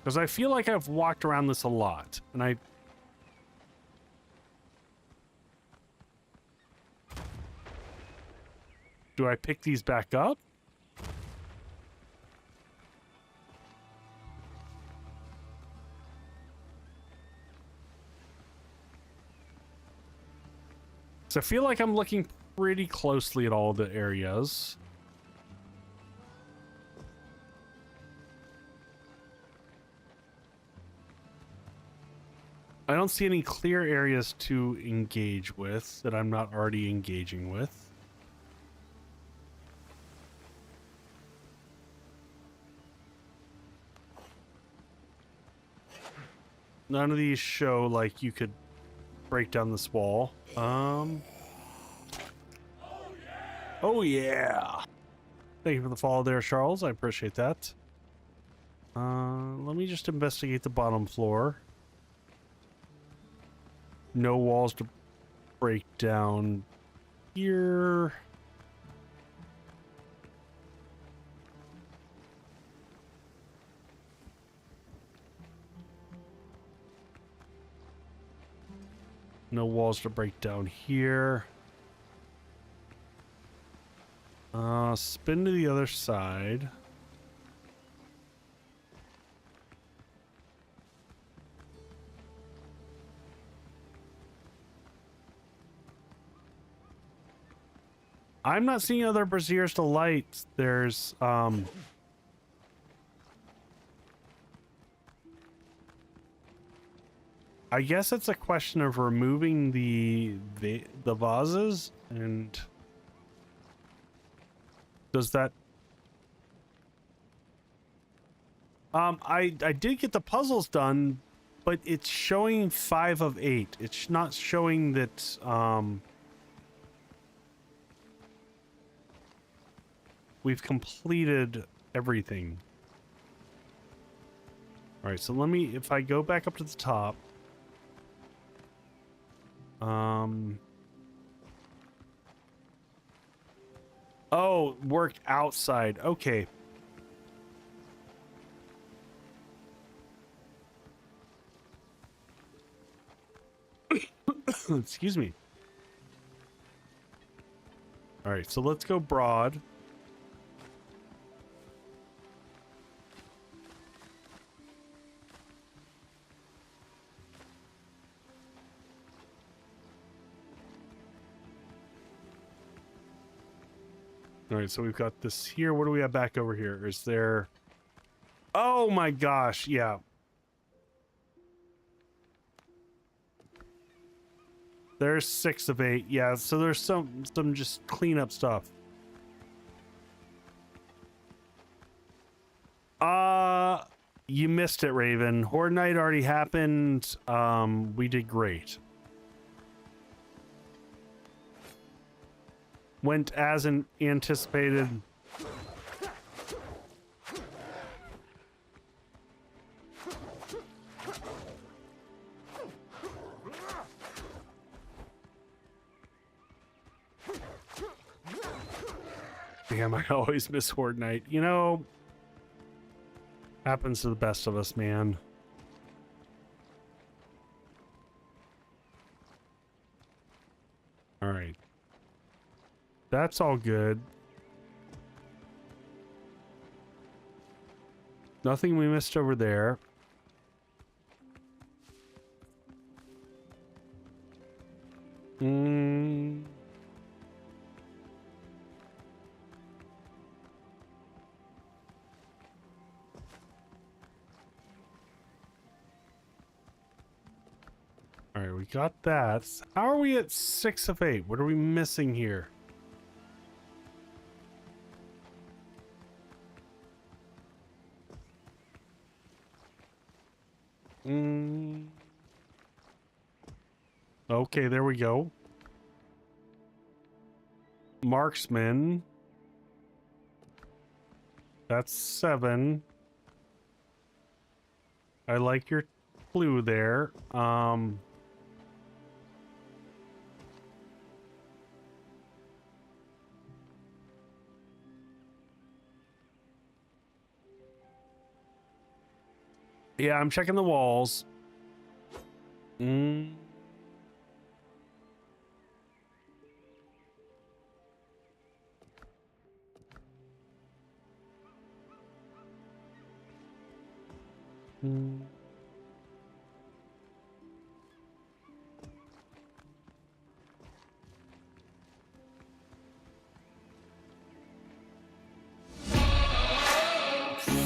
because I feel like I've walked around this a lot, and do I pick these back up? So I feel like I'm looking pretty closely at all the areas. I don't see any clear areas to engage with that I'm not already engaging with. None of these show like you could break down this wall. Oh yeah. Thank you for the follow there, Charles. I appreciate that. Let me just investigate the bottom floor. No walls to break down here. No walls to break down here. Spin to the other side. I'm not seeing other braziers to light. There's I guess it's a question of removing the vases, and does that I did get the puzzles done, but it's showing 5 of 8. It's not showing that we've completed everything. All right, so if I go back up to the top. Oh, work outside. Okay. Excuse me. All right, so let's go broad. All right, so we've got this here. What do we have back over here? Is there... Oh my gosh, yeah. There's 6 of 8. Yeah, so there's some just cleanup stuff. You missed it, Raven. Horde Night already happened. We did great. Went as anticipated. Damn, I always miss Horde Night. You know, happens to the best of us, man. All right. That's all good. Nothing we missed over there. All right, we got that. How are we at 6 of 8? What are we missing here? Okay, there we go. Marksman. That's 7. I like your clue there. Yeah, I'm checking the walls.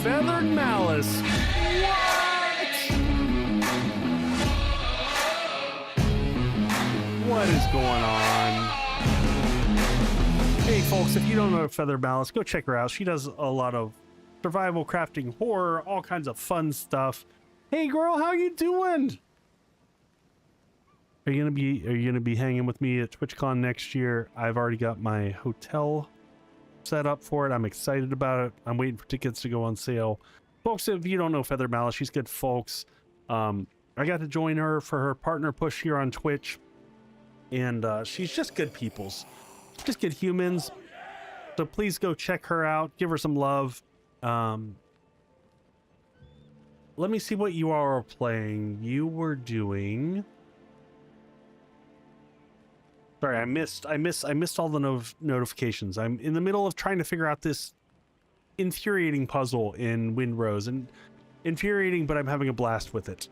Feathered Malice. What is going on? Hey folks, if you don't know Feather Malice, go check her out. She does a lot of survival, crafting, horror, all kinds of fun stuff. Hey girl, how you doing? Are you gonna be hanging with me at TwitchCon next year? I've already got my hotel set up for it. I'm excited about it. I'm waiting for tickets to go on sale. Folks, if you don't know Feather Malice, she's good folks. I got to join her for her partner push here on Twitch. And she's just good peoples, just good humans. So please go check her out, give her some love. Let me see what you are playing. You were doing... Sorry, I missed all the notifications. I'm in the middle of trying to figure out this infuriating puzzle in Windrose, and infuriating, but I'm having a blast with it.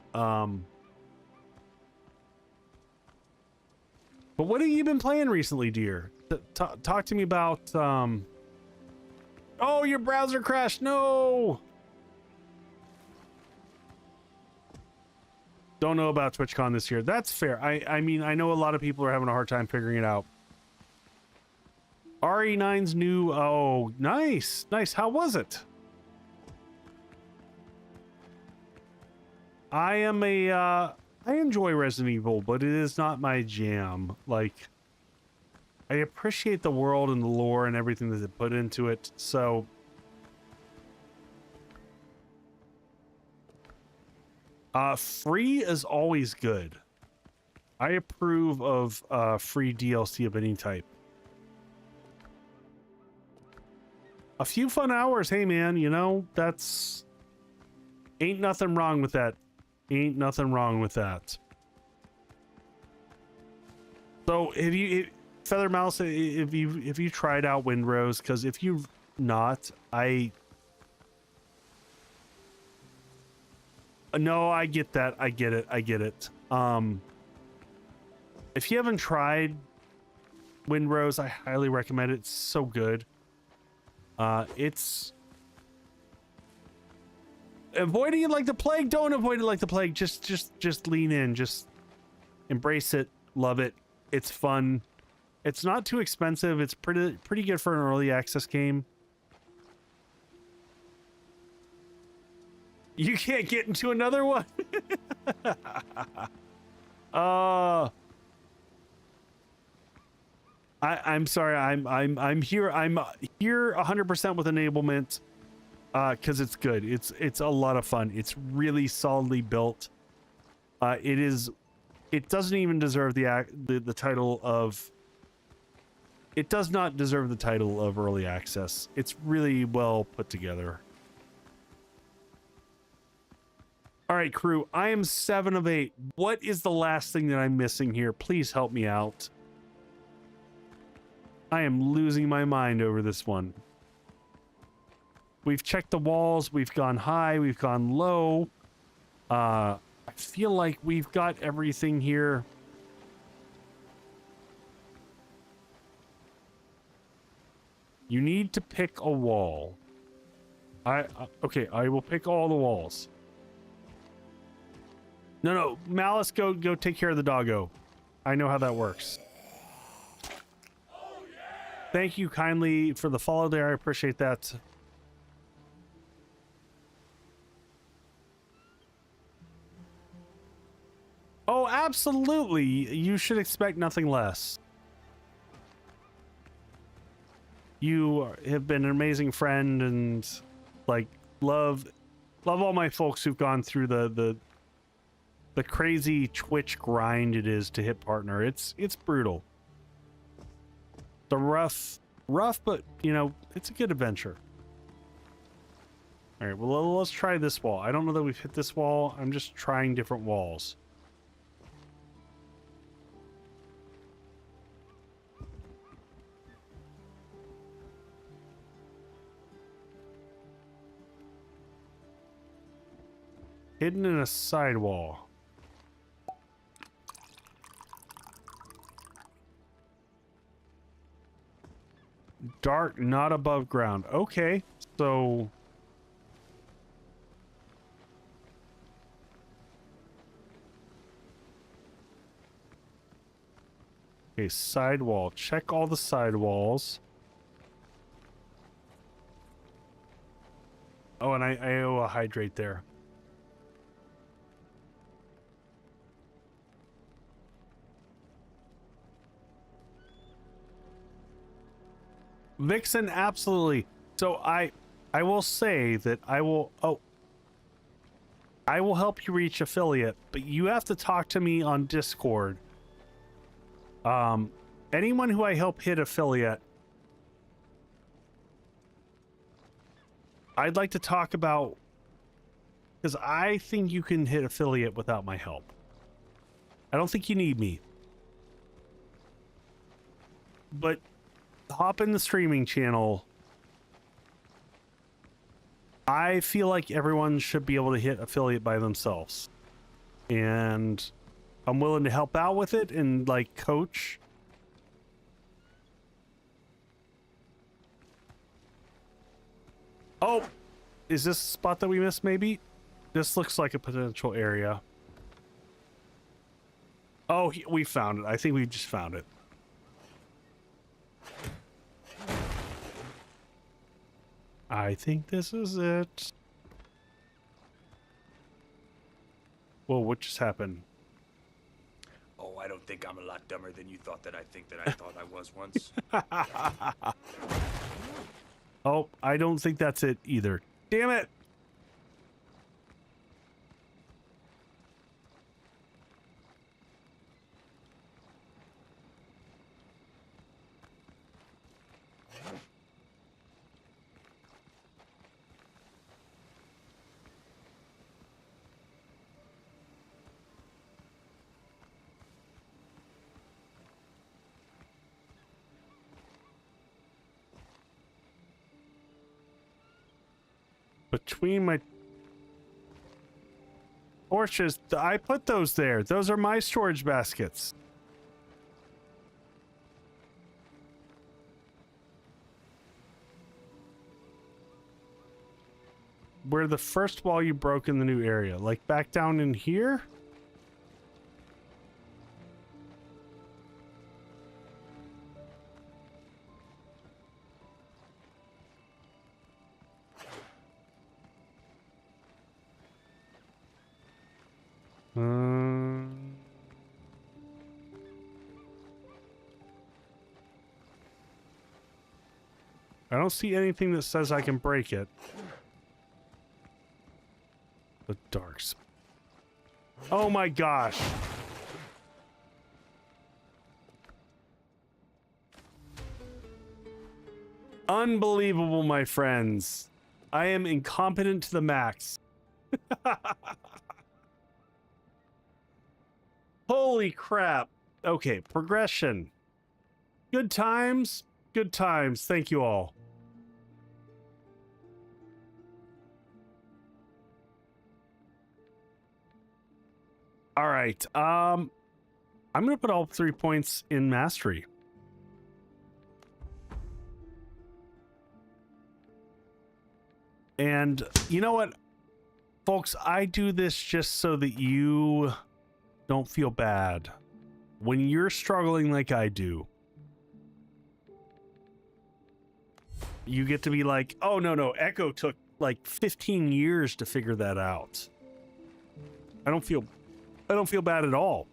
But what have you been playing recently, dear? Talk to me about, Oh, your browser crashed. No. Don't know about TwitchCon this year. That's fair. I mean, I know a lot of people are having a hard time figuring it out. RE9's new. Oh, nice. Nice. How was it? I enjoy Resident Evil, but it is not my jam. Like, I appreciate the world and the lore and everything that they put into it. So free is always good. I approve of free DLC of any type. A few fun hours, hey man, you know, that's... Ain't nothing wrong with that. Ain't nothing wrong with that. So have you, Feather Mouse, if you tried out Windrose? Because if you've not, no, I get that. I get it. If you haven't tried Windrose, I highly recommend it. It's so good. It's avoiding it like the plague. Don't avoid it like the plague. Just lean in. Just embrace it. Love it. It's fun. It's not too expensive. It's pretty good for an early access game. You can't get into another one. I'm sorry. I'm here 100% with enablement because it's good. It's a lot of fun. It's really solidly built. It doesn't even deserve the title of. It does not deserve the title of early access. It's really well put together. All right, crew, I am 7 of 8. What is the last thing that I'm missing here? Please help me out. I am losing my mind over this one. We've checked the walls. We've gone high. We've gone low. I feel like we've got everything here. You need to pick a wall. Okay, I will pick all the walls. No, Malice, go take care of the doggo. I know how that works. Thank you kindly for the follow there. I appreciate that. Oh, absolutely. You should expect nothing less. You have been an amazing friend and like love all my folks who've gone through the crazy Twitch grind it is to hit partner. It's brutal. The rough, but you know, it's a good adventure. All right, well, let's try this wall. I don't know that we've hit this wall. I'm just trying different walls. Hidden in a sidewall. Dark, not above ground. Okay, so... Okay, sidewall. Check all the sidewalls. Oh, and I owe a hydrate there. Vixen, absolutely. So I will say that I will help you reach affiliate, but you have to talk to me on Discord. Anyone who I help hit affiliate, I'd like to talk about, because I think you can hit affiliate without my help. I don't think you need me. But hop in the streaming channel. I feel like everyone should be able to hit affiliate by themselves. And I'm willing to help out with it and like coach. Oh, is this a spot that we missed maybe? This looks like a potential area. Oh, we found it. I think we just found it. I think this is it. Whoa, what just happened? Oh, I don't think I'm a lot dumber than you thought that I think that I thought I was once. Oh, I don't think that's it either. Damn it! Between my torches, I put those there. Those are my storage baskets. where the first wall you broke in the new area, like back down in here. I don't see anything that says I can break it. The darks. Oh my gosh. Unbelievable, my friends. I am incompetent to the max. Holy crap. Okay, progression. Good times. Good times. Thank you all. All right. I'm going to put all 3 points in mastery. And you know what, folks, I do this just so that you don't feel bad when you're struggling like I do. You get to be like, oh no, Echo took like 15 years to figure that out. I don't feel bad at all.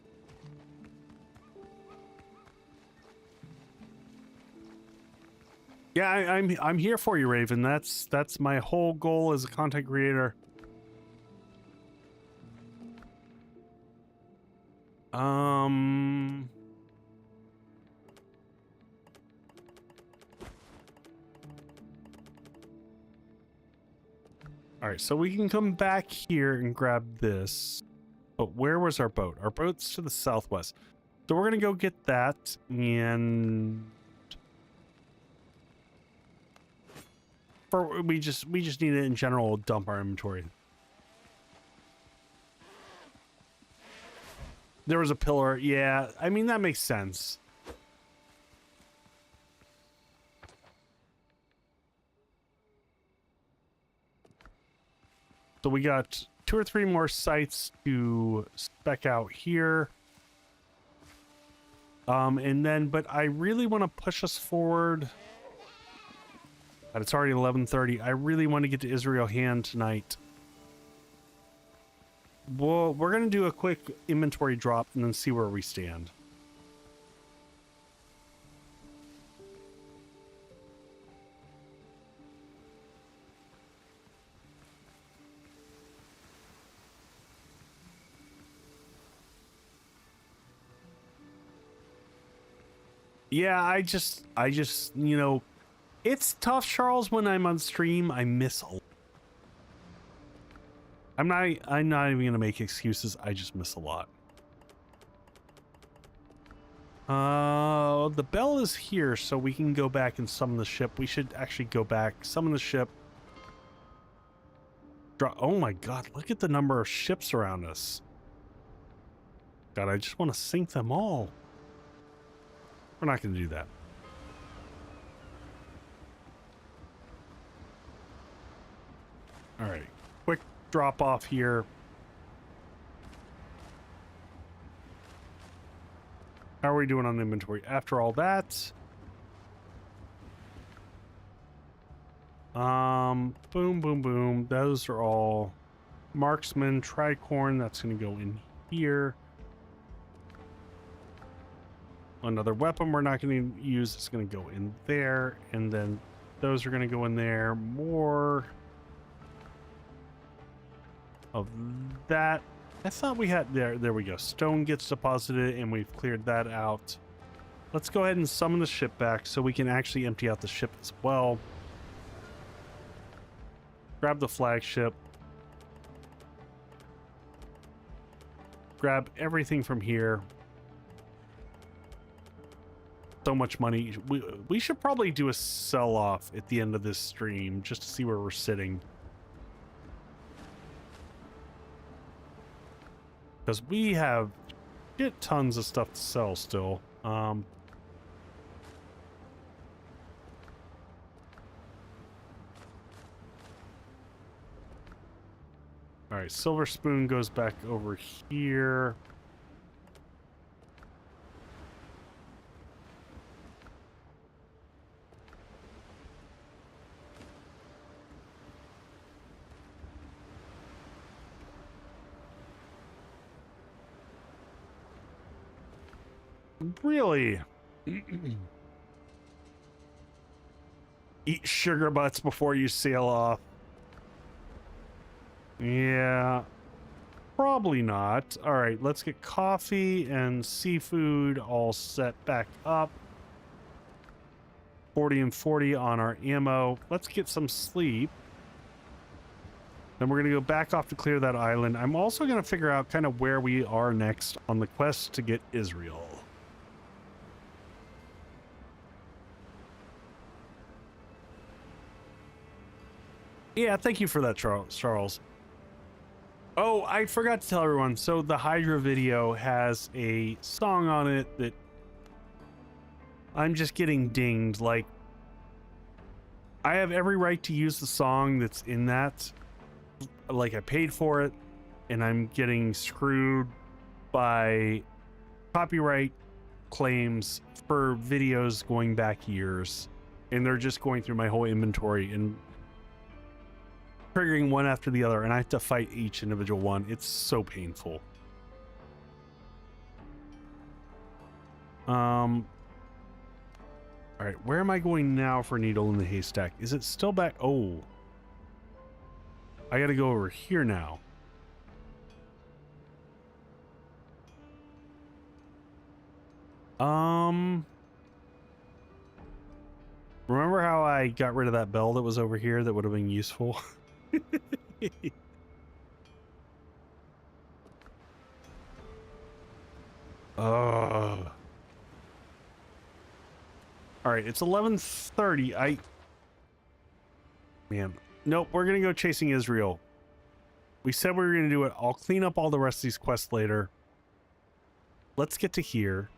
Yeah, I'm here for you, Raven. That's my whole goal as a content creator. All right, so we can come back here and grab this. But where was our boat? Our boat's to the southwest. So we're gonna go get that, and we just need to in general dump our inventory. There was a pillar. Yeah, I mean that makes sense. So we got 2 or 3 more sites to spec out here. And then, but I really want to push us forward. But it's already 11:30. I really want to get to Israel Hand tonight. Well, we're going to do a quick inventory drop and then see where we stand. Yeah, I just, you know, it's tough, Charles, when I'm on stream. I miss a lot. I'm not even going to make excuses. I just miss a lot. The bell is here, so we can go back and summon the ship. We should actually go back, summon the ship. Oh my god, look at the number of ships around us. God, I just want to sink them all. We're not going to do that. All right, quick drop off here. How are we doing on the inventory? After all that, boom, boom, boom. Those are all marksman, tricorn. That's going to go in here. Another weapon we're not going to use is going to go in there, and then those are going to go in there. More of that. I thought we had there we go. Stone gets deposited and we've cleared that out. Let's go ahead and summon the ship back so we can actually empty out the ship as well. Grab the flagship. Grab everything from here. So much money. We should probably do a sell-off at the end of this stream just to see where we're sitting. Because we have tons of stuff to sell still. All right, Silver Spoon goes back over here. Really? Eat sugar butts before you sail off. Yeah, probably not. All right, let's get coffee and seafood all set back up. 40 and 40 on our ammo. Let's get some sleep. Then we're going to go back off to clear that island. I'm also going to figure out kind of where we are next on the quest to get Israel. Yeah, thank you for that, Charles. Oh, I forgot to tell everyone. So the Hydra video has a song on it that I'm just getting dinged. Like, I have every right to use the song that's in that. Like, I paid for it, and I'm getting screwed by copyright claims for videos going back years. And they're just going through my whole inventory and triggering one after the other, and I have to fight each individual one. It's so painful. All right, where am I going now for Needle in the Haystack? Is it still back? Oh, I gotta go over here now. Remember how I got rid of that bell that was over here that would have been useful? All right, it's 11:30. Man, nope, we're gonna go chasing Israel. We said we were gonna do it. I'll clean up all the rest of these quests later. Let's get to here.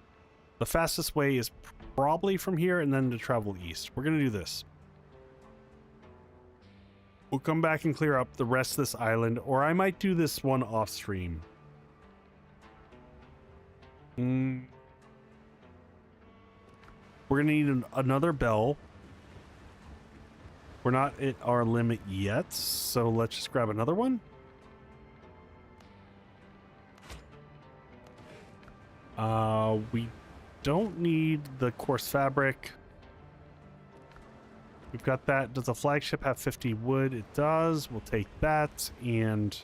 The fastest way is probably from here and then to travel east. We're gonna do this. We'll come back and clear up the rest of this island, or I might do this one off stream. We're gonna need another bell. We're not at our limit yet, so let's just grab another one. We don't need the coarse fabric. We've got that. Does the flagship have 50 wood? It does. We'll take that. And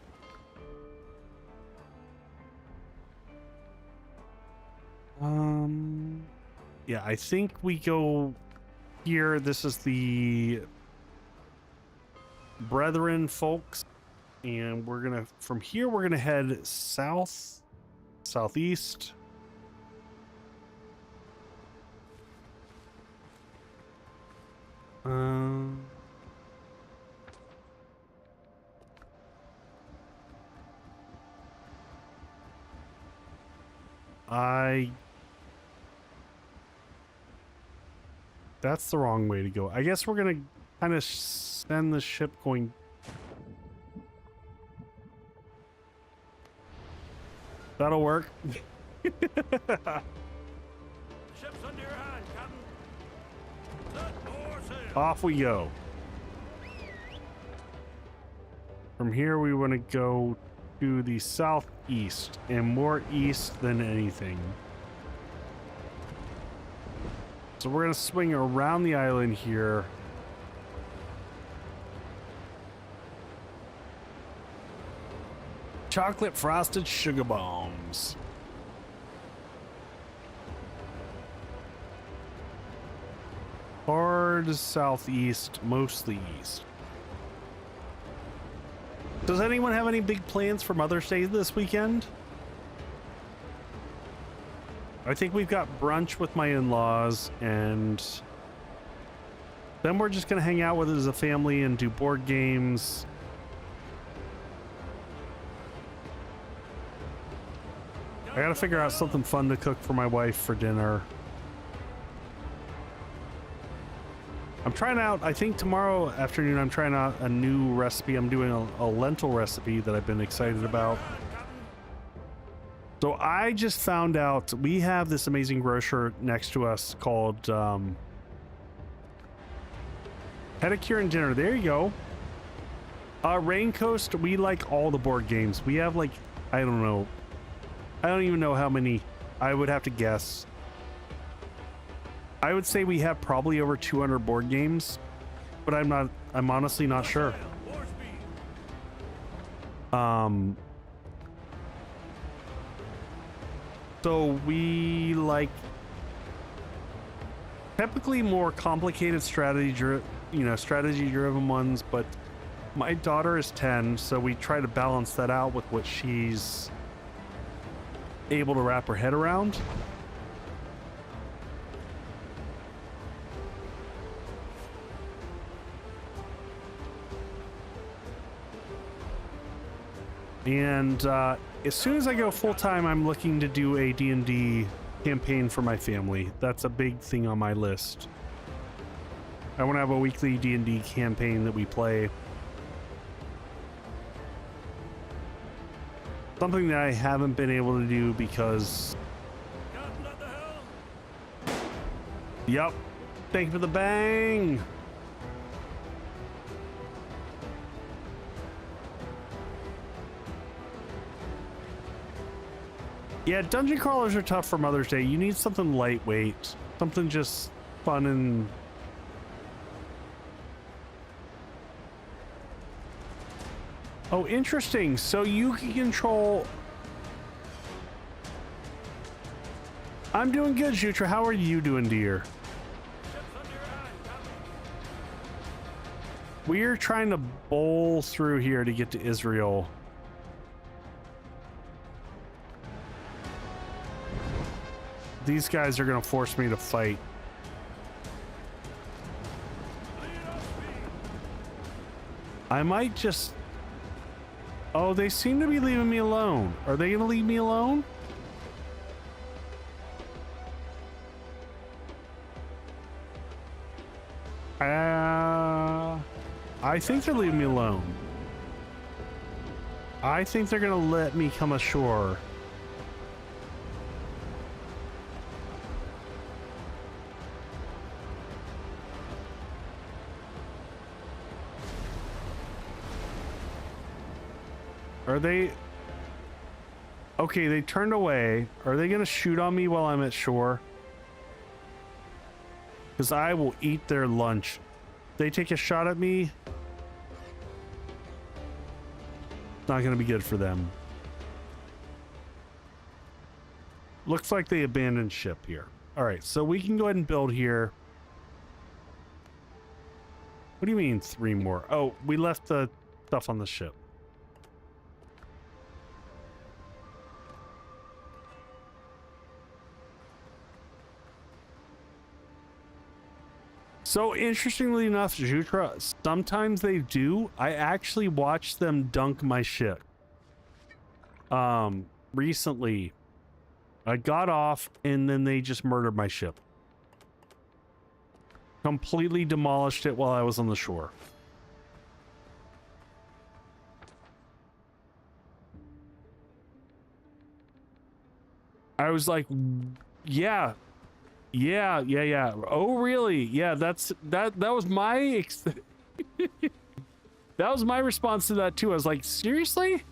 yeah, I think we go here. This is the Brethren, folks, and we're gonna from here we're gonna head southeast. That's the wrong way to go. I guess we're gonna kind of send the ship going. That'll work. Ship's under your hand, Captain. Set more sail. Off we go. From here, we want to go to the southeast, and more east than anything. So we're going to swing around the island here. Chocolate frosted sugar bombs. Hard southeast, mostly east. Does anyone have any big plans for Mother's Day this weekend? I think we've got brunch with my in-laws, and then we're just gonna hang out with it as a family and do board games. I gotta figure out something fun to cook for my wife for dinner. I'm trying out, I think tomorrow afternoon, I'm trying out a new recipe. I'm doing a lentil recipe that I've been excited about. So I just found out we have this amazing grocer next to us called Pedicure and Dinner. There you go. Rain Coast, we like all the board games. We have like, I don't know. I don't even know how many. I would have to guess. I would say we have probably over 200 board games, but I'm honestly not sure. So we like typically more complicated strategy driven ones, but my daughter is 10, so we try to balance that out with what she's able to wrap her head around. And as soon as I go full-time, I'm looking to do a D&D campaign for my family. That's a big thing on my list. I want to have a weekly D&D campaign that we play. Something that I haven't been able to do because... Yep. Thank you for the bang! Yeah, dungeon crawlers are tough for Mother's Day. You need something lightweight. Something just fun and... Oh, interesting. So you can control... I'm doing good, Jutra. How are you doing, dear? We're trying to bowl through here to get to Israel. These guys are going to force me to fight. I might just... Oh, they seem to be leaving me alone. Are they going to leave me alone? I think they're leaving me alone. I think they're going to let me come ashore. Are they... Okay, they turned away. Are they gonna shoot on me while I'm at shore? Because I will eat their lunch. They take a shot at me. Not gonna be good for them. Looks like they abandoned ship here. Alright, so we can go ahead and build here. What do you mean 3 more? Oh, we left the stuff on the ship. So interestingly enough, Jutra, sometimes they do. I actually watched them dunk my ship. Recently, I got off and then they just murdered my ship. Completely demolished it while I was on the shore. I was like, yeah. Yeah. Oh, really? Yeah, that was my that was my response to that too. I was like, seriously?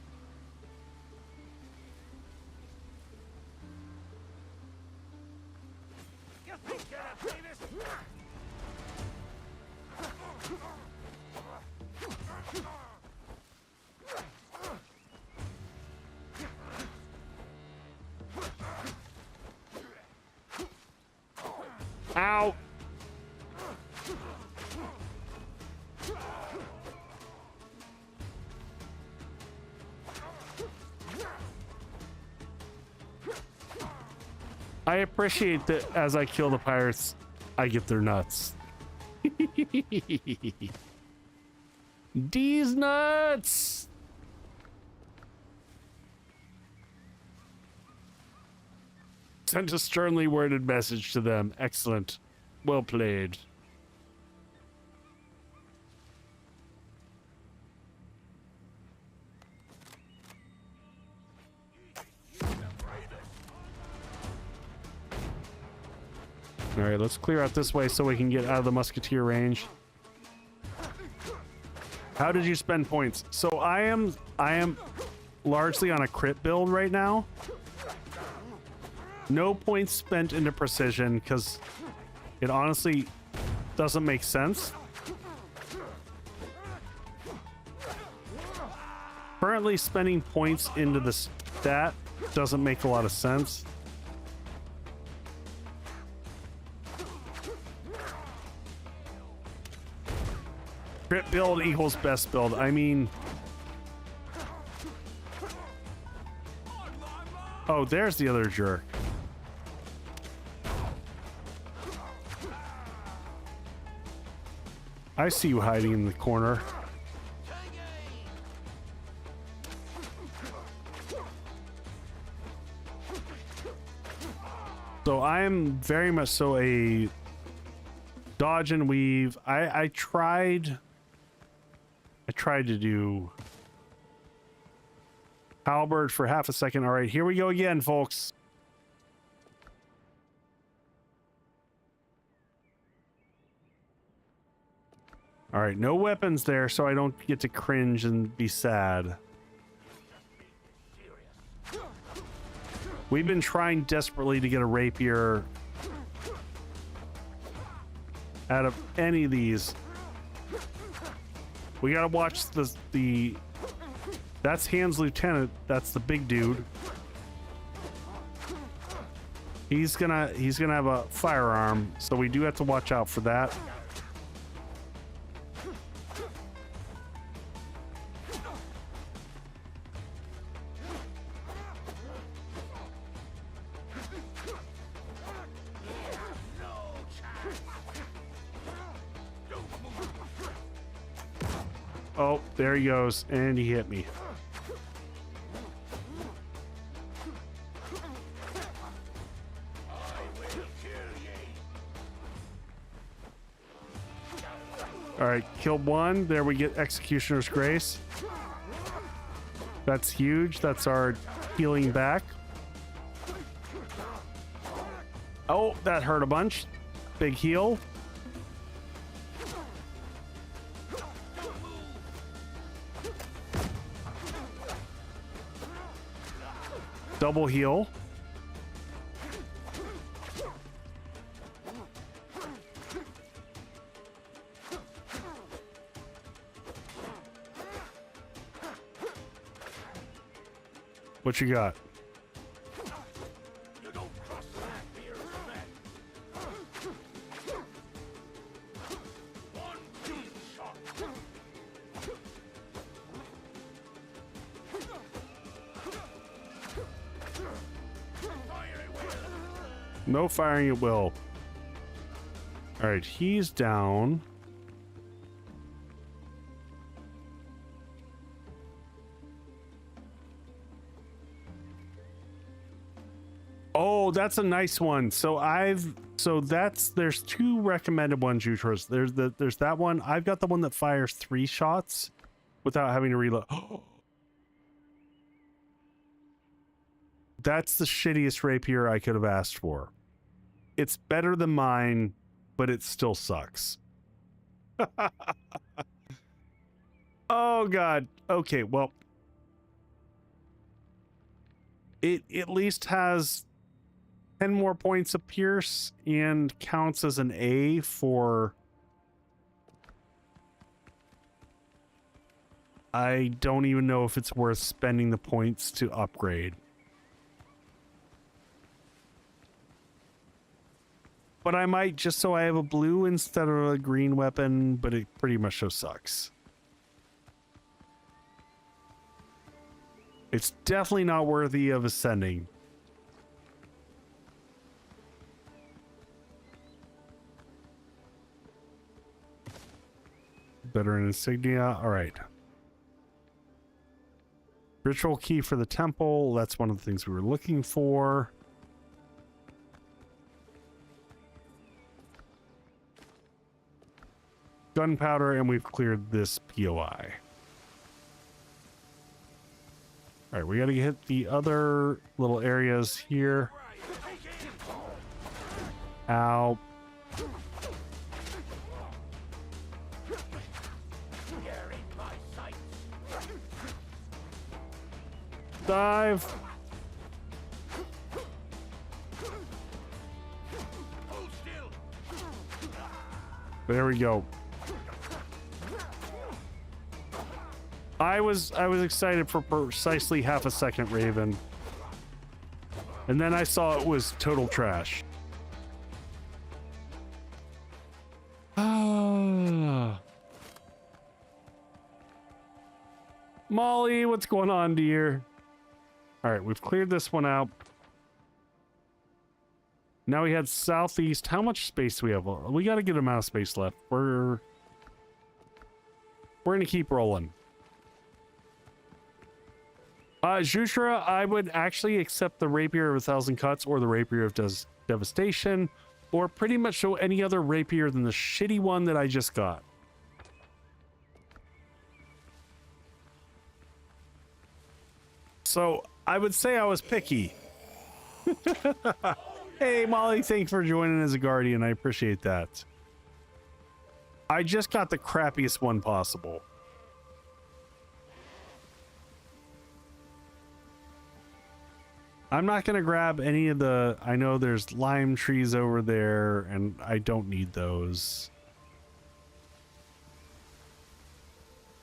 Ow. I appreciate that as I kill the pirates, I get their nuts. These nuts! Sent a sternly worded message to them. Excellent. Well played. All right, let's clear out this way so we can get out of the musketeer range. How did you spend points? So I am largely on a crit build right now. No points spent into precision because it honestly doesn't make sense. Currently spending points into the stat doesn't make a lot of sense. Crit build equals best build. I mean... Oh, there's the other jerk. I see you hiding in the corner. So I am very much so a dodge and weave. I tried to do halberd for half a second. All right, here we go again, folks. All right, no weapons there, so I don't get to cringe and be sad. We've been trying desperately to get a rapier out of any of these. We gotta watch the that's Hans Lieutenant. That's the big dude. He's gonna have a firearm, so we do have to watch out for that. Oh, there he goes, and he hit me. All right, killed one. There we get Executioner's Grace. That's huge. That's our healing back. Oh, that hurt a bunch. Big heal. Double heal. What you got? No firing at will. All right, he's down. Oh, that's a nice one. So there's two recommended ones you chose. There's that one. I've got the one that fires 3 shots without having to reload. That's the shittiest rapier I could have asked for. It's better than mine, but it still sucks. Oh god. Okay, well, it at least has 10 more points of pierce and counts as an A for... I don't even know if it's worth spending the points to upgrade. But I might, just so I have a blue instead of a green weapon, but it pretty much so sucks. It's definitely not worthy of ascending. Veteran insignia. All right. Ritual key for the temple. That's one of the things we were looking for. Gunpowder, and we've cleared this POI. All right, we got to hit the other little areas here. Ow. Dive. There we go. I was excited for precisely half a second, Raven. And then I saw it was total trash. Ah. Molly, what's going on, dear? All right, we've cleared this one out. Now we head southeast. How much space do we have? We got a good amount of space left. We're gonna keep rolling. Jutra, I would actually accept the Rapier of 1,000 Cuts or the Rapier of Devastation, or pretty much any other Rapier than the shitty one that I just got. So I would say I was picky. Hey, Molly, thanks for joining as a guardian. I appreciate that. I just got the crappiest one possible. I'm not going to grab any of the... I know there's lime trees over there, and I don't need those.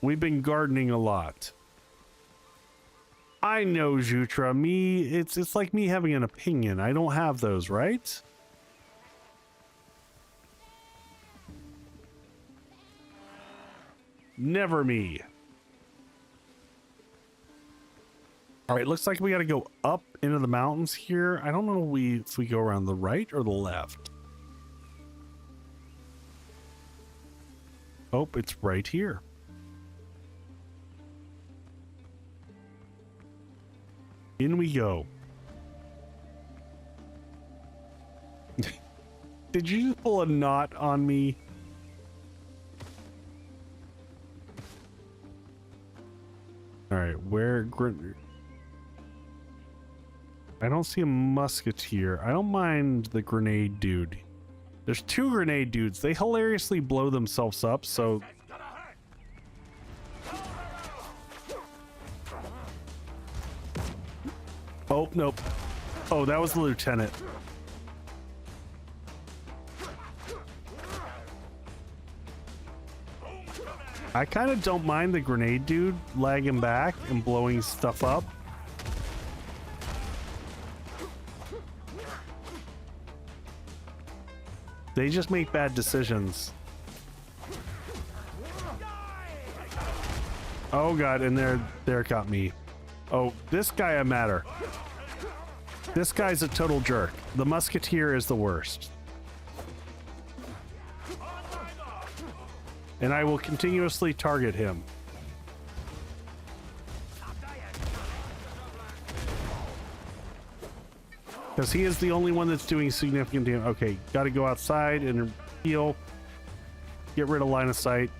We've been gardening a lot. I know, Jutra. It's like me having an opinion. I don't have those, right? Never me. All right, looks like we got to go up into the mountains here. I don't know if we go around the right or the left. Oh, it's right here. In we go. Did you just pull a knot on me? All right, where... I don't see a musketeer. I don't mind the grenade dude. There's two grenade dudes. They hilariously blow themselves up, so... Oh, nope. Oh, that was the lieutenant. I kind of don't mind the grenade dude lagging back and blowing stuff up. They just make bad decisions. Oh god, and there got me. Oh, this guy I matter. This guy's a total jerk. The musketeer is the worst. And I will continuously target him. Because he is the only one that's doing significant damage. Okay, gotta go outside and heal. Get rid of line of sight.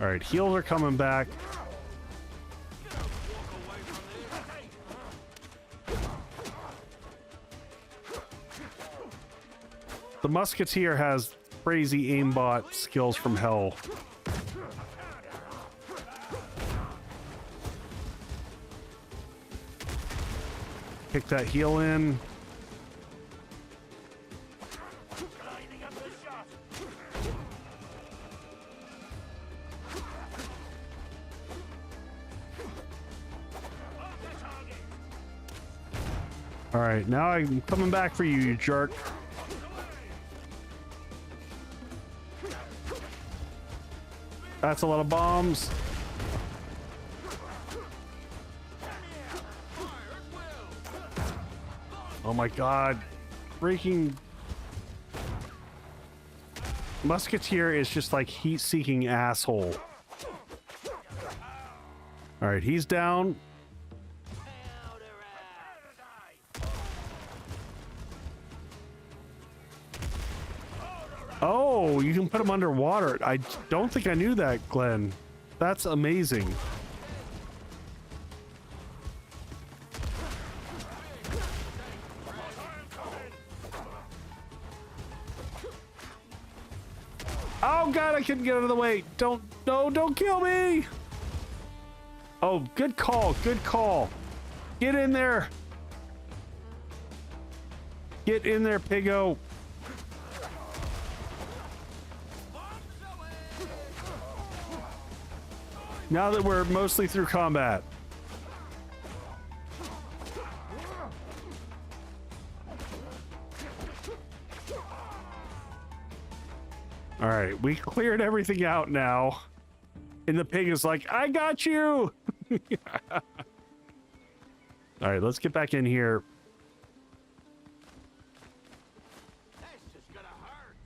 Alright, heals are coming back. The musketeer has crazy aimbot skills from hell. Kick that heal in. All right, now I'm coming back for you, you jerk. That's a lot of bombs. Oh my god. Freaking musketeer is just like heat-seeking asshole. All right, he's down. Oh, you can put them underwater. I don't think I knew that, Glenn. That's amazing. Oh god, I couldn't get out of the way. Don't, no, don't kill me. Oh, good call, good call. Get in there. Get in there, piggo. Now that we're mostly through combat. All right, we cleared everything out now. And the pig is like, I got you. All right, let's get back in here. This is gonna hurt.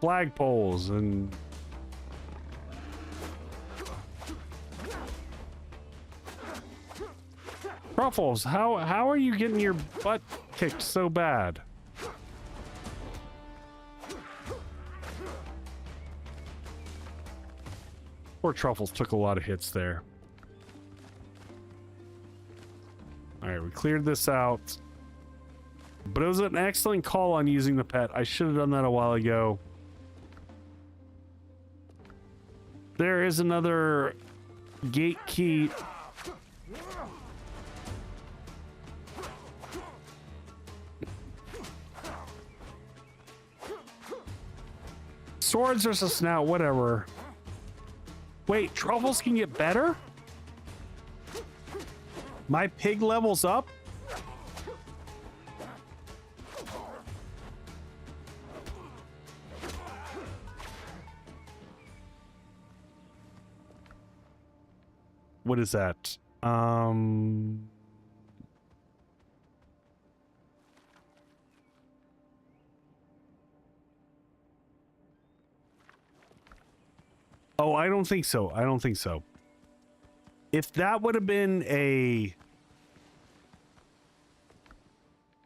Flagpoles and Ruffles, how are you getting your butt kicked so bad? Poor Truffles took a lot of hits there. All right, we cleared this out. But it was an excellent call on using the pet. I should have done that a while ago. There is another gate key. Swords versus snout, whatever. Wait, Truffles can get better? My pig levels up? What is that? Oh, I don't think so. I don't think so. If that would have been a...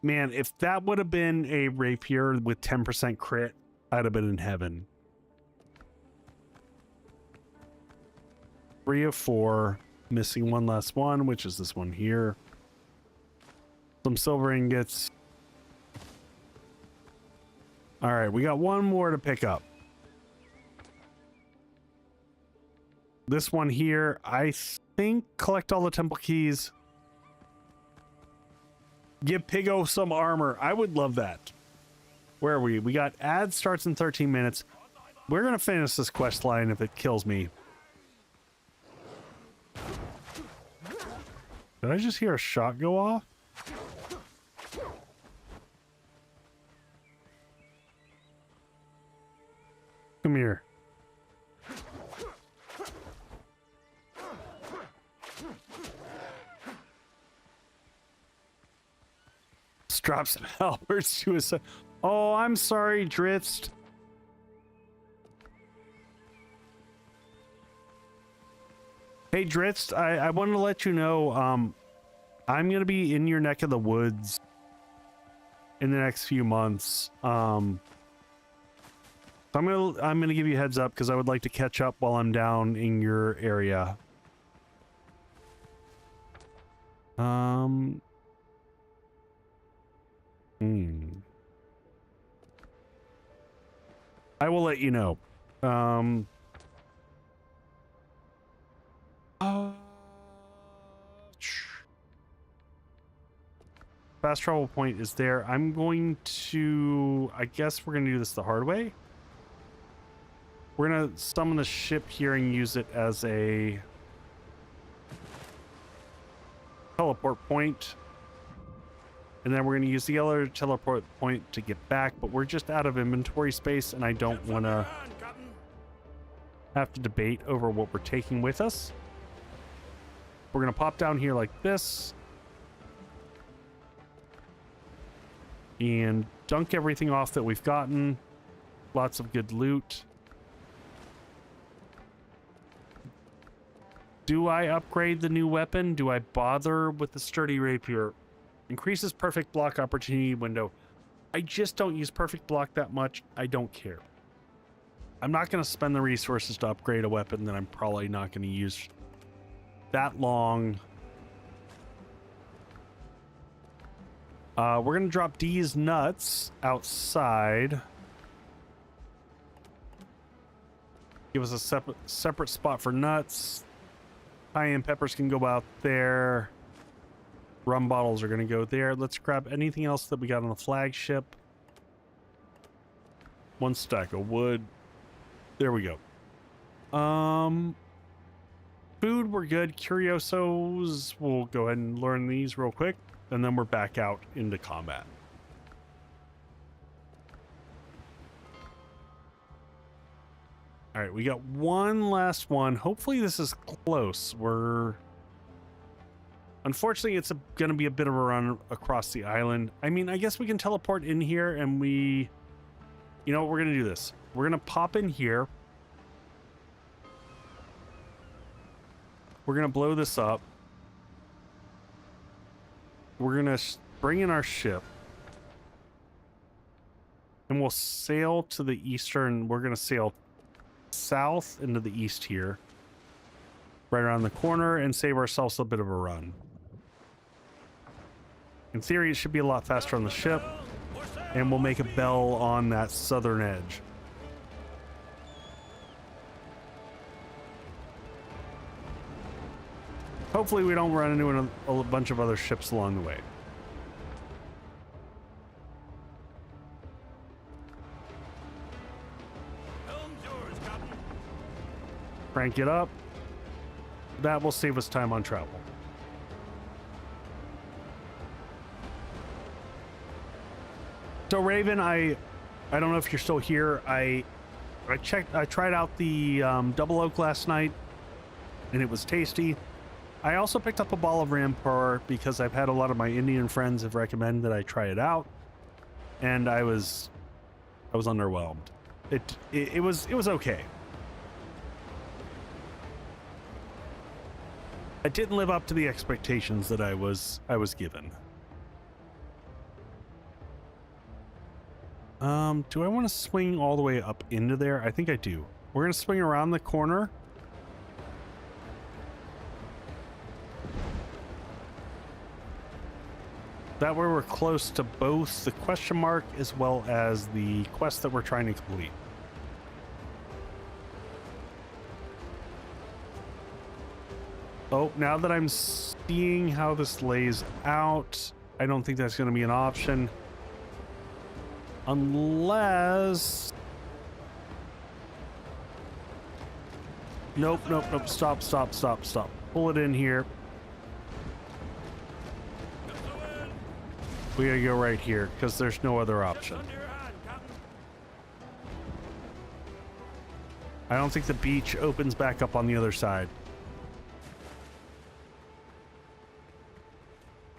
Man, if that would have been a rapier with 10% crit, I'd have been in heaven. 3 of 4. Missing one last one, which is this one here. Some silver ingots. All right, we got one more to pick up. This one here, I think, collect all the temple keys. Give Piggo some armor. I would love that. Where are we? We got ad starts in 13 minutes. We're going to finish this quest line if it kills me. Did I just hear a shot go off? Come here. Drop some helpers to us. Oh, I'm sorry, Dritz. Hey, Dritz, I wanted to let you know, I'm gonna be in your neck of the woods in the next few months. I'm gonna give you a heads up because I would like to catch up while I'm down in your area. I will let you know. Fast travel point is there. I'm going to... I guess we're going to do this the hard way. We're going to summon the ship here and use it as a teleport point. And then we're going to use the other teleport point to get back, but we're just out of inventory space, and I don't want to have to debate over what we're taking with us. We're going to pop down here like this. And dunk everything off that we've gotten. Lots of good loot. Do I upgrade the new weapon? Do I bother with the sturdy rapier? Increases perfect block opportunity window. I just don't use perfect block that much. I don't care. I'm not going to spend the resources to upgrade a weapon that I'm probably not going to use that long. We're going to drop D's nuts outside. Give us a separate spot for nuts. Cayenne peppers can go out there. Rum bottles are going to go there. Let's grab anything else that we got on the flagship. 1 stack of wood. There we go. Food, we're good. Curiosos, we'll go ahead and learn these real quick, and then we're back out into combat. All right, we got one last one. Hopefully this is close. Unfortunately, it's going to be a bit of a run across the island. I mean, I guess we can teleport in here and you know what, we're going to do this. We're going to pop in here. We're going to blow this up. We're going to bring in our ship. And we'll sail to the eastern. We're going to sail south into the east here. Right around the corner and save ourselves a bit of a run. In theory, it should be a lot faster on the ship. And we'll make a bell on that southern edge. Hopefully we don't run into a bunch of other ships along the way. Crank it up. That will save us time on travel. So Raven, I don't know if you're still here. I tried out the double oak last night, and it was tasty. I also picked up a ball of Rapier because I've had a lot of my Indian friends have recommended that I try it out, and I was underwhelmed. It was okay. I didn't live up to the expectations that I was given. Do I want to swing all the way up into there? I think I do. We're going to swing around the corner. That way we're close to both the question mark as well as the quest that we're trying to complete. Oh, now that I'm seeing how this lays out, I don't think that's going to be an option. Unless... Nope. Stop. Pull it in here. We gotta go right here, because there's no other option. I don't think the beach opens back up on the other side.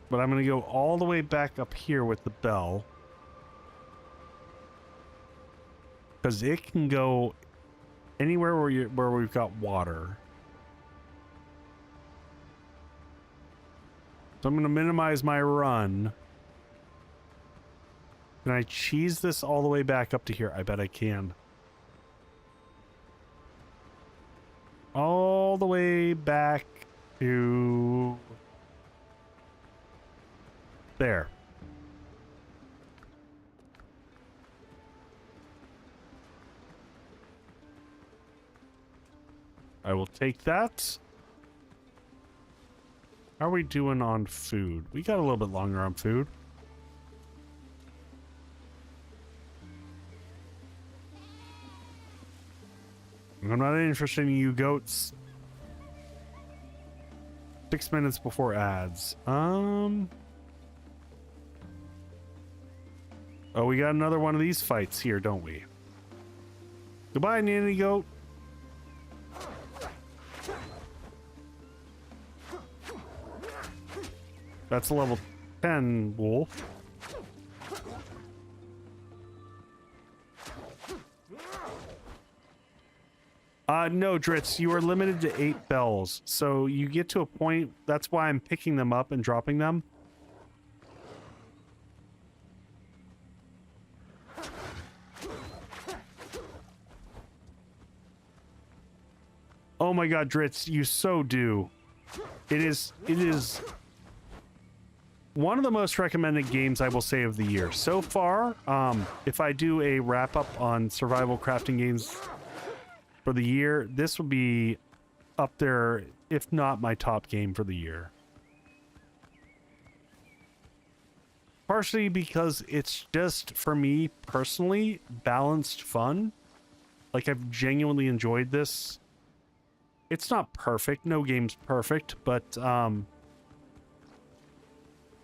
But I'm gonna go all the way back up here with the bell. Because it can go anywhere where we've got water. So I'm gonna minimize my run. Can I cheese this all the way back up to here? I bet I can. All the way back to... there. I will take that. How are we doing on food? We got a little bit longer on food. I'm not interested in you goats. 6 minutes before ads. Oh, we got another one of these fights here, don't we? Goodbye, nanny goat. That's a level 10 wolf. No, Dritz, you are limited to 8 bells. So you get to a point, that's why I'm picking them up and dropping them. Oh my god, Dritz, you so do. It is one of the most recommended games I will say of the year. So far, if I do a wrap-up on survival crafting games for the year, this would be up there, if not my top game for the year. Partially because it's just, for me personally, balanced fun. Like, I've genuinely enjoyed this. It's not perfect. No game's perfect, but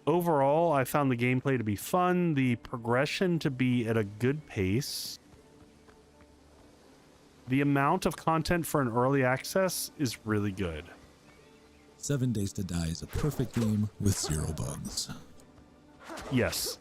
overall, I found the gameplay to be fun, the progression to be at a good pace. The amount of content for an early access is really good. 7 Days to Die is a perfect game with 0 bugs. Yes.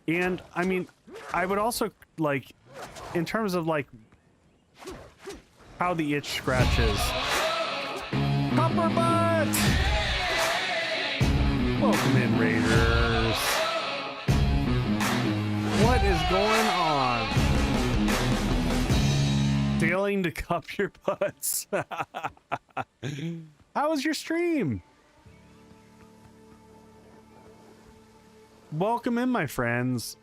And I mean, I would also like, in terms of like how the itch scratches. Copper butt! Welcome in, Raiders. What is going on? Failing to cup your butts. How was your stream? Welcome in, my friends.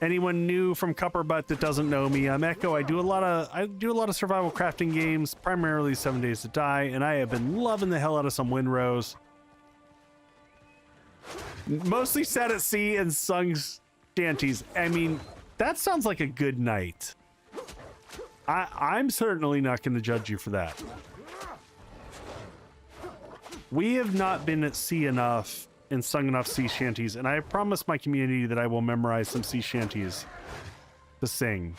Anyone new from Cupper Butt that doesn't know me, I'm Echo. I do a lot of survival crafting games, primarily 7 Days to Die, and I have been loving the hell out of some Windrose. Mostly sat at sea and sung shanties. I mean, that sounds like a good night. I'm certainly not going to judge you for that. We have not been at sea enough and sung enough sea shanties, and I have promised my community that I will memorize some sea shanties to sing.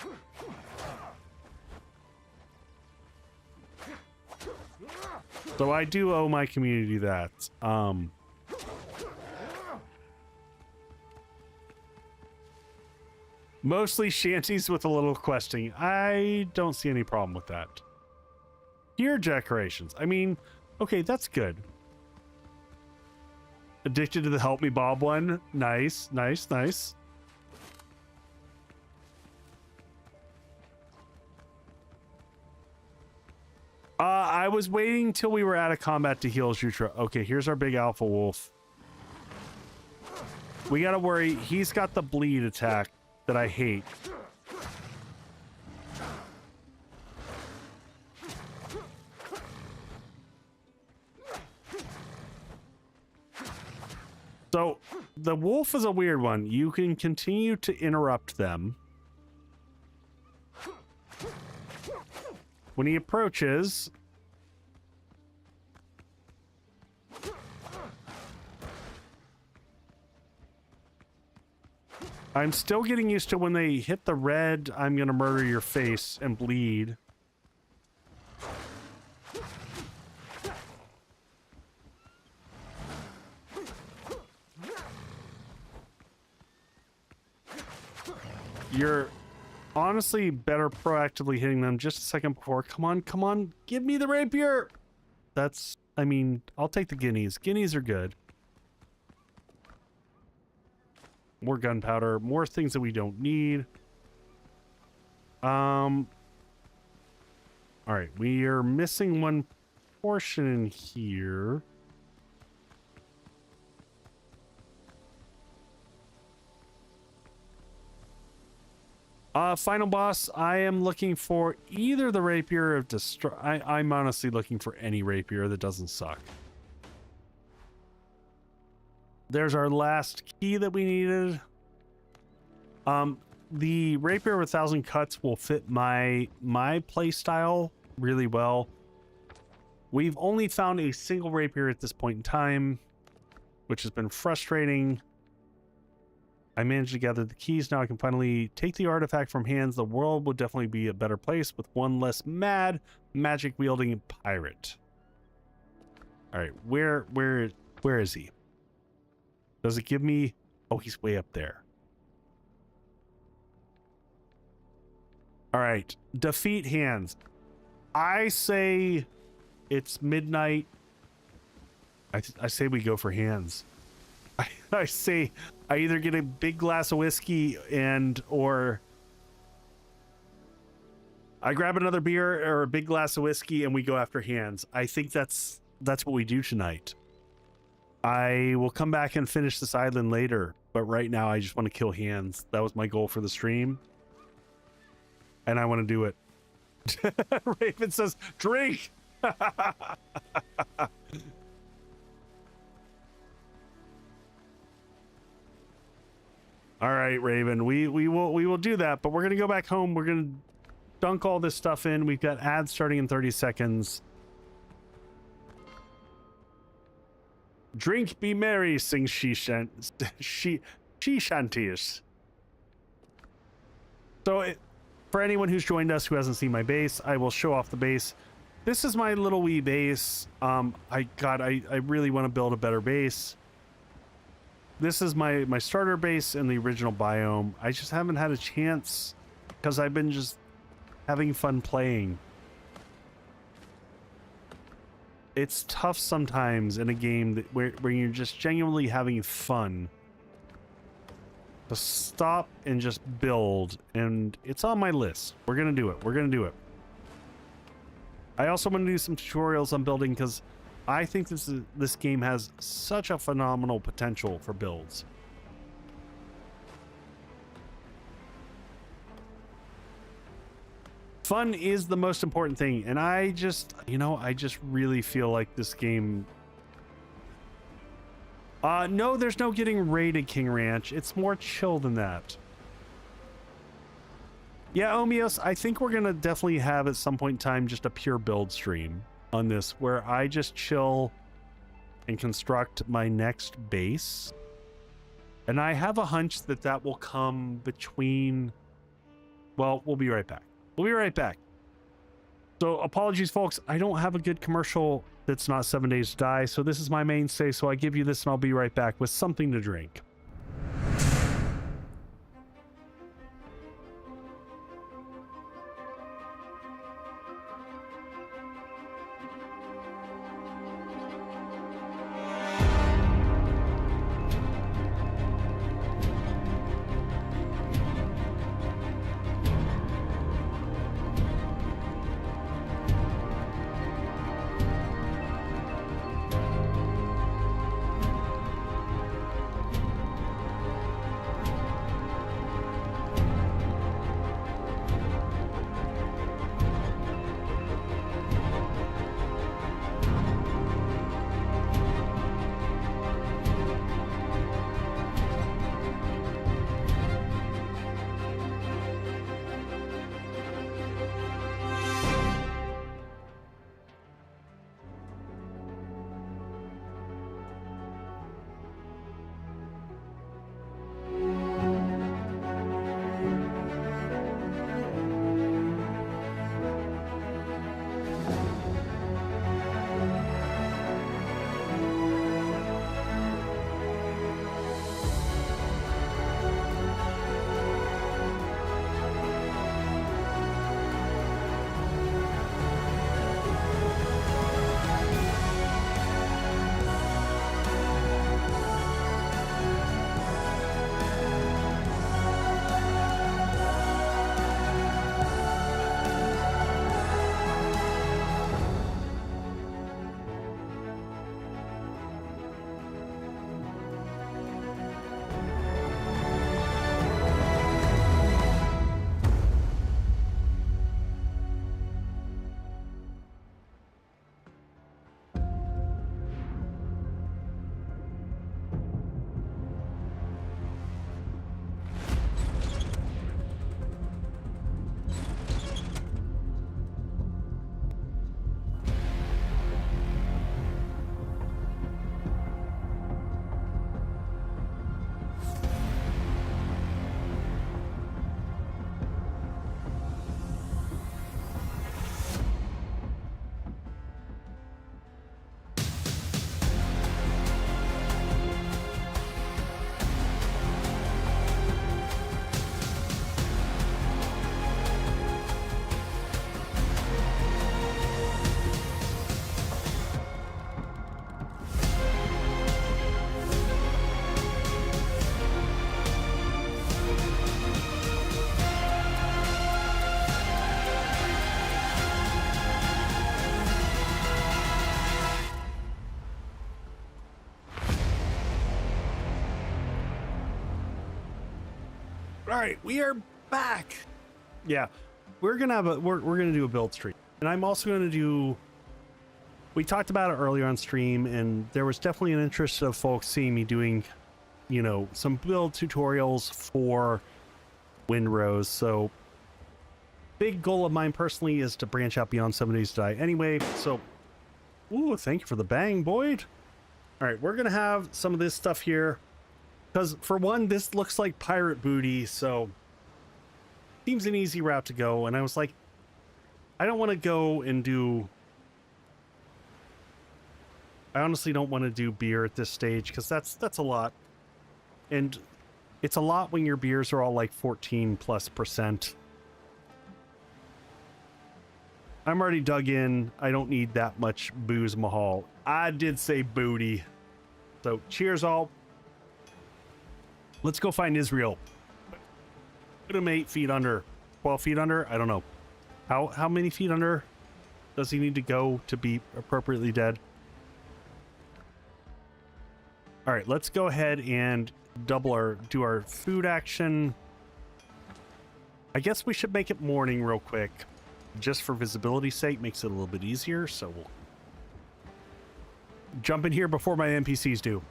So I do owe my community that. Mostly shanties with a little questing. I don't see any problem with that. Here, decorations. I mean, okay, that's good. Addicted to the Help Me Bob one. Nice, nice, nice. I was waiting till we were out of combat to heal Jutra. Okay, here's our big alpha wolf. We gotta worry. He's got the bleed attack that I hate. So, the wolf is a weird one. You can continue to interrupt them. When he approaches, I'm still getting used to when they hit the red, I'm gonna murder your face and bleed. You're honestly better proactively hitting them just a second before. Come on, come on, give me the rapier! That's, I mean, I'll take the guineas. Guineas are good. More gunpowder, more things that we don't need. All right, we are missing one portion in here. Final boss, I am looking for either the rapier of I'm honestly looking for any rapier that doesn't suck. There's our last key that we needed. The rapier with 1,000 cuts will fit my play style really well. We've only found a single rapier at this point in time, which has been frustrating. I managed to gather the keys. Now I can finally take the artifact from hands. The world would definitely be a better place with one less mad magic wielding pirate. All right, where is he? Does it give me? Oh, he's way up there. All right, defeat hands. I say it's midnight. I say we go for hands. I say I either get a big glass of whiskey or I grab another beer or a big glass of whiskey and we go after hands. I think that's what we do tonight. I will come back and finish this island later, but right now I just want to kill hands. That was my goal for the stream. And I want to do it. Raven says, drink! All right, Raven, we will do that, but we're gonna go back home. We're gonna dunk all this stuff in. We've got ads starting in 30 seconds. Drink, be merry, sing she shanties. So, for anyone who's joined us who hasn't seen my base, I will show off the base. This is my little wee base. I really want to build a better base. This is my starter base in the original biome. I just haven't had a chance because I've been just having fun playing. It's tough sometimes in a game where you're just genuinely having fun to stop and just build, and it's on my list. We're gonna do it. We're gonna do it. I also want to do some tutorials on building because I think this game has such a phenomenal potential for builds. Fun is the most important thing, and I just really feel like this game... no, there's no getting raided, King Ranch. It's more chill than that. Yeah, Omios, I think we're gonna definitely have at some point in time just a pure build stream on this, where I just chill and construct my next base. And I have a hunch that will come between... Well, we'll be right back. We'll be right back. So apologies, folks. I don't have a good commercial that's not 7 Days to Die, so this is my mainstay, so I give you this and I'll be right back with something to drink. All right, we are back. Yeah, we're gonna do a build stream, and I'm also gonna do. We talked about it earlier on stream, and there was definitely an interest of folks seeing me doing, you know, some build tutorials for Windrose. So, big goal of mine personally is to branch out beyond 7 Days to Die. Anyway, so, ooh, thank you for the bang, Boyd. All right, we're gonna have some of this stuff here, because for one, this looks like pirate booty, so seems an easy route to go. And I was like, I don't want to go and do. I honestly don't want to do beer at this stage because that's a lot, and it's a lot when your beers are all like 14+%. I'm already dug in. I don't need that much booze, Mahal. I did say booty. So cheers, all. Let's go find Israel. Put him 8 feet under, 12 feet under. I don't know. How many feet under does he need to go to be appropriately dead? All right, let's go ahead and do our food action. I guess we should make it morning real quick, just for visibility's sake. Makes it a little bit easier. So we'll jump in here before my NPCs do.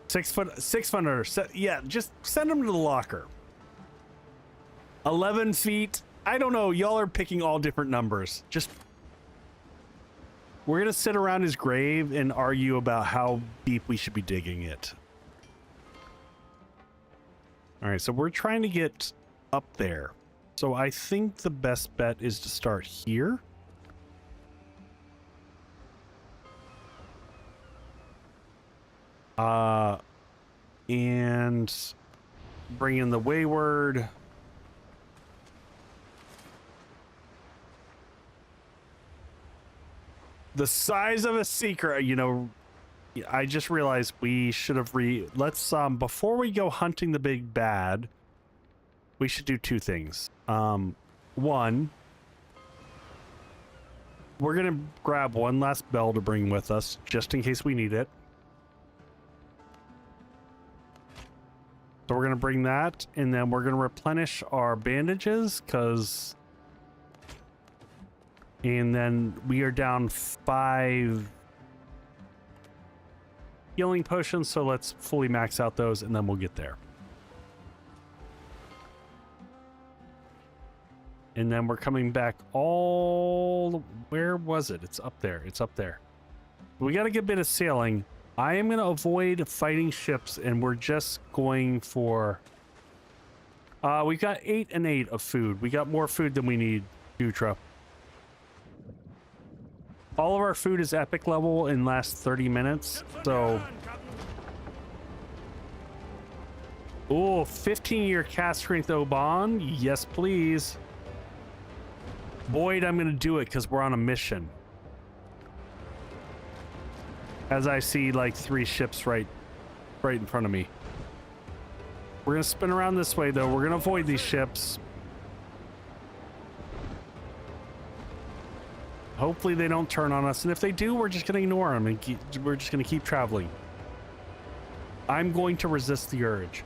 6 foot under. Yeah, just send them to the locker. 11 feet. I don't know. Y'all are picking all different numbers. Just. We're going to sit around his grave and argue about how deep we should be digging it. All right, so we're trying to get up there. So I think the best bet is to start here. And bring in the wayward. The size of a secret, you know, I just realized we should have let's before we go hunting the big bad, we should do 2 things. One, we're gonna grab one last bell to bring with us just in case we need it. So we're gonna bring that, and then we're gonna replenish our bandages, and then we are down 5 healing potions, so let's fully max out those, and then we'll get there. And then we're coming back where was it? It's up there. It's up there. We got a good bit of sailing. I am going to avoid fighting ships, and we're just going for... we've got 8 and 8 of food. We got more food than we need, Dutra. All of our food is epic level in last 30 minutes, so... Oh, 15-year cast strength Oban. Yes, please. Boyd, I'm going to do it because we're on a mission. As I see, like, 3 ships right in front of me. We're going to spin around this way, though. We're going to avoid these ships. Hopefully they don't turn on us, and if they do, we're just going to ignore them, and we're just going to keep traveling. I'm going to resist the urge.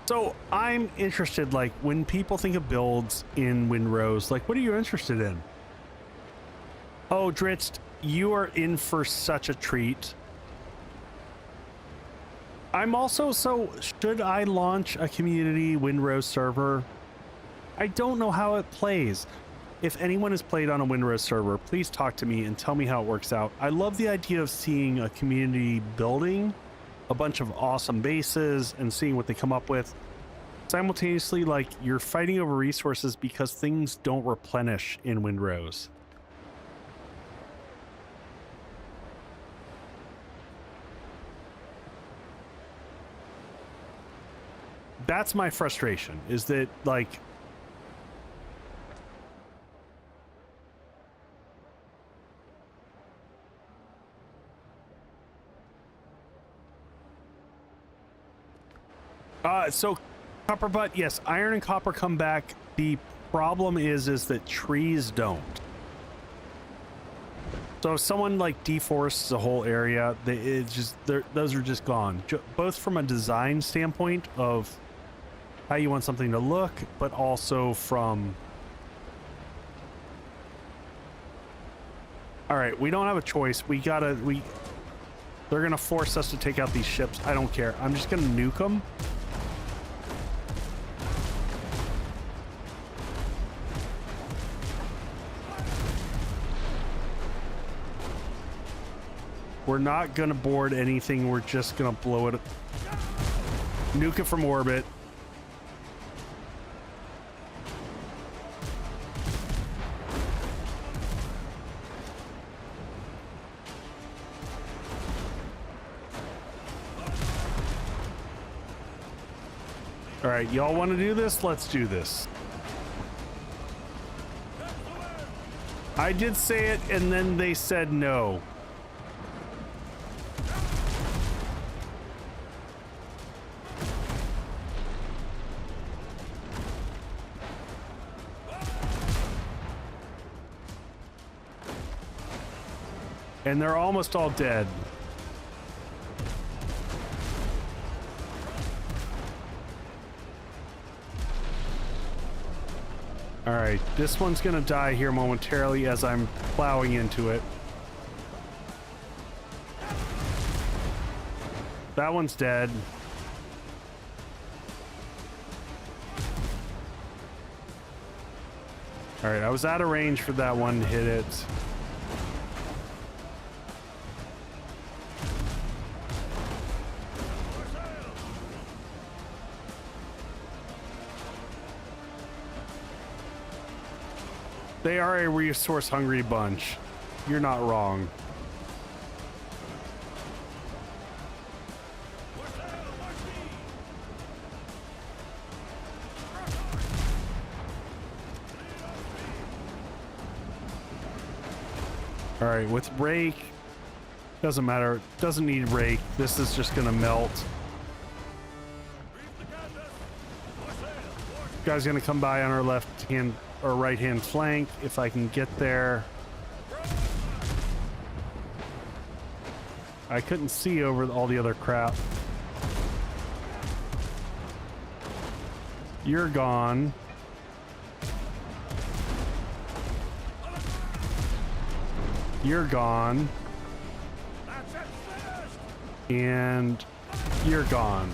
So I'm interested, like, when people think of builds in Windrose, like, what are you interested in? Oh, Dritz, you are in for such a treat. I'm also, so should I launch a community Windrose server? I don't know how it plays. If anyone has played on a Windrose server, please talk to me and tell me how it works out. I love the idea of seeing a community building a bunch of awesome bases and seeing what they come up with. Simultaneously, like, you're fighting over resources because things don't replenish in Windrose. That's my frustration, is that, like, so copper butt, yes, iron and copper come back. The problem is that trees don't. So if someone like deforests the whole area, those are just gone. Both from a design standpoint of how you want something to look, but also from... All right, we don't have a choice. They're gonna force us to take out these ships. I don't care. I'm just gonna nuke them. We're not gonna board anything. We're just gonna blow it. Nuke it from orbit. All right, y'all want to do this? Let's do this. I did say it, and then they said no. And they're almost all dead. All right, this one's gonna die here momentarily as I'm plowing into it. That one's dead. All right, I was out of range for that one to hit it. They are a resource-hungry bunch. You're not wrong. All right, with rake, doesn't matter. Doesn't need rake. This is just gonna melt. Guy's gonna come by on our left hand or right hand flank if I can get there. I couldn't see over all the other crap. You're gone. You're gone. And you're gone.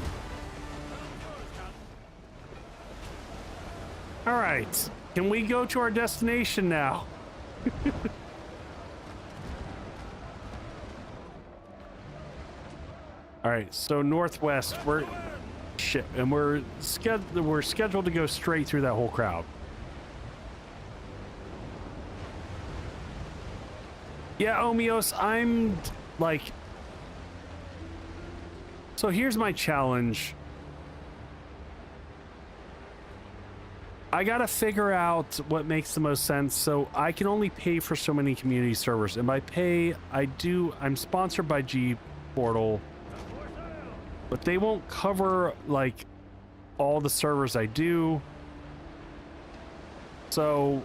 All right. Can we go to our destination now? All right, so northwest, we're scheduled to go straight through that whole crowd. Yeah, Omios, I'm like... So here's my challenge. I gotta figure out what makes the most sense. So I can only pay for so many community servers, and by pay, I'm sponsored by G Portal, but they won't cover like all the servers I do. So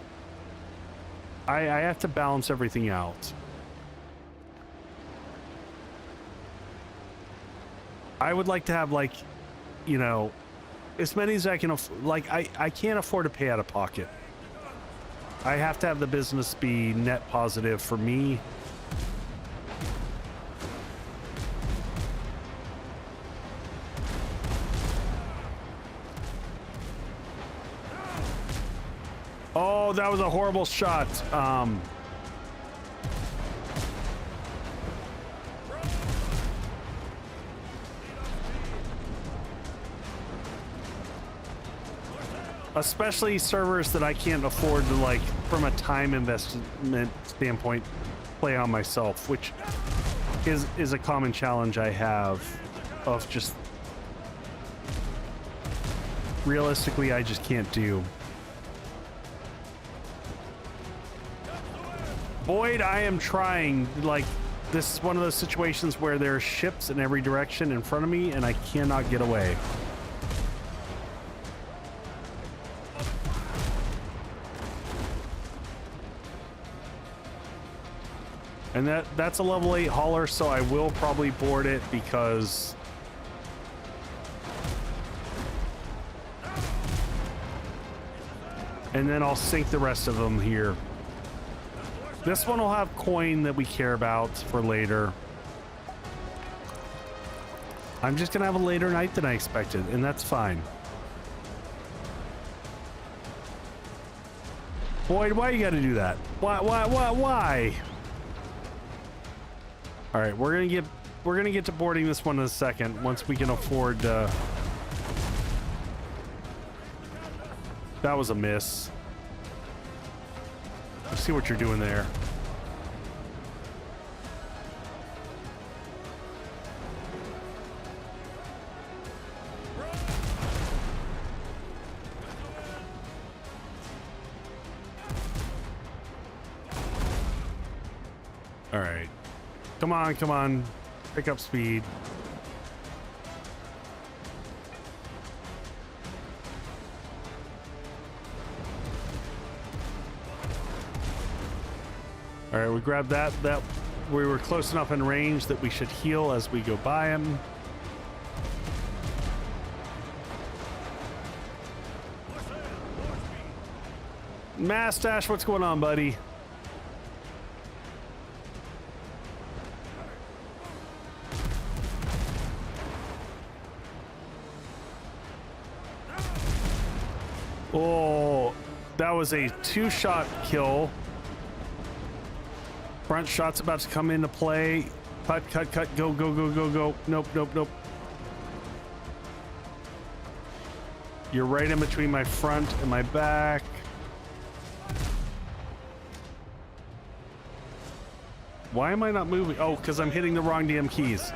I have to balance everything out. I would like to have, like, you know, as many as I can like, I can't afford to pay out of pocket. I have to have the business be net positive for me. Oh, that was a horrible shot. Especially servers that I can't afford to, like, from a time investment standpoint, play on myself, which is a common challenge I have of just realistically I just can't do. Boyd, I am trying. Like, this is one of those situations where there are ships in every direction in front of me and I cannot get away. And that's a level 8 hauler, so I will probably board it because and then I'll sink the rest of them here. This one will have coin that we care about for later. I'm just gonna have a later night than I expected, and that's fine. Boyd, why you gotta do that? Why? All right, we're gonna get to boarding this one in a second once we can afford. That was a miss. Let's see what you're doing there. All right. Come on. Pick up speed. All right, we grabbed that. We were close enough in range that we should heal as we go by him. Mastache, what's going on, buddy? Oh, that was a 2-shot kill. Front shot's about to come into play. Cut, go. Nope. You're right in between my front and my back. Why am I not moving? Oh, because I'm hitting the wrong damn keys.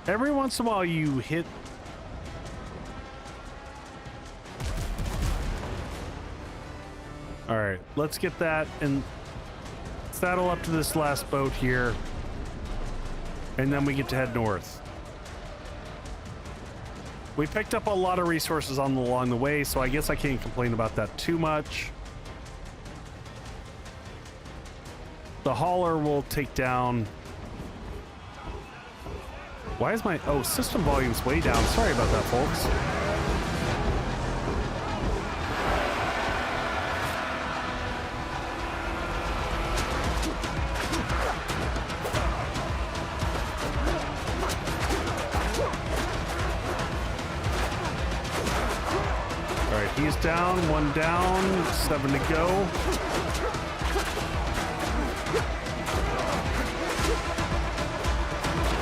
Every once in a while you hit... All right, let's get that and saddle up to this last boat here. And then we get to head north. We picked up a lot of resources along the way, so I guess I can't complain about that too much. The hauler will take down... Why is my... Oh, system volume's way down. Sorry about that, folks. All right, he's down. 1 down. 7 to go.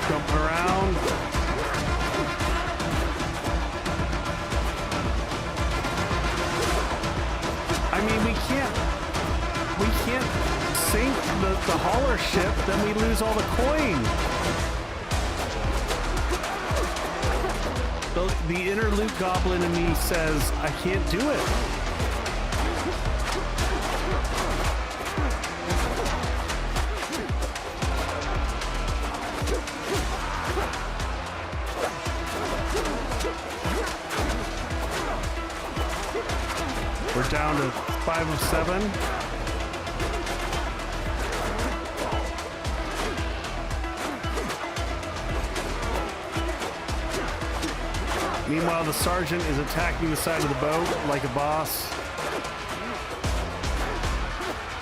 Jumping around. I mean, we can't sink the hauler ship, then we lose all the coin. The inner loot goblin in me says I can't do it. We're down to 5 of 7. Meanwhile, the sergeant is attacking the side of the boat like a boss.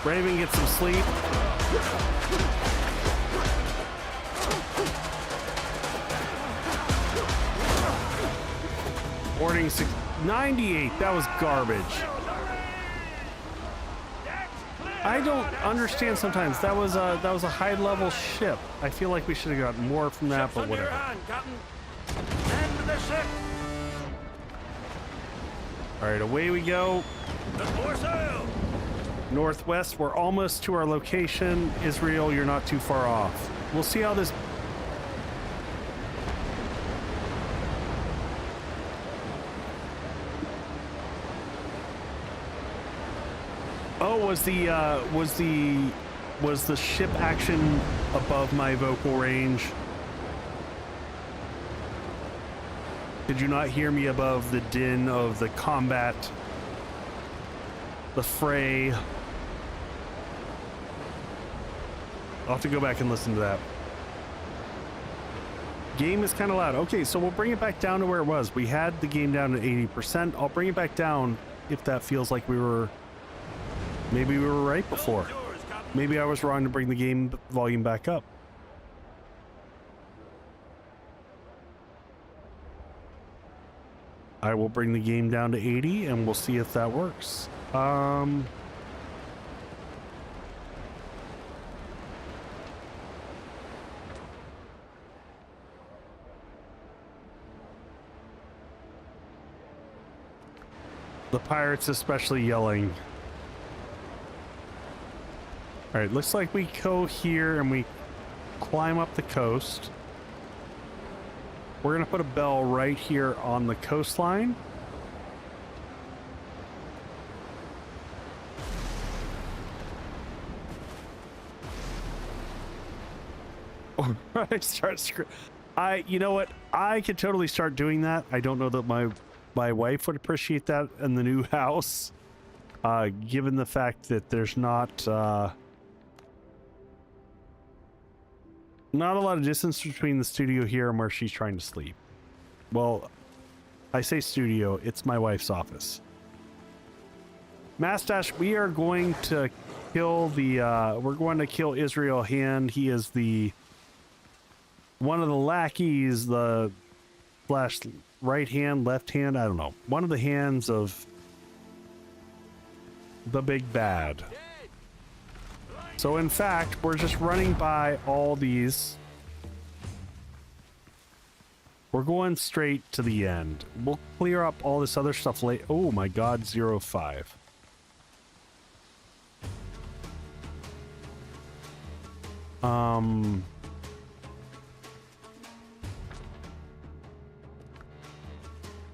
Raven gets some sleep. Boarding 98. That was garbage. I don't understand sometimes. That was a high level ship. I feel like we should have gotten more from that, but whatever. All right, away we go. Northwest, we're almost to our location. Israel, you're not too far off. We'll see how this... Oh, was the ship action above my vocal range? Did you not hear me above the din of the combat the fray. I'll have to go back and listen to that. Game is kind of loud. Okay, so we'll bring it back down to where it was. We had the game down to 80%. I'll bring it back down if that feels like maybe we were right before. Maybe I was wrong to bring the game volume back up. I will bring the game down to 80 and we'll see if that works. The pirates especially yelling. All right, looks like we go here and we climb up the coast. We're gonna put a bell right here on the coastline. You know what? I could totally start doing that. I don't know that my wife would appreciate that in the new house, given the fact that there's not a lot of distance between the studio here and where she's trying to sleep. Well, I say studio, it's my wife's office. Mastache, we are going to kill we're going to kill Israel Hand. He is one of the lackeys, the right hand, left hand, I don't know. One of the hands of the big bad. So in fact, we're just running by all these. We're going straight to the end. We'll clear up all this other stuff late. Oh my god, 05.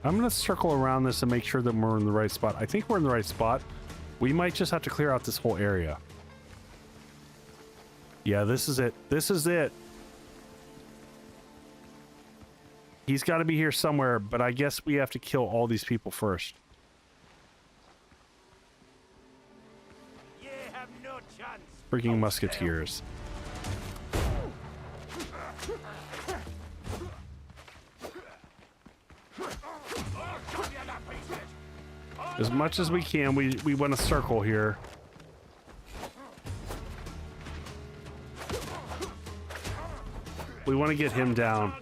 I'm gonna circle around this and make sure that we're in the right spot. I think we're in the right spot. We might just have to clear out this whole area. Yeah, this is it. This is it. He's got to be here somewhere, but I guess we have to kill all these people first. You have no chance. Freaking musketeers. As much as we can, we want to circle here. We want to get him down.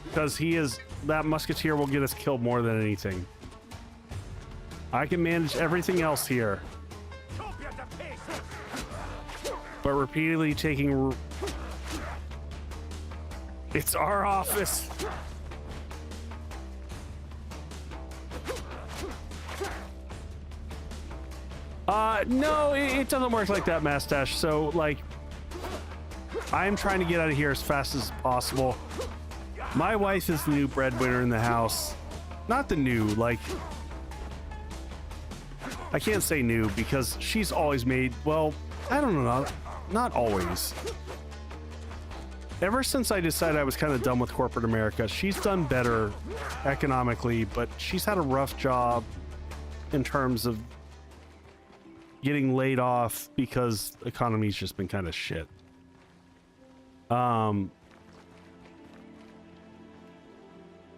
Because that musketeer will get us killed more than anything. I can manage everything else here. But repeatedly taking... It's our office! No, it doesn't work like that, Mastache. So, like, I'm trying to get out of here as fast as possible. My wife is the new breadwinner in the house. Not the new, like... I can't say new because she's always made... Well, I don't know. Not always. Ever since I decided I was kind of done with corporate America, she's done better economically, but she's had a rough job in terms of getting laid off because the economy's just been kind of shit. The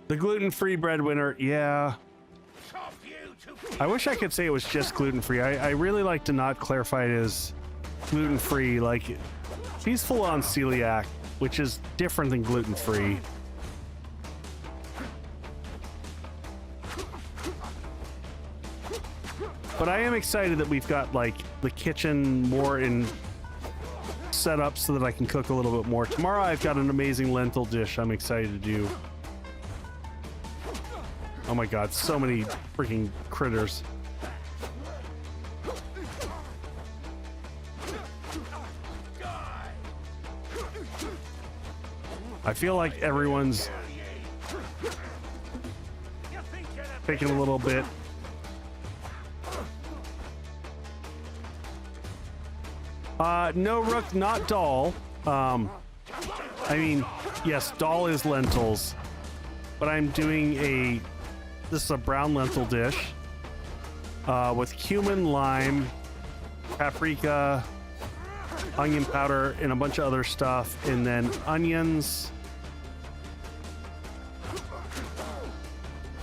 gluten-free breadwinner, yeah. I wish I could say it was just gluten-free. I really like to not clarify it as gluten-free. Like, she's full-on celiac, which is different than gluten-free. But I am excited that we've got, like, the kitchen more in set up so that I can cook a little bit more. Tomorrow I've got an amazing lentil dish I'm excited to do. Oh my god, so many freaking critters. I feel like everyone's taking a little bit. No rook, not doll. I mean, yes, dal is lentils, but I'm doing this is a brown lentil dish with cumin, lime, paprika, onion powder, and a bunch of other stuff, and then onions.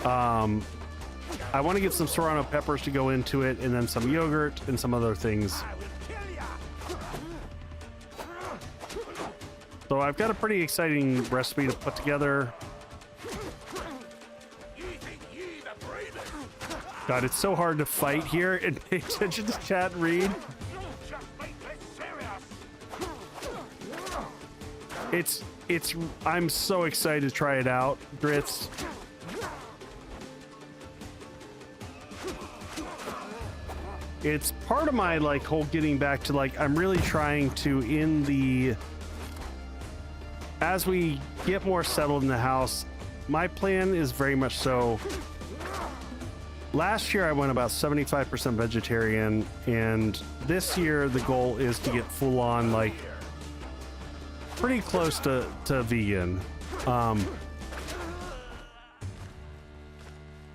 I want to get some serrano peppers to go into it, and then some yogurt and some other things. So I've got a pretty exciting recipe to put together. God, it's so hard to fight here and pay attention to chat and read. I'm so excited to try it out, Grits. It's part of my like whole getting back to like, I'm really trying to as we get more settled in the house, my plan is very much so. Last year I went about 75% vegetarian, and this year the goal is to get full on, like pretty close to vegan.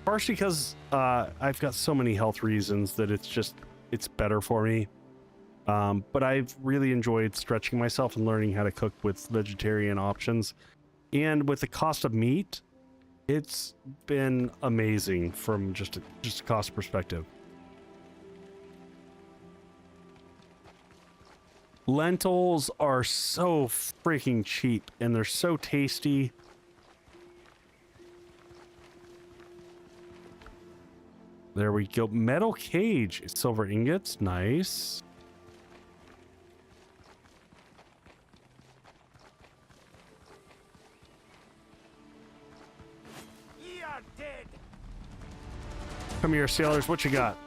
Partially because I've got so many health reasons that it's better for me. But I've really enjoyed stretching myself and learning how to cook with vegetarian options. And with the cost of meat, it's been amazing from just a cost perspective. Lentils are so freaking cheap, and they're so tasty. There we go. Metal cage, silver ingots, nice. Come here, sailors. What you got?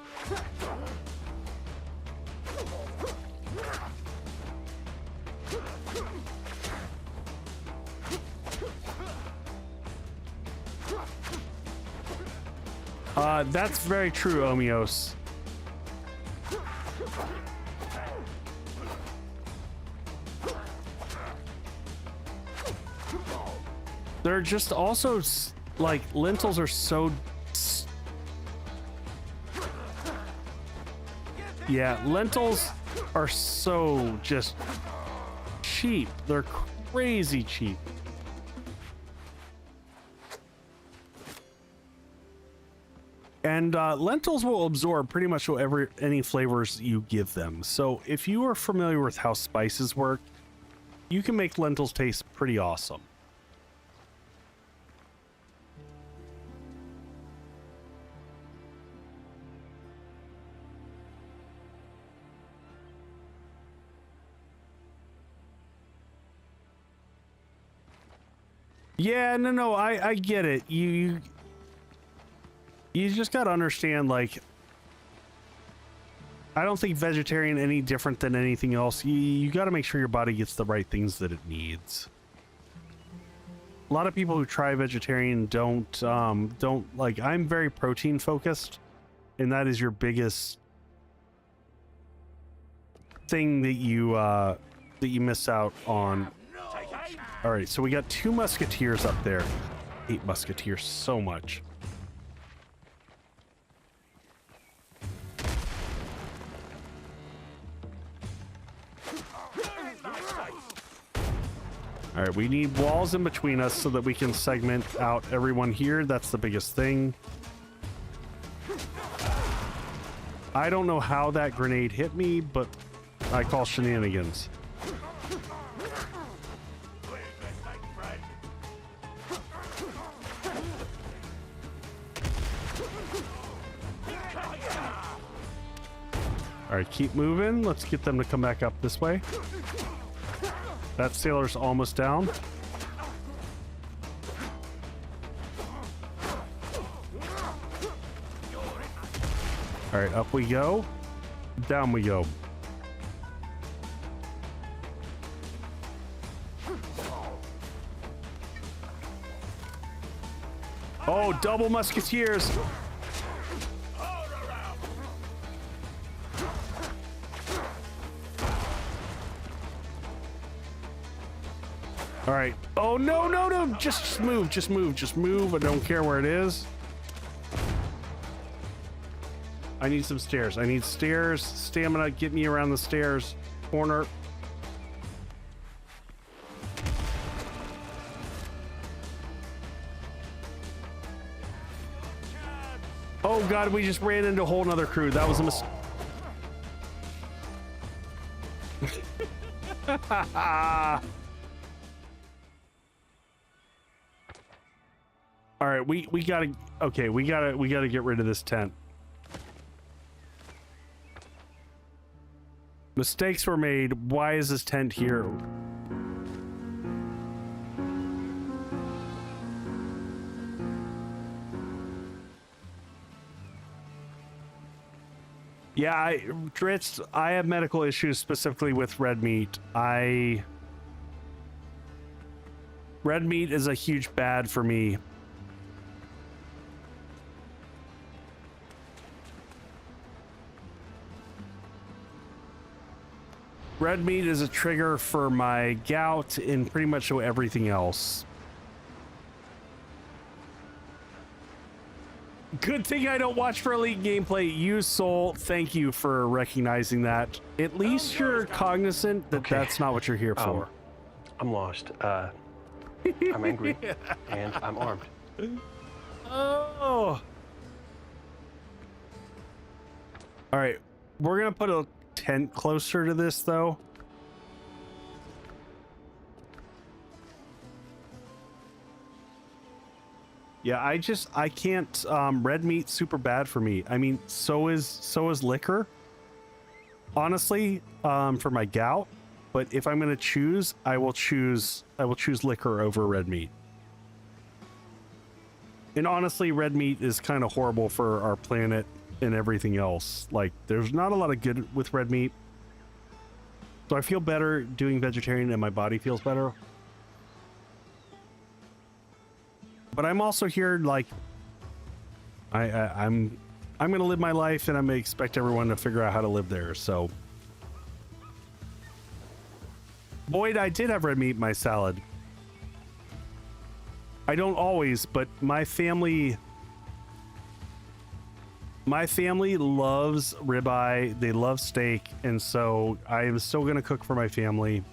That's very true, Omios. They're just also like lentils are so. Yeah, lentils are so just cheap. They're crazy cheap. And lentils will absorb pretty much whatever any flavors you give them. So if you are familiar with how spices work, you can make lentils taste pretty awesome. Yeah, no, I get it. You just gotta understand, like, I don't think vegetarian any different than anything else. You gotta make sure your body gets the right things that it needs. A lot of people who try vegetarian don't like, I'm very protein focused, and that is your biggest thing that you miss out on. All right, so we got 2 musketeers up there. I hate musketeers so much. All right, we need walls in between us so that we can segment out everyone here. That's the biggest thing. I don't know how that grenade hit me, but I call shenanigans. All right, keep moving. Let's get them to come back up this way. That sailor's almost down. All right, up we go. Down we go. Oh, double musketeers. All right. Oh, no, no, no. Just move. Just move. Just move. I don't care where it is. I need some stairs. I need stairs. Stamina. Get me around the stairs. Corner. Oh, God. We just ran into a whole nother crew. That was a mistake. All right, we gotta get rid of this tent. Mistakes were made. Why is this tent here? Yeah, Dritz, I have medical issues specifically with red meat. Red meat is a huge bad for me. Red meat is a trigger for my gout and pretty much everything else. Good thing I don't watch for elite gameplay. You, Soul, thank you for recognizing that. At least you're cognizant that that's not what you're here for. I'm lost. I'm angry and I'm armed. Oh. All right, we're gonna put a tent closer to this though. Yeah, I can't. Red meat's super bad for me. I mean, so is liquor. Honestly, for my gout. But if I'm gonna choose, I will choose liquor over red meat. And honestly, red meat is kind of horrible for our planet and everything else. Like, there's not a lot of good with red meat. So I feel better doing vegetarian and my body feels better. But I'm also here, like, I'm gonna live my life and I'm gonna expect everyone to figure out how to live there, so. Boyd, I did have red meat in my salad. I don't always, but my family loves ribeye, they love steak, and so I am still gonna cook for my family.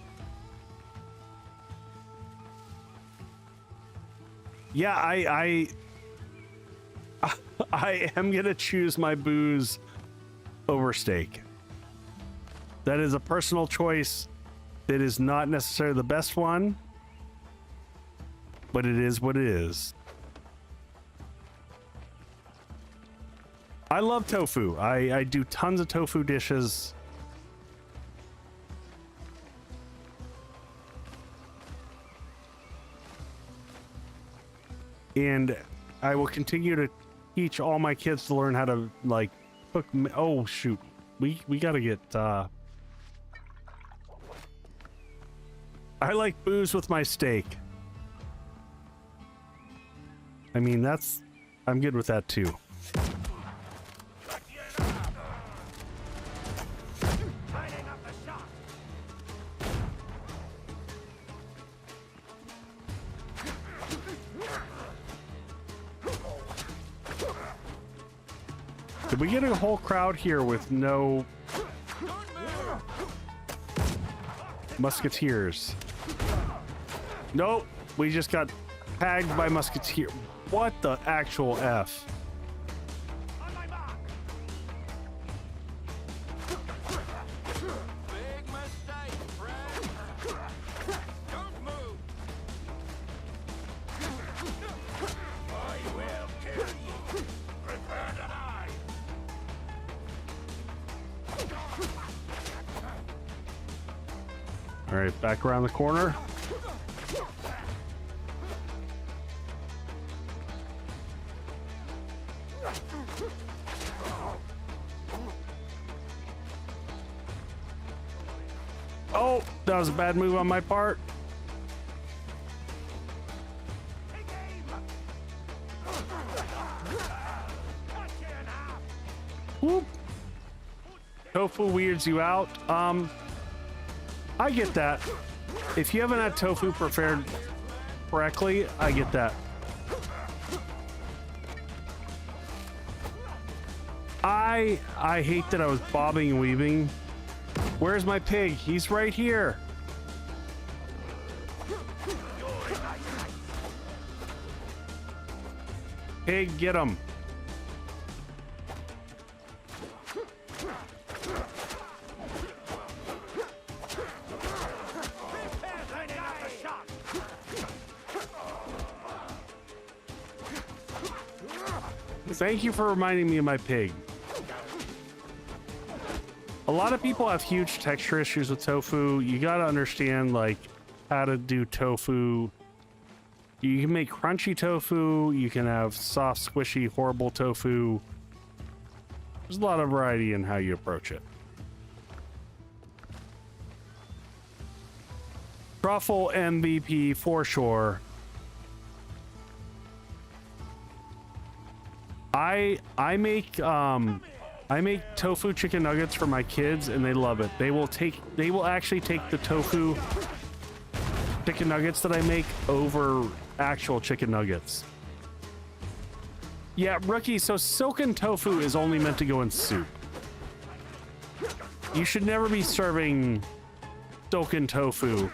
Yeah, I am gonna choose my booze over steak. That is a personal choice. That is not necessarily the best one, but it is what it is. I love tofu. I do tons of tofu dishes. And I will continue to teach all my kids to learn how to, like, cook. Oh shoot, we gotta get. I like booze with my steak. I mean, I'm good with that too. Did we get a whole crowd here with no musketeers? Nope, we just got tagged by musketeer. What the actual F? All right, back around the corner. Oh, that was a bad move on my part. Whoop. Tofu weirds you out. I get that. If you haven't had tofu prepared correctly, I get that. I hate that I was bobbing and weaving. Where's my pig? He's right here. Pig, get him. Thank you for reminding me of my pig. A lot of people have huge texture issues with tofu. You gotta understand like how to do tofu. You can make crunchy tofu, you can have soft, squishy, horrible tofu. There's a lot of variety in how you approach it. Truffle MVP for sure. I make tofu chicken nuggets for my kids and they love it. They will actually take the tofu chicken nuggets that I make over actual chicken nuggets. Yeah, rookie, so silken tofu is only meant to go in soup. You should never be serving silken tofu.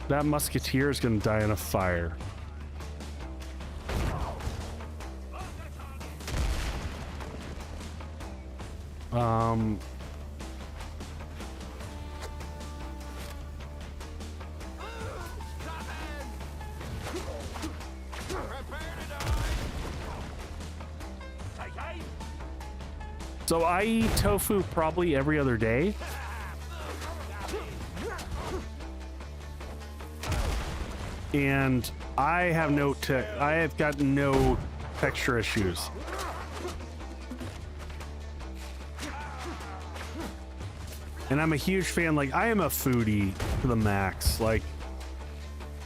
That musketeer is gonna die in a fire. So I eat tofu probably every other day. And I have got no texture issues. And I'm a huge fan, like I am a foodie to the max. Like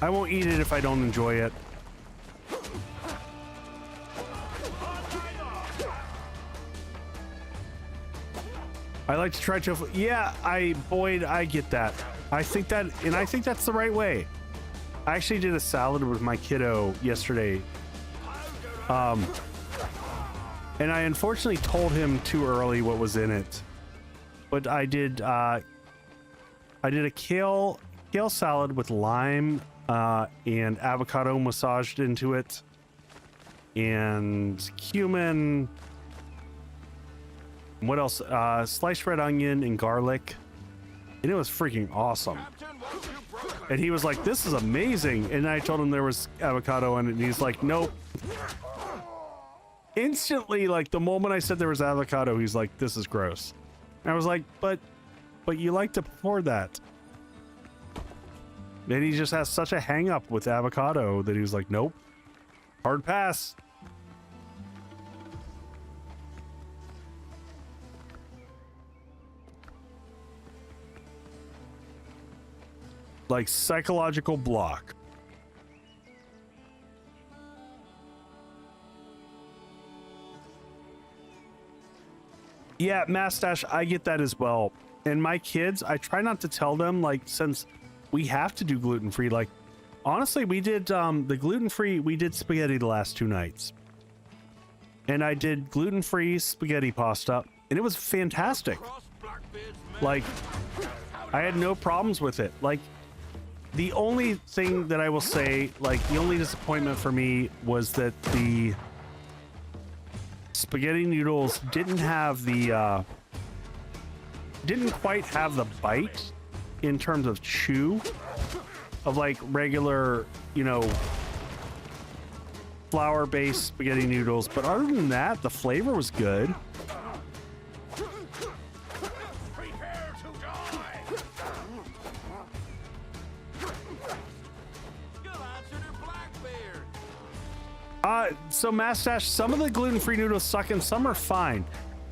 I won't eat it if I don't enjoy it. I like to try tofu. Yeah, Boyd, I get that. I think that's the right way. I actually did a salad with my kiddo yesterday. And I unfortunately told him too early what was in it. But I did a kale salad with lime and avocado massaged into it. And cumin. What else? Sliced red onion and garlic. And it was freaking awesome. And he was like, this is amazing. And I told him there was avocado in it. And he's like, nope. Instantly, like the moment I said there was avocado, he's like, this is gross. And I was like, but you like to pour that. And he just has such a hang up with avocado that he was like, nope. Hard pass. Like psychological block. Yeah, Mastache, I get that as well. And my kids, I try not to tell them, like, since we have to do gluten-free, like, honestly, we did the gluten-free, we did spaghetti the last 2 nights. And I did gluten-free spaghetti pasta, and it was fantastic. Like, I had no problems with it. Like, the only thing that I will say, like, the only disappointment for me was that the spaghetti noodles didn't have the, didn't quite have the bite in terms of chew of like regular, you know, flour-based spaghetti noodles. But other than that, the flavor was good. So Mastache, some of the gluten-free noodles suck and some are fine.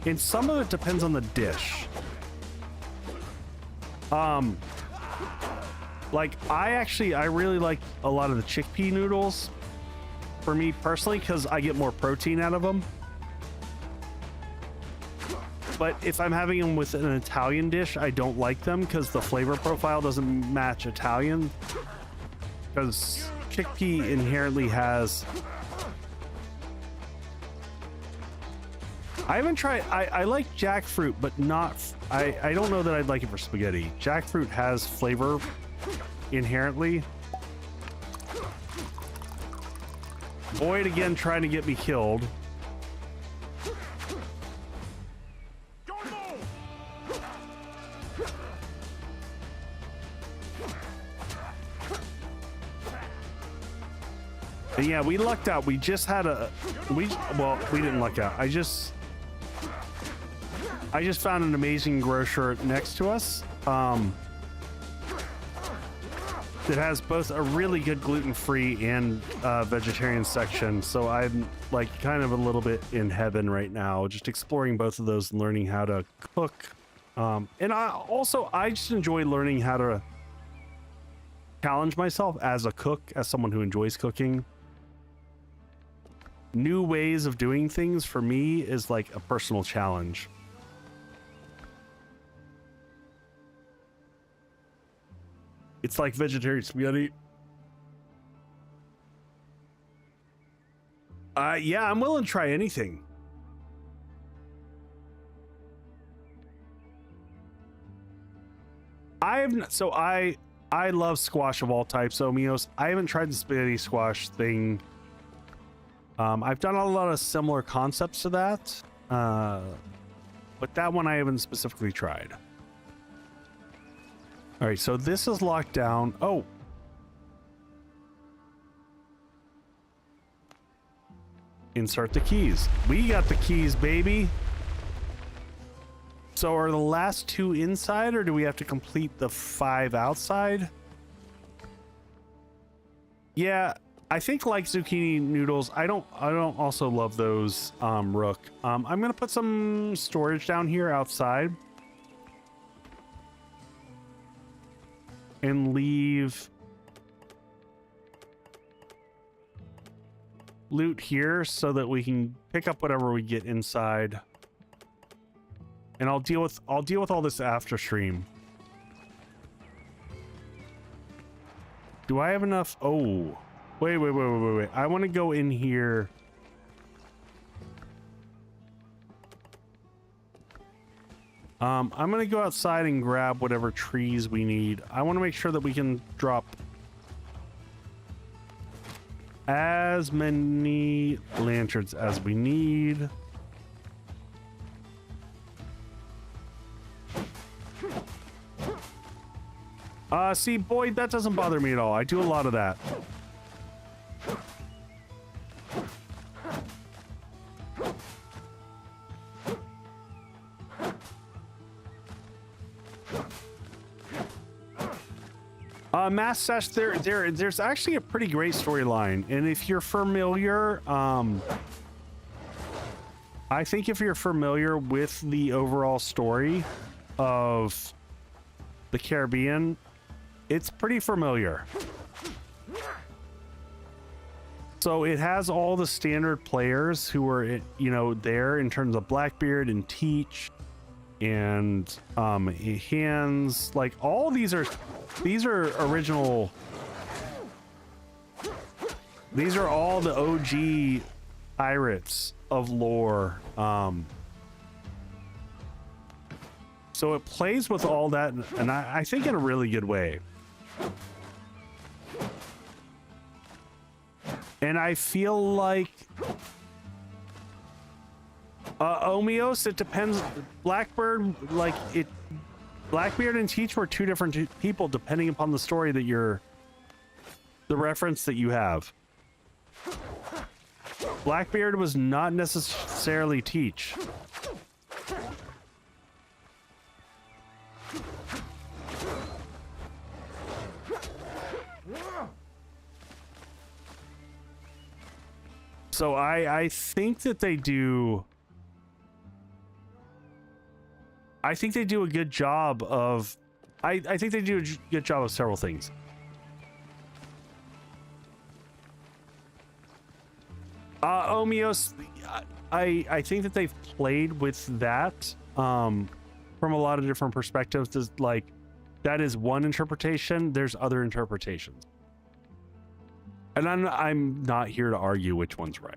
And some of it depends on the dish. Like I really like a lot of the chickpea noodles for me personally, because I get more protein out of them. But if I'm having them with an Italian dish, I don't like them because the flavor profile doesn't match Italian. Because chickpea inherently has... I haven't tried... I like jackfruit, but not... I don't know that I'd like it for spaghetti. Jackfruit has flavor inherently. Boyd again trying to get me killed. And yeah, we lucked out. We just had well, we didn't luck out. I just found an amazing grocer next to us that has both a really good gluten-free and vegetarian section. So I'm like kind of a little bit in heaven right now, just exploring both of those and learning how to cook. And I just enjoy learning how to challenge myself as a cook, as someone who enjoys cooking. New ways of doing things for me is like a personal challenge. It's like vegetarian spaghetti. Yeah, I'm willing to try anything. I love squash of all types, Omios. I haven't tried the spaghetti squash thing. I've done a lot of similar concepts to that, but that one I haven't specifically tried. All right, so this is locked down. Oh. Insert the keys. We got the keys, baby. So are the last 2 inside, or do we have to complete the 5 outside? Yeah, I think like zucchini noodles, I don't also love those rook. I'm gonna put some storage down here outside and leave loot here so that we can pick up whatever we get inside. And I'll deal with all this after stream. Do I have enough? Oh, wait. I want to go in here. I'm going to go outside and grab whatever trees we need. I want to make sure that we can drop as many lanterns as we need. See, Boyd, that doesn't bother me at all. I do a lot of that. Mass Sesh, there's actually a pretty great storyline, and if you're familiar, I think if you're familiar with the overall story of the Caribbean, it's pretty familiar. So it has all the standard players who are, you know, there in terms of Blackbeard and Teach and Hands. Like all these are original. These are all the OG pirates of lore. So it plays with all that, and I think in a really good way. And I feel like Omios, it depends. Blackbeard and Teach were 2 different people depending upon the story that the reference that you have. Blackbeard was not necessarily Teach. So I think that they do. I think they do a good job of. I think they do a good job of several things. Omios, I think that they've played with that from a lot of different perspectives. There's like, that is one interpretation. There's other interpretations. And I'm not here to argue which one's right.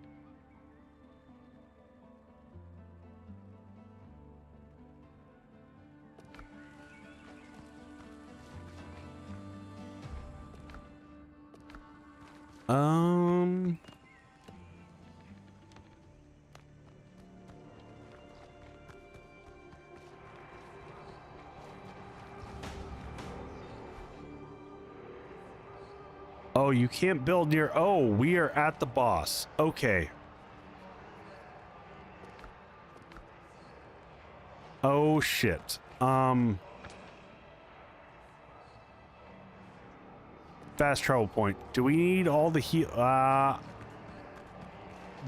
Oh, you can't build near. Oh, we are at the boss. Okay. Oh shit. Fast travel point. Do we need all the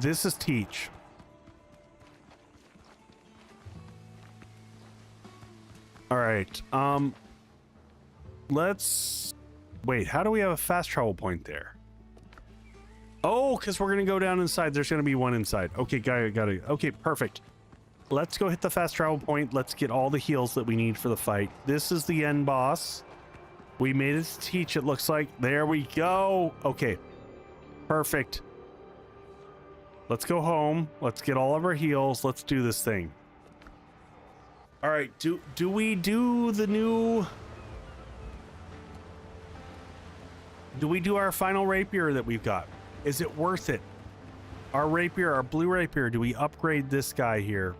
this is teach. All right. Let's wait. How do we have a fast travel point there? Oh, because we're gonna go down inside. There's gonna be one inside. Okay, got it. Okay, perfect. Let's go hit the fast travel point. Let's get all the heals that we need for the fight. This is the end boss. We made it to teach, it looks like. There we go. Okay, perfect. Let's go home. Let's get all of our heals. Let's do this thing. All right, do we do the new... Do we do our final rapier that we've got? Is it worth it? Our rapier, our blue rapier, do we upgrade this guy here?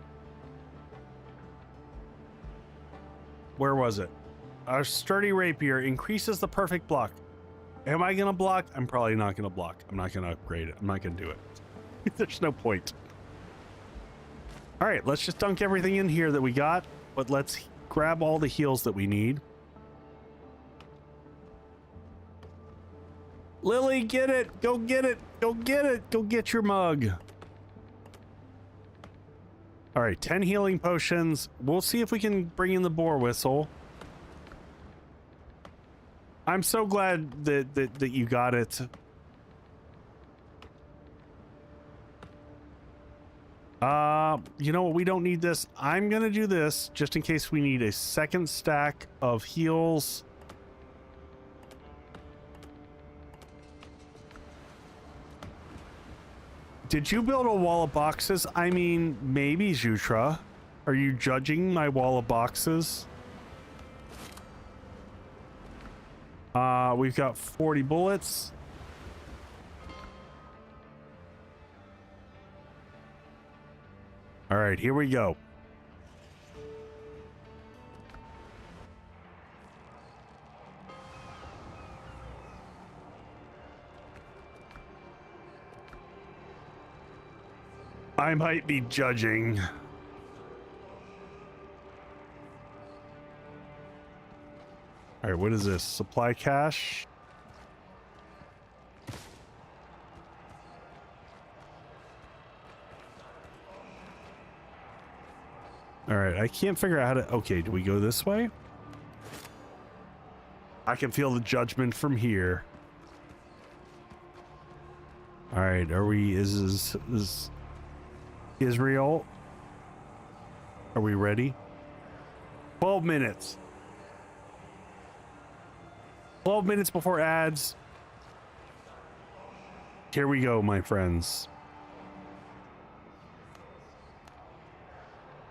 Where was it? Our sturdy rapier increases the perfect block. Am I gonna block? I'm probably not gonna block. I'm not gonna upgrade it. I'm not gonna do it. There's no point. All right, let's just dunk everything in here that we got, but let's grab all the heals that we need. Lily, get it! Go get it! Go get it! Go get your mug! All right, 10 healing potions. We'll see if we can bring in the boar whistle. I'm so glad that you got it. You know what? We don't need this. I'm gonna do this just in case we need a second stack of heals. Did you build a wall of boxes? I mean, maybe, Jutra. Are you judging my wall of boxes? We've got 40 bullets. All right, here we go. I might be judging. All right, what is this? Supply cache? All right, I can't figure out how to... Okay, do we go this way? I can feel the judgment from here. All right, are we... Is Israel? Are we ready? 12 minutes. 12 minutes before ads. Here we go, my friends.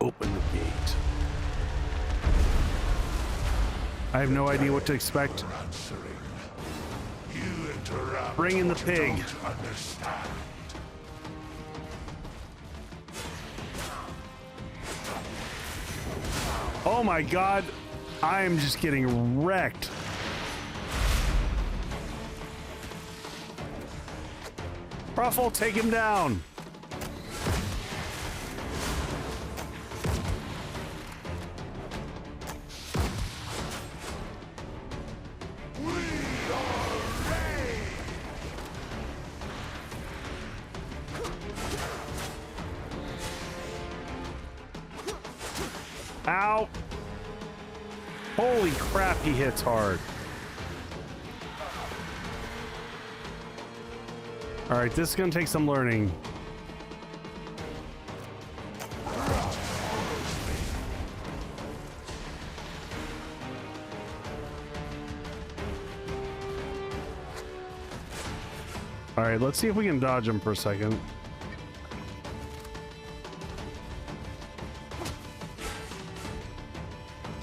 Open the gate. I have no idea what to expect. Bring in the pig. Oh my god. I am just getting wrecked. Ruffle, take him down. Ow. Holy crap, he hits hard. All right, this is gonna take some learning. right, let's see if we can dodge him for a second.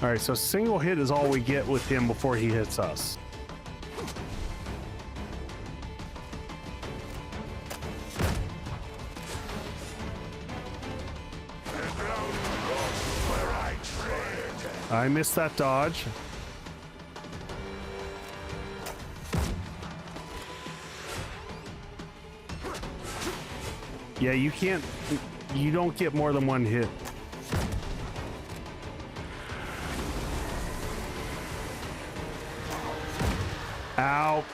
All right, so single hit is all we get with him before he hits us. I missed that dodge. Yeah, you can't, you don't get more than one hit. Ow.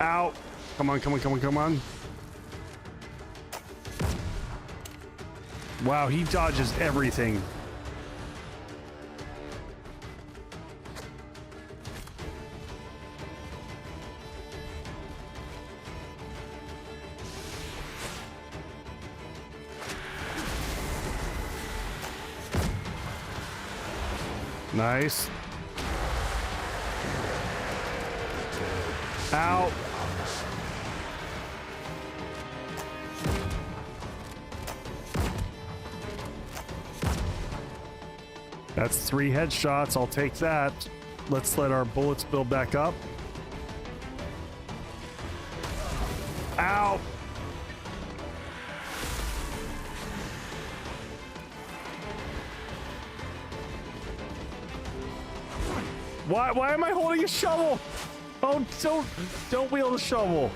Ow. Come on, come on, come on, come on. Wow, he dodges everything. Nice. Ow. That's 3 headshots. I'll take that. Let's let our bullets build back up. Ow. Why am I holding a shovel? Oh, don't wield a shovel.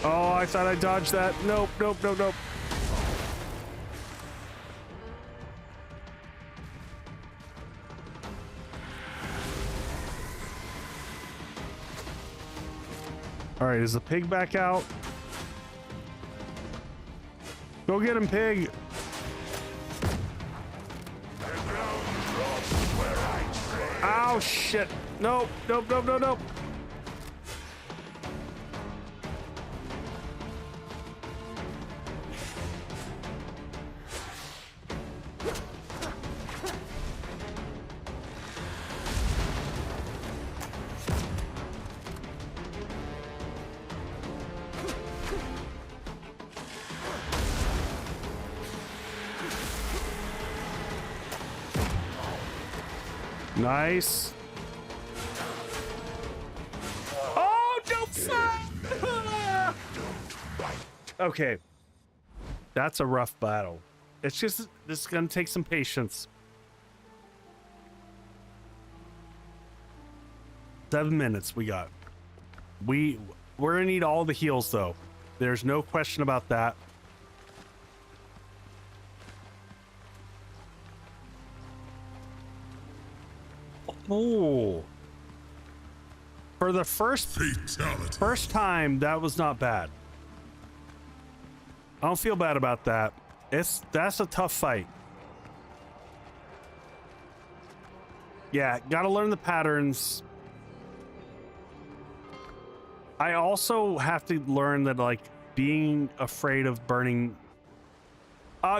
Oh, I thought I dodged that. Nope, nope, nope, nope. All right, is the pig back out? Go get him, pig. Ow, shit. Nope, nope, nope, nope, nope. Nice. Oh, don't fire! Okay. That's a rough battle. It's just, this is gonna take some patience. 7 minutes we got. We're gonna need all the heals though. There's no question about that. Oh, for the first time, that was not bad. I don't feel bad about that. That's a tough fight. Yeah, gotta learn the patterns. I also have to learn that, like, being afraid of burning.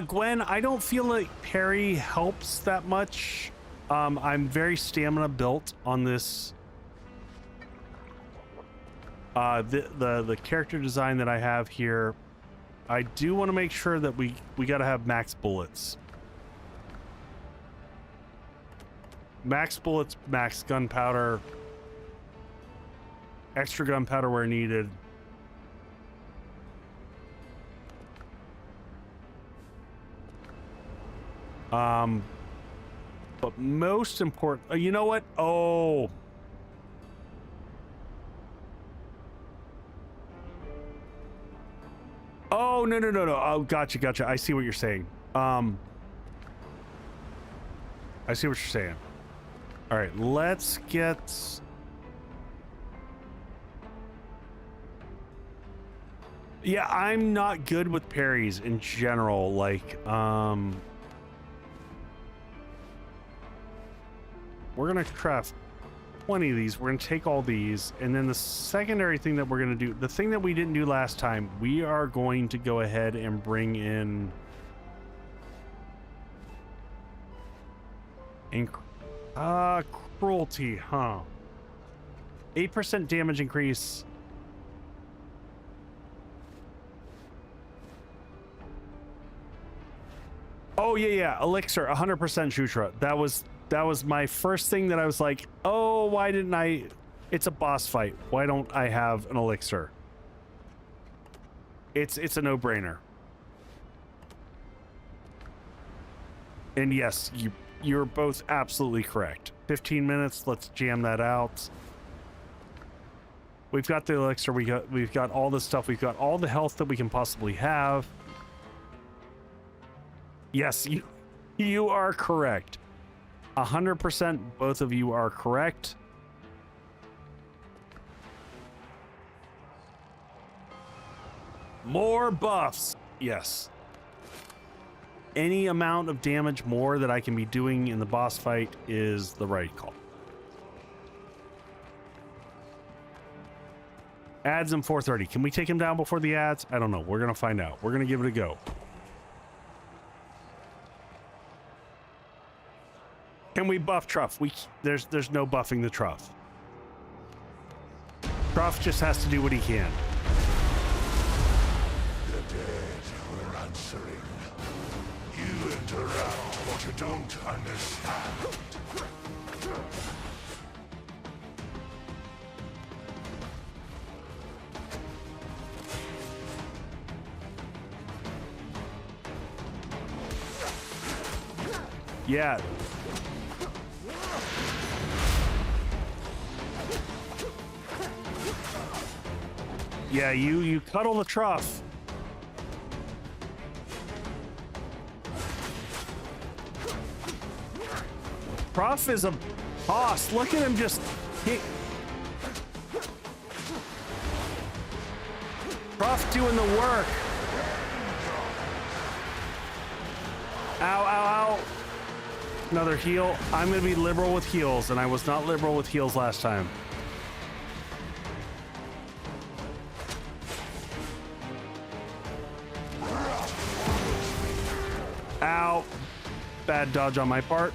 Gwen, I don't feel like parry helps that much. I'm very stamina built on this. The character design that I have here, I do want to make sure that we got to have max bullets. Max bullets, max gunpowder, extra gunpowder where needed. But most important, you know what? Oh. Oh, no. Oh, gotcha. I see what you're saying. I see what you're saying. All right, let's get... Yeah, I'm not good with parries in general. Like, we're gonna craft 20 of these. We're going to take all these. And then the secondary thing that we're going to do, the thing that we didn't do last time, we are going to go ahead and bring in cruelty, huh? 8% damage increase. Oh yeah, elixir, 100% Shutra. That was my first thing that I was like, oh, why didn't I? It's a boss fight. Why don't I have an elixir? It's a no-brainer. And yes, you're both absolutely correct. 15 minutes. Let's jam that out. We've got the elixir. We've got all the stuff. We've got all the health that we can possibly have. Yes, you are correct. 100%. Both of you are correct. More buffs. Yes. Any amount of damage more that I can be doing in the boss fight is the right call. Ads in 430. Can we take him down before the ads? I don't know. We're going to find out. We're going to give it a go. Can we buff Truff? There's no buffing the Truff. Truff just has to do what he can. The dead were answering. You interrupt what you don't understand. Yeah. Yeah, you cuddle the Truff. Truff is a boss. Look at him just... Truff doing the work. Ow, ow, ow. Another heal. I'm going to be liberal with heals, and I was not liberal with heals last time. Ow. Bad dodge on my part.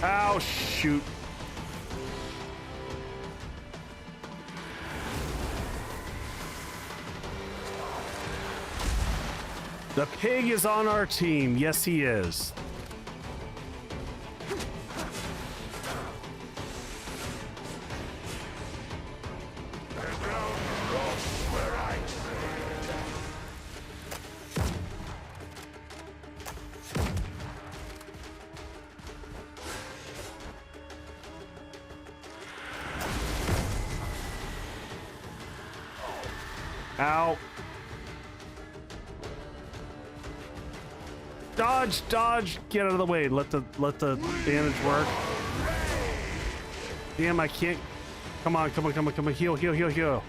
Ow, shoot. The pig is on our team. Yes, he is. Ow. Dodge, dodge, get out of the way. Let the damage work. Damn, I can't. Come on, come on, come on, come on. Heal, heal, heal, heal.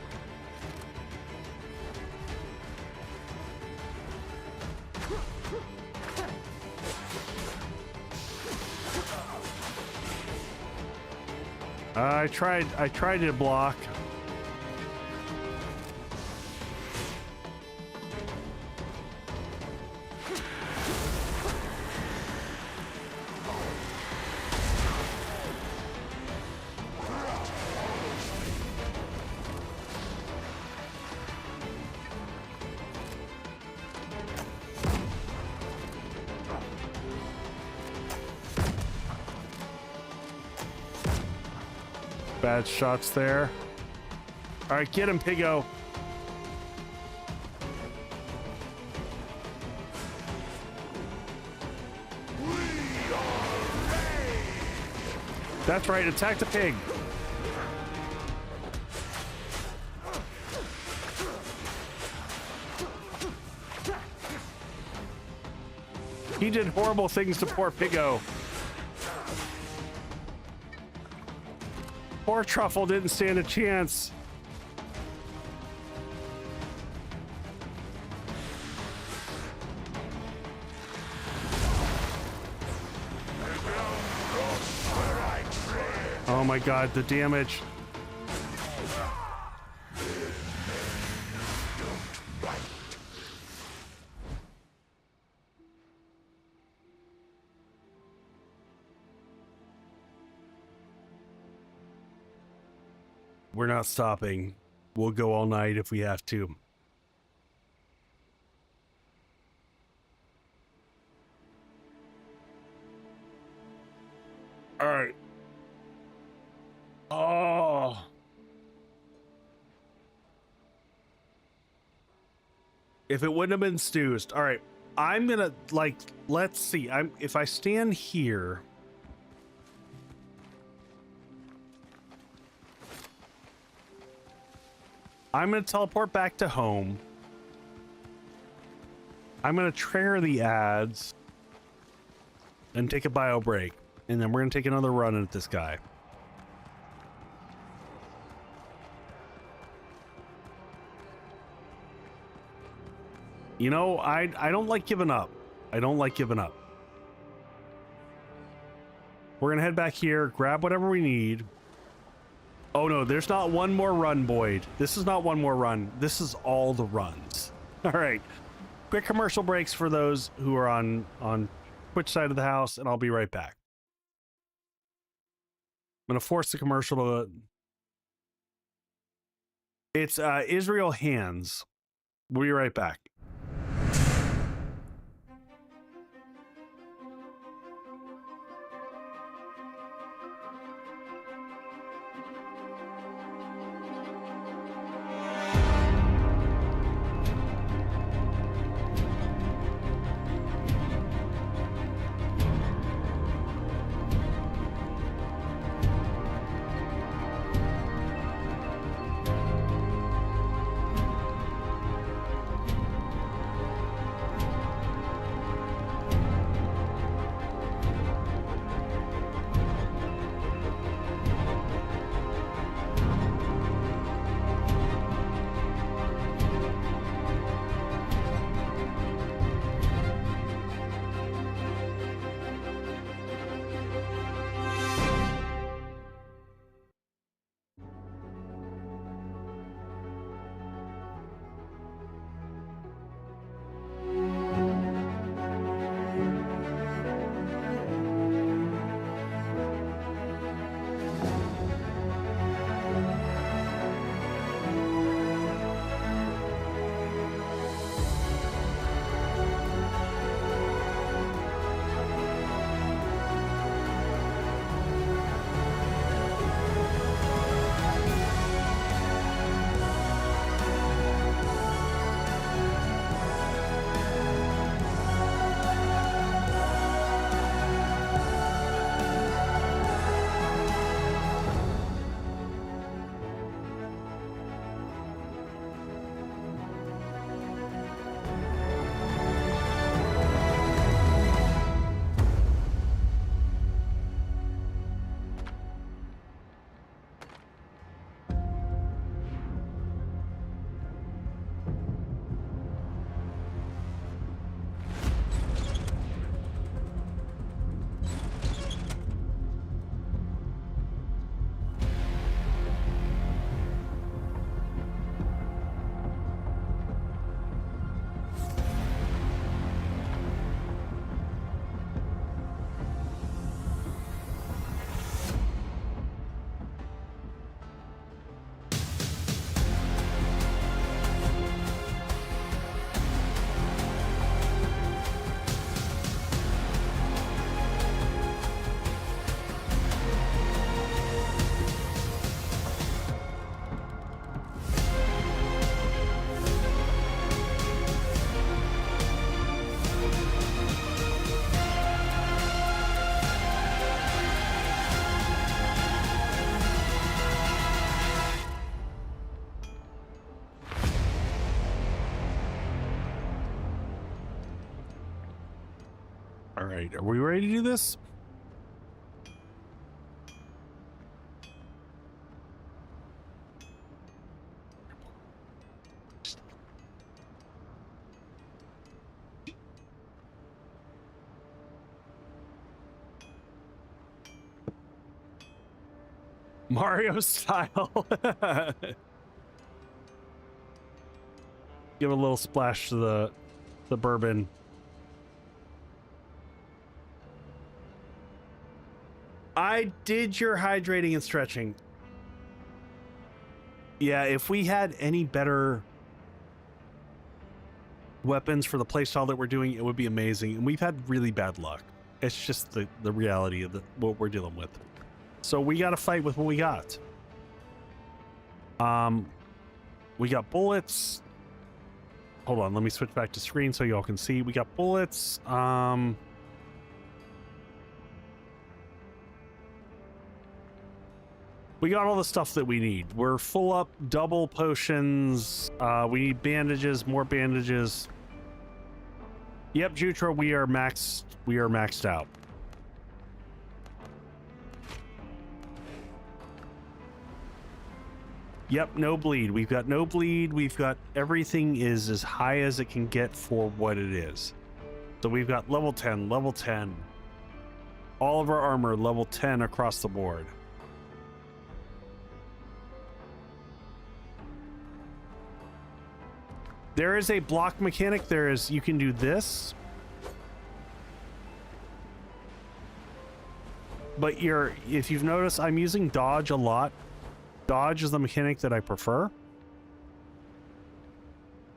I tried to block. Bad shots there. All right, get him, Piggo. That's right, attack the pig. He did horrible things to poor Piggo. Poor Truffle didn't stand a chance. Oh my god, the damage. We're not stopping. We'll go all night if we have to. All right. Oh. If it wouldn't have been Stew's. All right. I'm gonna let's see. If I stand here. I'm going to teleport back to home. I'm going to trigger the ads and take a bio break. And then we're going to take another run at this guy. You know, I don't like giving up. I don't like giving up. We're going to head back here, grab whatever we need. Oh no, there's not one more run, Boyd. This is not one more run. This is all the runs. All right. Quick commercial breaks for those who are on Twitch side of the house, and I'll be right back. I'm going to force the commercial to... It's Israel Hands. We'll be right back. All right, are we ready to do this? Mario style. Give a little splash to the bourbon. I did your hydrating and stretching. Yeah, if we had any better weapons for the playstyle that we're doing, it would be amazing. And we've had really bad luck. It's just the reality of what we're dealing with. So we got to fight with what we got. We got bullets. Hold on, let me switch back to screen so y'all can see. We got bullets. We got all the stuff that we need. We're full up, double potions. We need bandages, more bandages. Yep, Jutra, we are maxed out. Yep, no bleed. We've got no bleed. We've got everything is as high as it can get for what it is. So we've got level 10, level 10. All of our armor level 10 across the board. There is a block mechanic. You can do this. But if you've noticed, I'm using dodge a lot. Dodge is the mechanic that I prefer.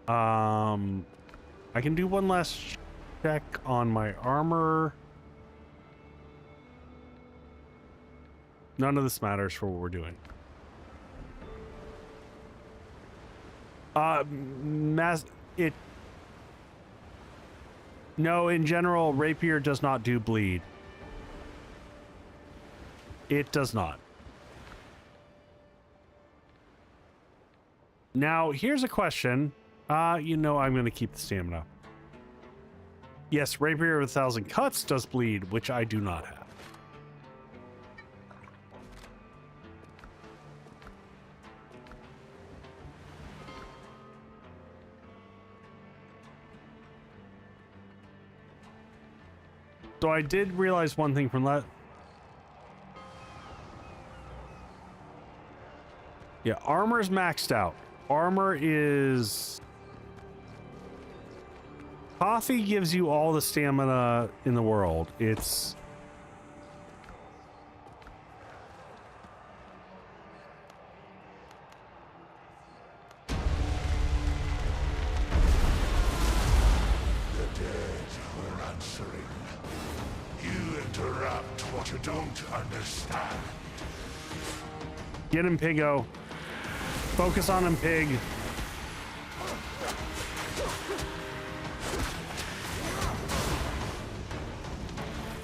I can do one last check on my armor. None of this matters for what we're doing. No, in general, Rapier does not do bleed. It does not. Now, here's a question. You know I'm going to keep the stamina. Yes, Rapier with 1,000 cuts does bleed, which I do not have. So I did realize one thing from that. Yeah, armor's maxed out. Armor is... Coffee gives you all the stamina in the world. It's... The dead were answering. You interrupt what you don't understand. Get him, Piggo. Focus on him, Pig.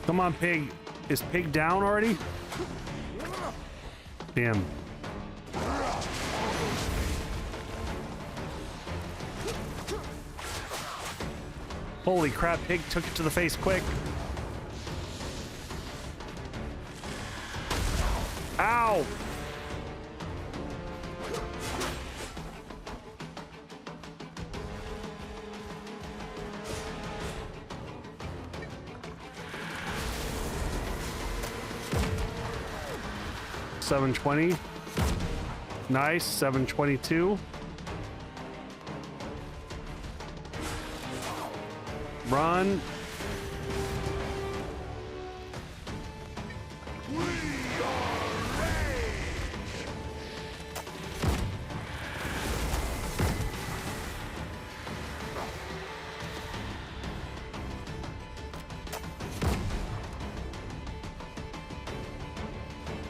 Come on, Pig. Is Pig down already? Damn. Holy crap, Pig took it to the face quick. Ow! $720. Nice. $722. Run.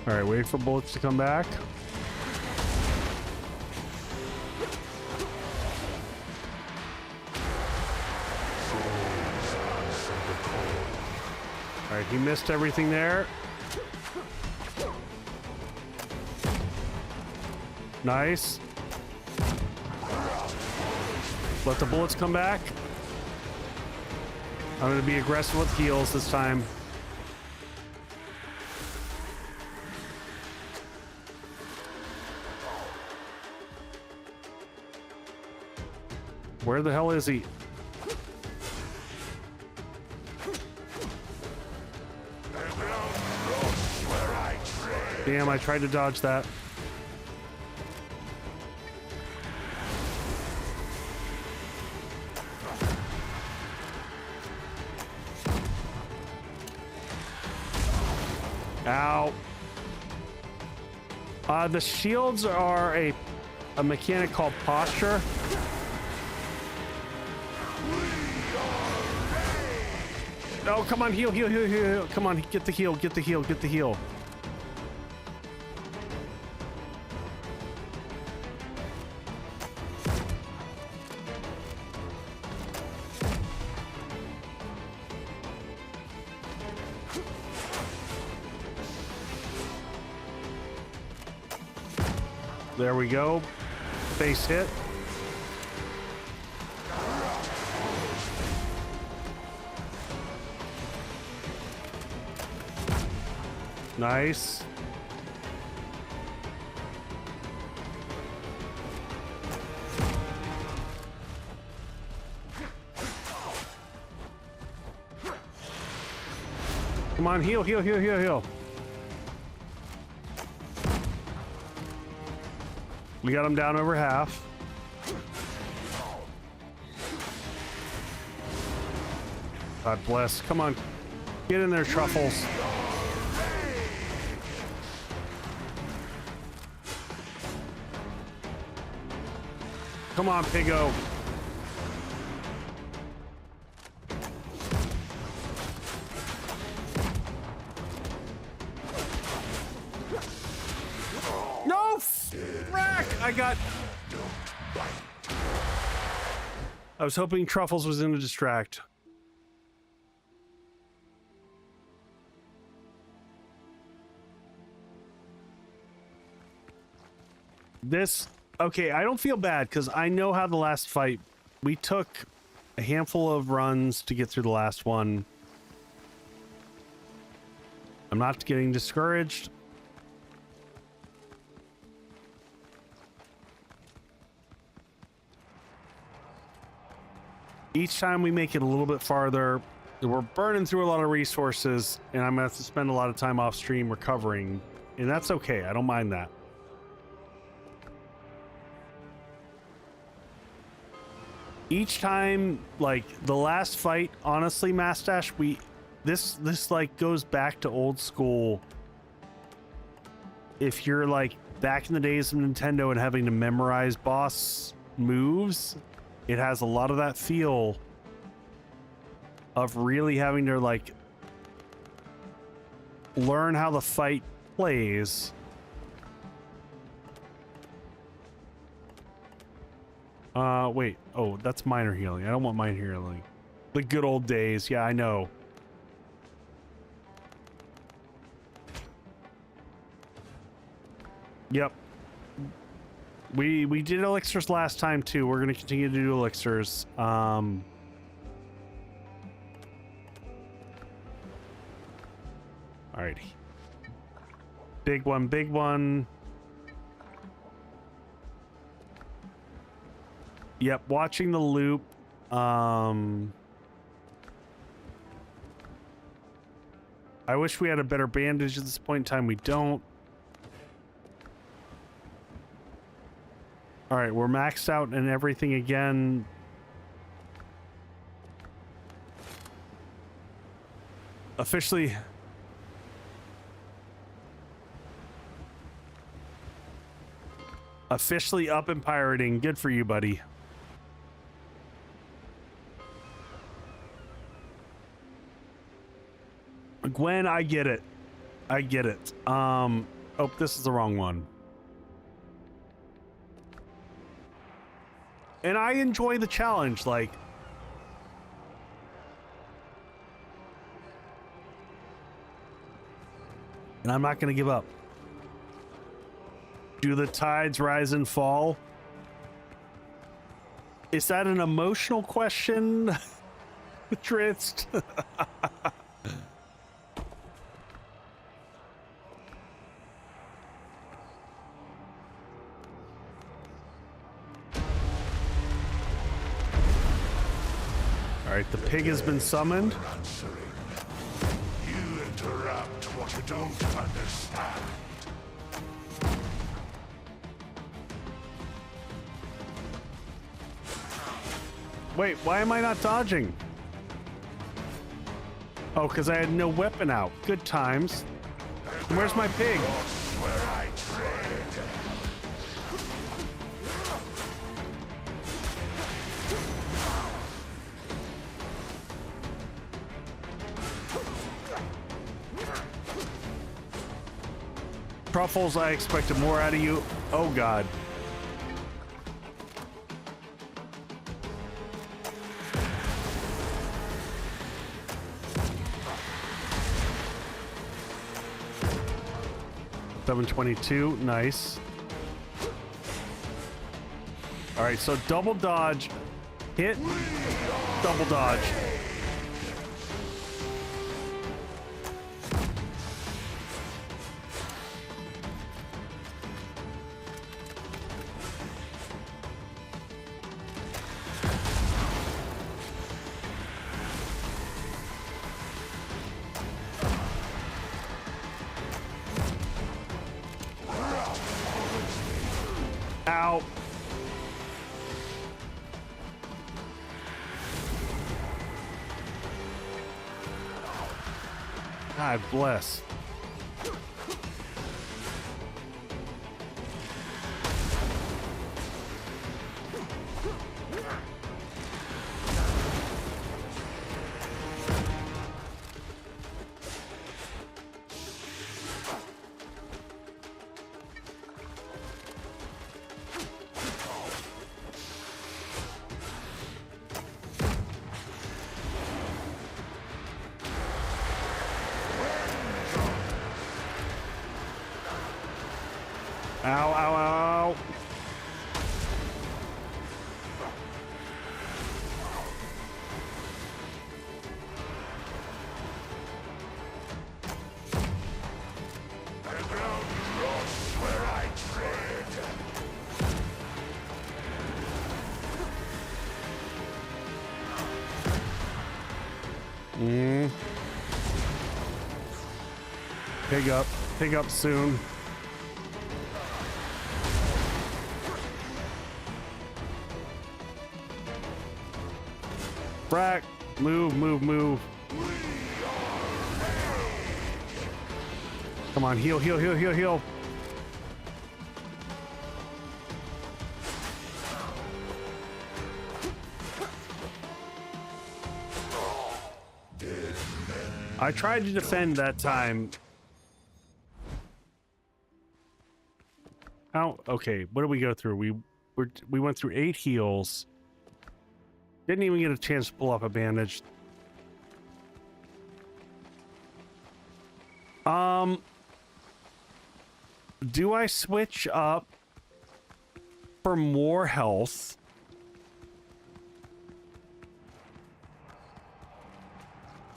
All right, wait for bullets to come back. All right, he missed everything there. Nice. Let the bullets come back. I'm going to be aggressive with heals this time. Where the hell is he? Where I tread. Damn, I tried to dodge that. Ow. The shields are a mechanic called posture. Oh, come on, heal, heal, heal, heal. Come on, get the heal, get the heal, get the heal. There we go. Face hit. Nice. Come on, heal, heal, heal, heal, heal. We got him down over half. God bless. Come on. Get in there, Truffles. Come on, Piggo. No! Frack! I was hoping Truffles was in to distract. Okay, I don't feel bad because I know how the last fight, we took a handful of runs to get through the last one. I'm not getting discouraged. Each time we make it a little bit farther, we're burning through a lot of resources, and I'm gonna have to spend a lot of time off stream recovering, and that's okay. I don't mind that. Each time, like the last fight, honestly, Mastache, this like goes back to old school. If you're like back in the days of Nintendo and having to memorize boss moves, it has a lot of that feel of really having to like learn how the fight plays. Wait. Oh, that's minor healing. I don't want minor healing. The good old days. Yeah, I know. Yep. We did elixirs last time too. We're gonna continue to do elixirs. All right. Big one, big one. Yep, watching the loop. I wish we had a better bandage at this point in time. We don't. All right, we're maxed out and everything again. Officially up in pirating. Good for you, buddy. Gwen, I get it. I get it. Oh, this is the wrong one. And I enjoy the challenge, like. And I'm not going to give up. Do the tides rise and fall? Is that an emotional question, Trist? Alright, the pig has been summoned. You interrupt what you don't understand. Wait, why am I not dodging? Oh, because I had no weapon out. Good times. Where's my pig? Where I tread. Truffles, I expected more out of you. Oh, God. $722, nice. All right, so double dodge, hit, double dodge. Ow. God bless. Ow, ow, ow. The ground rots where I tread. Pig up soon. Frack, move, move, move. Come on, heal, heal, heal, heal, heal. I tried to defend that time. How? Okay, what did we go through? We went through 8 heals. Didn't even get a chance to pull off a bandage. Do I switch up for more health?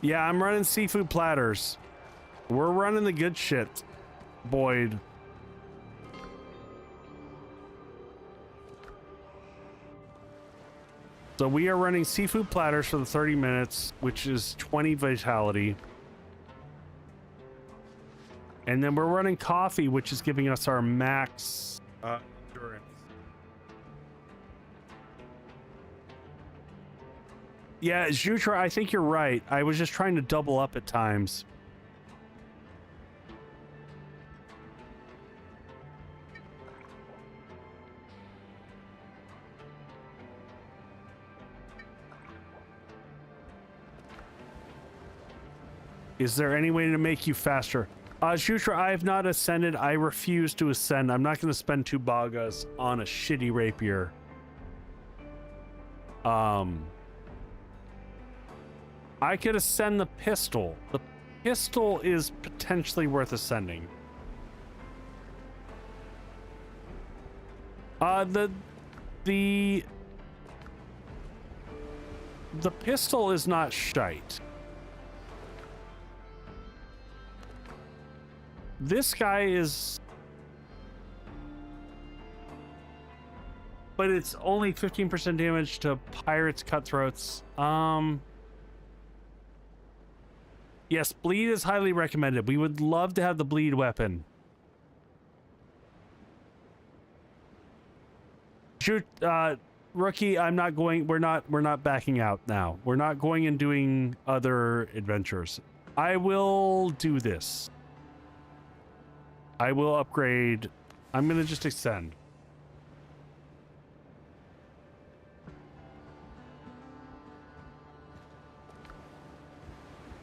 Yeah, I'm running seafood platters. We're running the good shit, Boyd. So we are running seafood platters for the 30 minutes, which is 20 vitality. And then we're running coffee, which is giving us our max endurance. Yeah, Jutra, I think you're right. I was just trying to double up at times. Is there any way to make you faster? Jutra, I have not ascended. I refuse to ascend. I'm not going to spend 2 bagas on a shitty rapier. I could ascend the pistol. The pistol is potentially worth ascending. The pistol is not shite. This guy is, but it's only 15% damage to pirates, cutthroats. Yes, bleed is highly recommended. We would love to have the bleed weapon. Shoot, Rookie, I'm not going. We're not backing out now. We're not going and doing other adventures. I will do this. I will upgrade. I'm gonna just extend.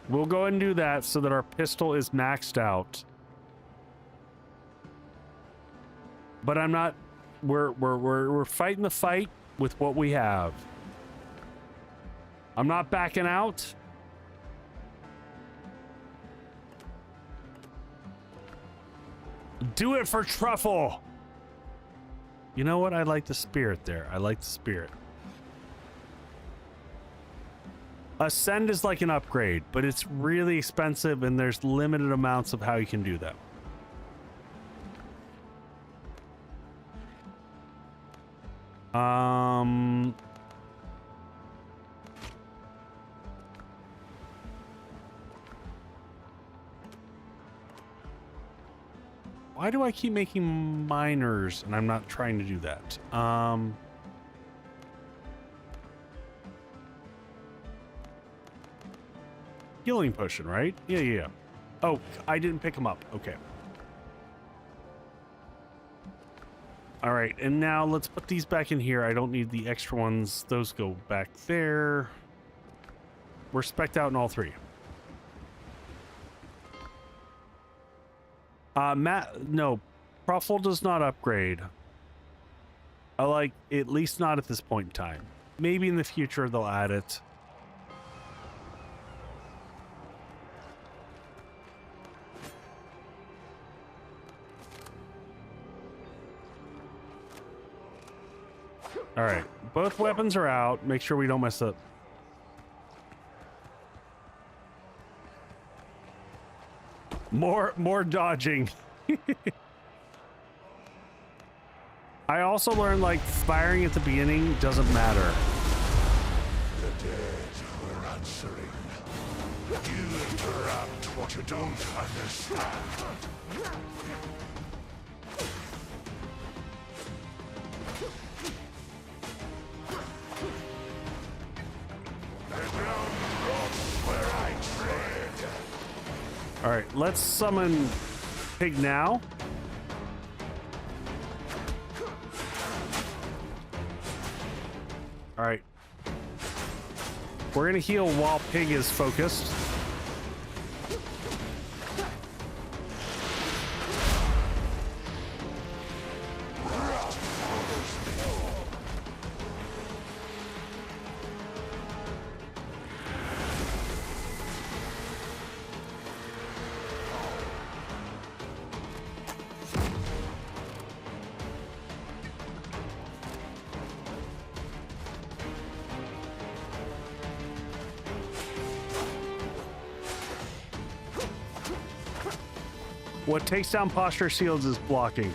We'll go ahead and do that so that our pistol is maxed out. But I'm not. We're fighting the fight with what we have. I'm not backing out. Do it for Truffle. You know what? I like the spirit there. I like the spirit. Ascend is like an upgrade, but it's really expensive and there's limited amounts of how you can do that. Why do I keep making miners and I'm not trying to do that? Healing potion, right? Yeah. Oh, I didn't pick them up. Okay. All right, and now let's put these back in here. I don't need the extra ones. Those go back there. We're spec'd out in all three. No, Truffle does not upgrade. I like, at least not at this point in time. Maybe in the future they'll add it. All right, both weapons are out. Make sure we don't mess up. More dodging. I also learned like firing at the beginning doesn't matter. The dead were answering. You interrupt what you don't understand. All right, let's summon Pig now. All right. We're gonna heal while Pig is focused. What takes down posture shields is blocking.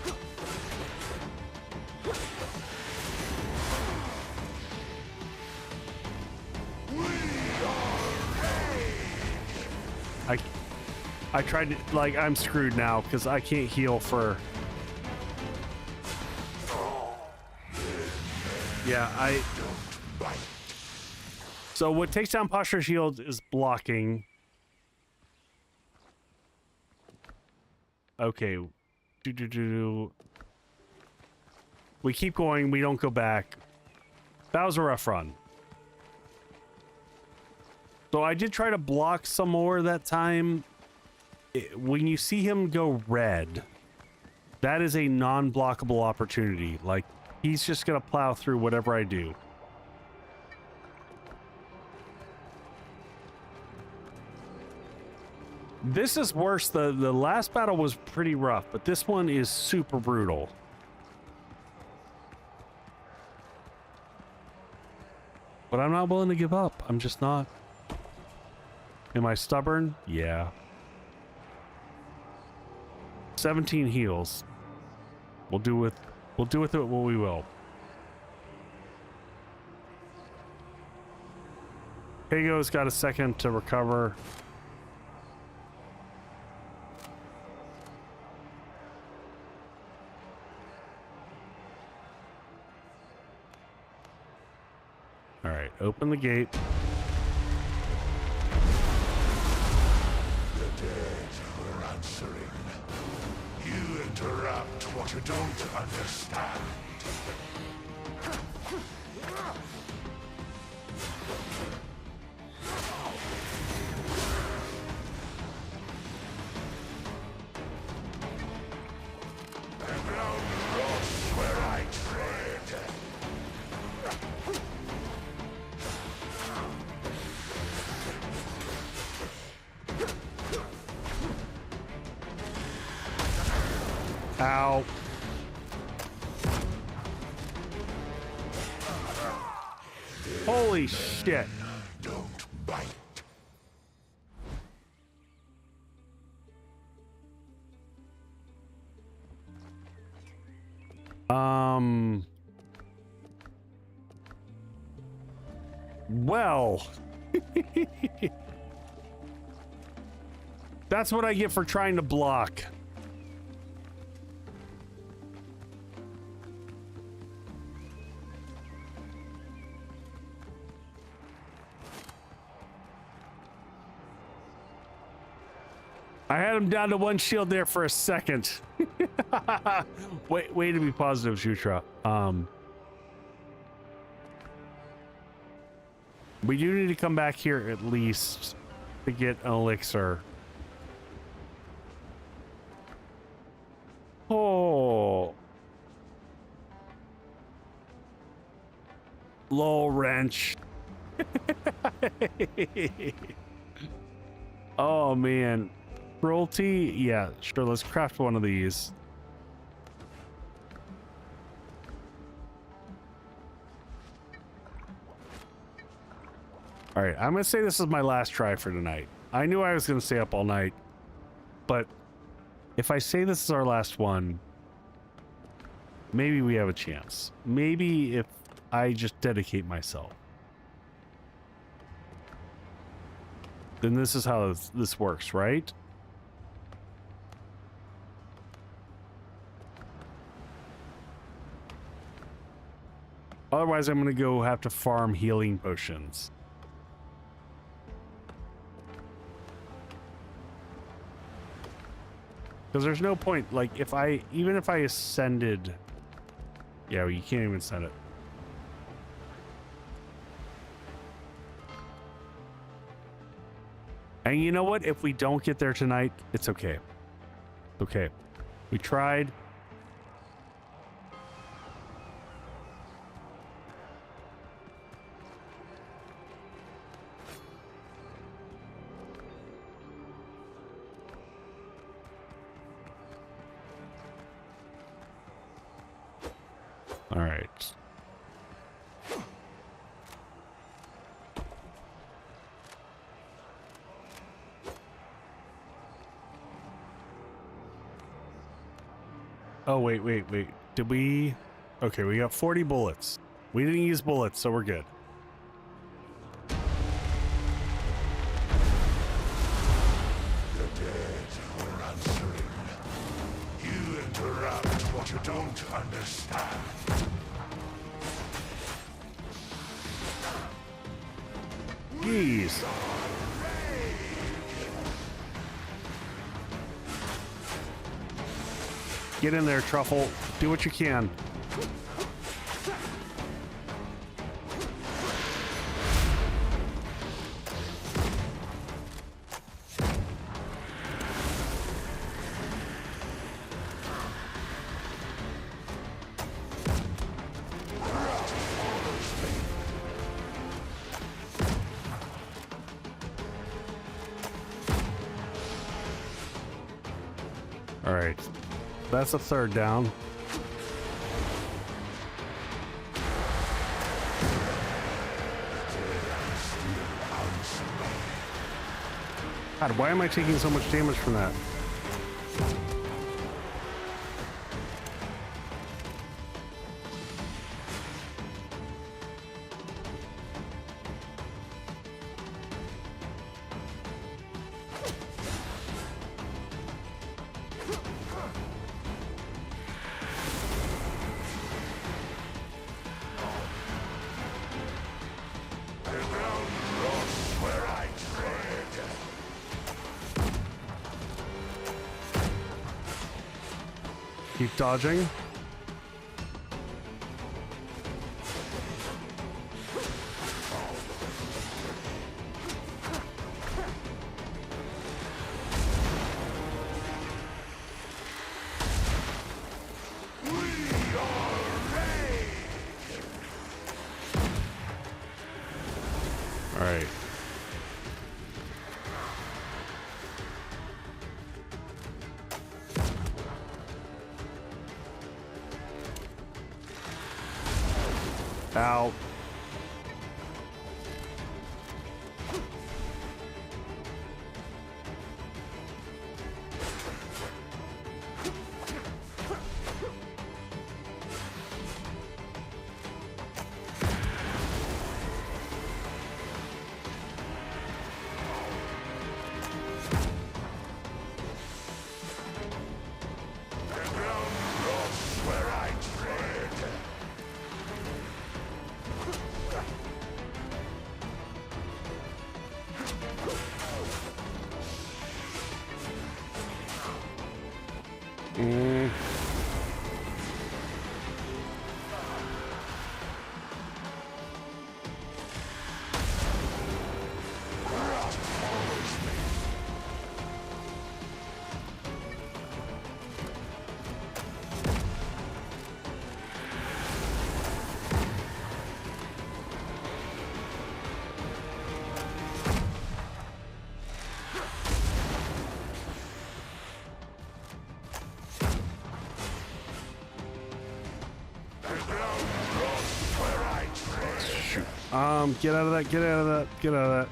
I tried to, like, I'm screwed now because I can't heal for... Yeah, So what takes down posture shields is blocking. Okay. We keep going. We don't go back. That was a rough run. So I did try to block some more that time. When you see him go red, that is a non-blockable opportunity. Like, he's just going to plow through whatever I do. This is worse. The last battle was pretty rough, but this one is super brutal. But I'm not willing to give up. I'm just not. Am I stubborn? Yeah. 17 heals. We'll do with it what we will. Pago's got a second to recover. All right, open the gate. The dead were answering. You interrupt what you don't understand. The ground rots where I tread. Ow. Holy shit. Don't bite. Well. That's what I get for trying to block. I had him down to one shield there for a second. Way to be positive, Shutra. We do need to come back here at least to get an elixir. Oh. Lol wrench. Oh man. Cruelty? Yeah, sure, let's craft one of these. All right, I'm gonna say this is my last try for tonight. I knew I was gonna stay up all night, but if I say this is our last one, maybe we have a chance. Maybe if I just dedicate myself. Then this is how this works, right? Otherwise, I'm gonna go have to farm healing potions. Because there's no point, like, even if I ascended... Yeah, well, you can't even send it. And you know what? If we don't get there tonight, it's okay. Okay. We tried. All right. Oh, wait. Did we... Okay, we got 40 bullets. We didn't use bullets, so we're good. The dead were answering. You interrupt what you don't understand. Jeez. Get in there, Truffle. Do what you can. All right. That's a third down. God, why am I taking so much damage from that? Keep dodging. All right. Ow. Get out of that, get out of that, get out of that.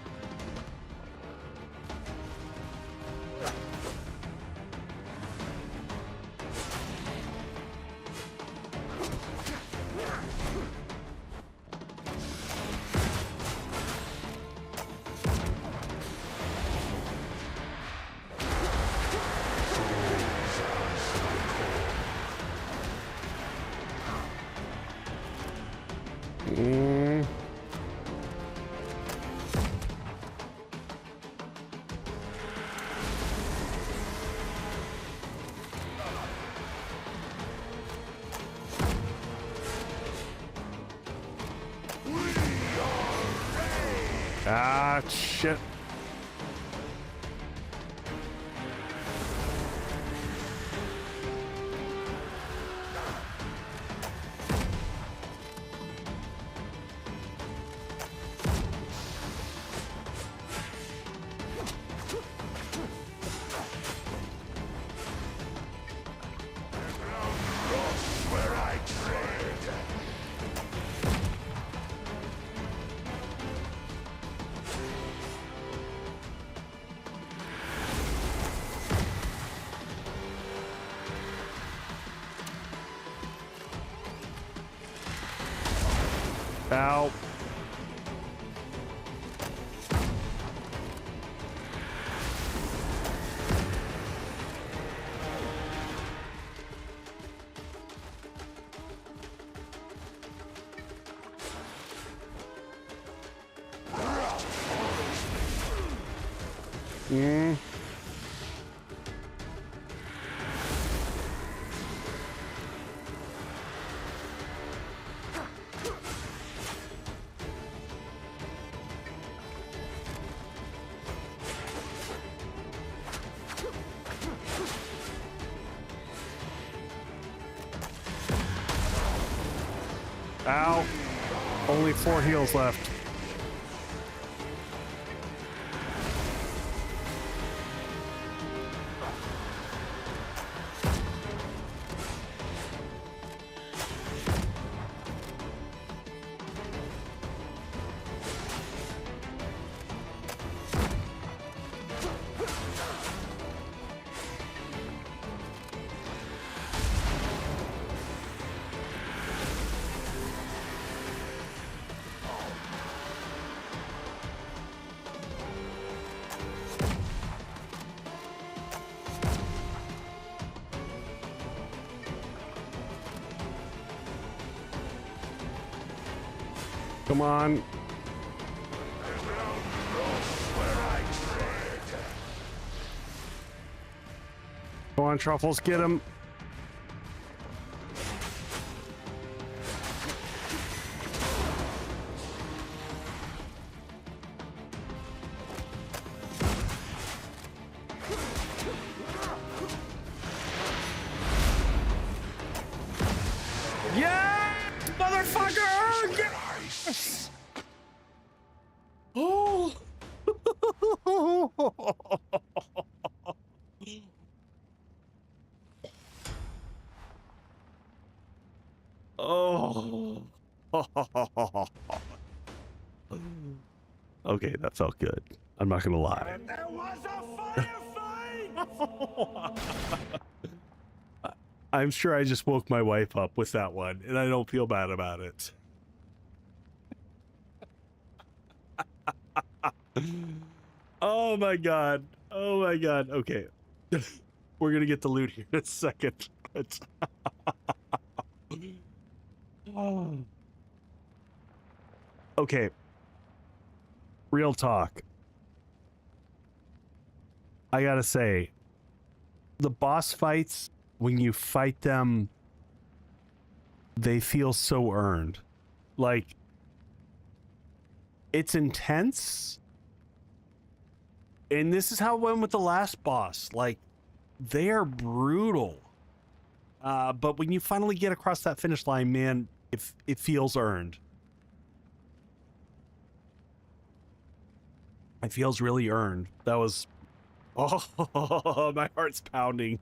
Ah, shit. Ow. Ow. Only 4 heals left. Come on. Come on, Truffles, get him. Yeah, motherfucker! Yes! Oh. Oh. Okay, that felt good. I'm not gonna lie. There was a firefight! I'm sure I just woke my wife up with that one, and I don't feel bad about it. Oh my god. Oh my god. Okay. We're gonna get the loot here in a second. But oh. Okay. Real talk. I gotta say, the boss fights, when you fight them, they feel so earned. Like, it's intense. And this is how it went with the last boss. Like, they are brutal. But when you finally get across that finish line, man, it feels earned. It feels really earned. That was... Oh, my heart's pounding.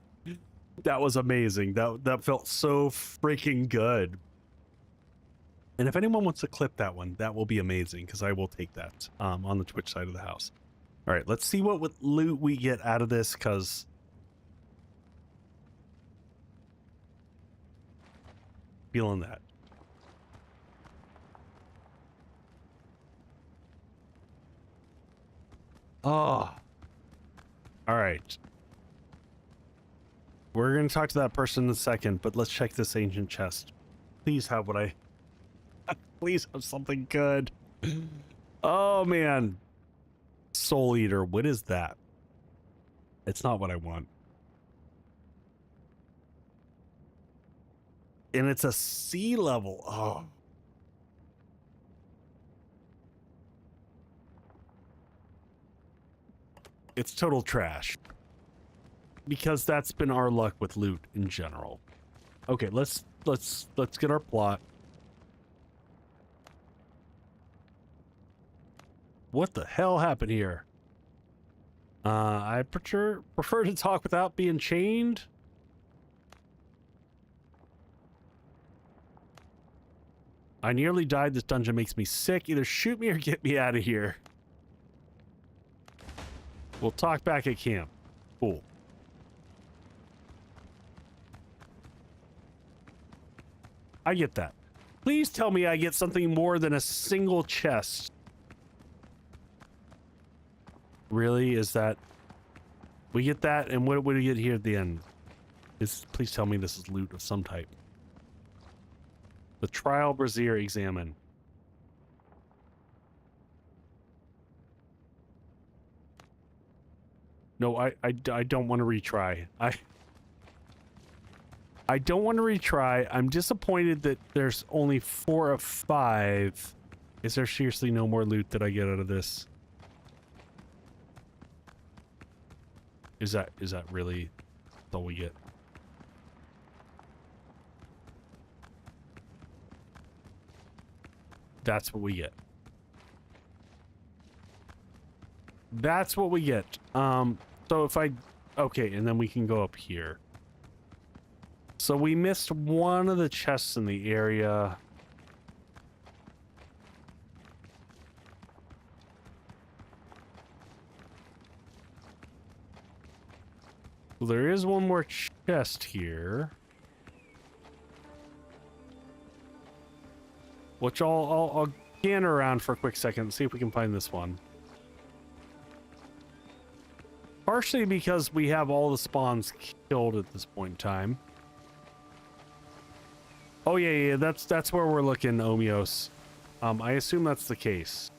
That was amazing. That felt so freaking good. And if anyone wants to clip that one, that will be amazing, because I will take that on the Twitch side of the house. All right, let's see what loot we get out of this, because... feeling that. Oh. All right. We're going to talk to that person in a second, but let's check this ancient chest. Please have what I... Please have something good. Oh, man. Soul Eater, what is that? It's not what I want. And it's a sea level. Oh. It's total trash. Because that's been our luck with loot in general. Okay, let's get our plot. What the hell happened here? I prefer to talk without being chained. I nearly died. This dungeon makes me sick. Either shoot me or get me out of here. We'll talk back at camp. Cool. I get that. Please tell me I get something more than a single chest. Really? Is that... We get that, and what do we get here at the end? Please tell me this is loot of some type. The Trial Brazier Examine. No, I don't want to retry. I don't want to retry. I'm disappointed that there's only 4 of 5. Is there seriously no more loot that I get out of this? Is that really all we get? That's what we get. That's what we get. So if I... Okay, and then we can go up here. So we missed one of the chests in the area. Well, there is one more chest here. Which I'll scan around for a quick second and see if we can find this one. Partially because we have all the spawns killed at this point in time. Oh yeah, that's where we're looking, Omios. I assume that's the case.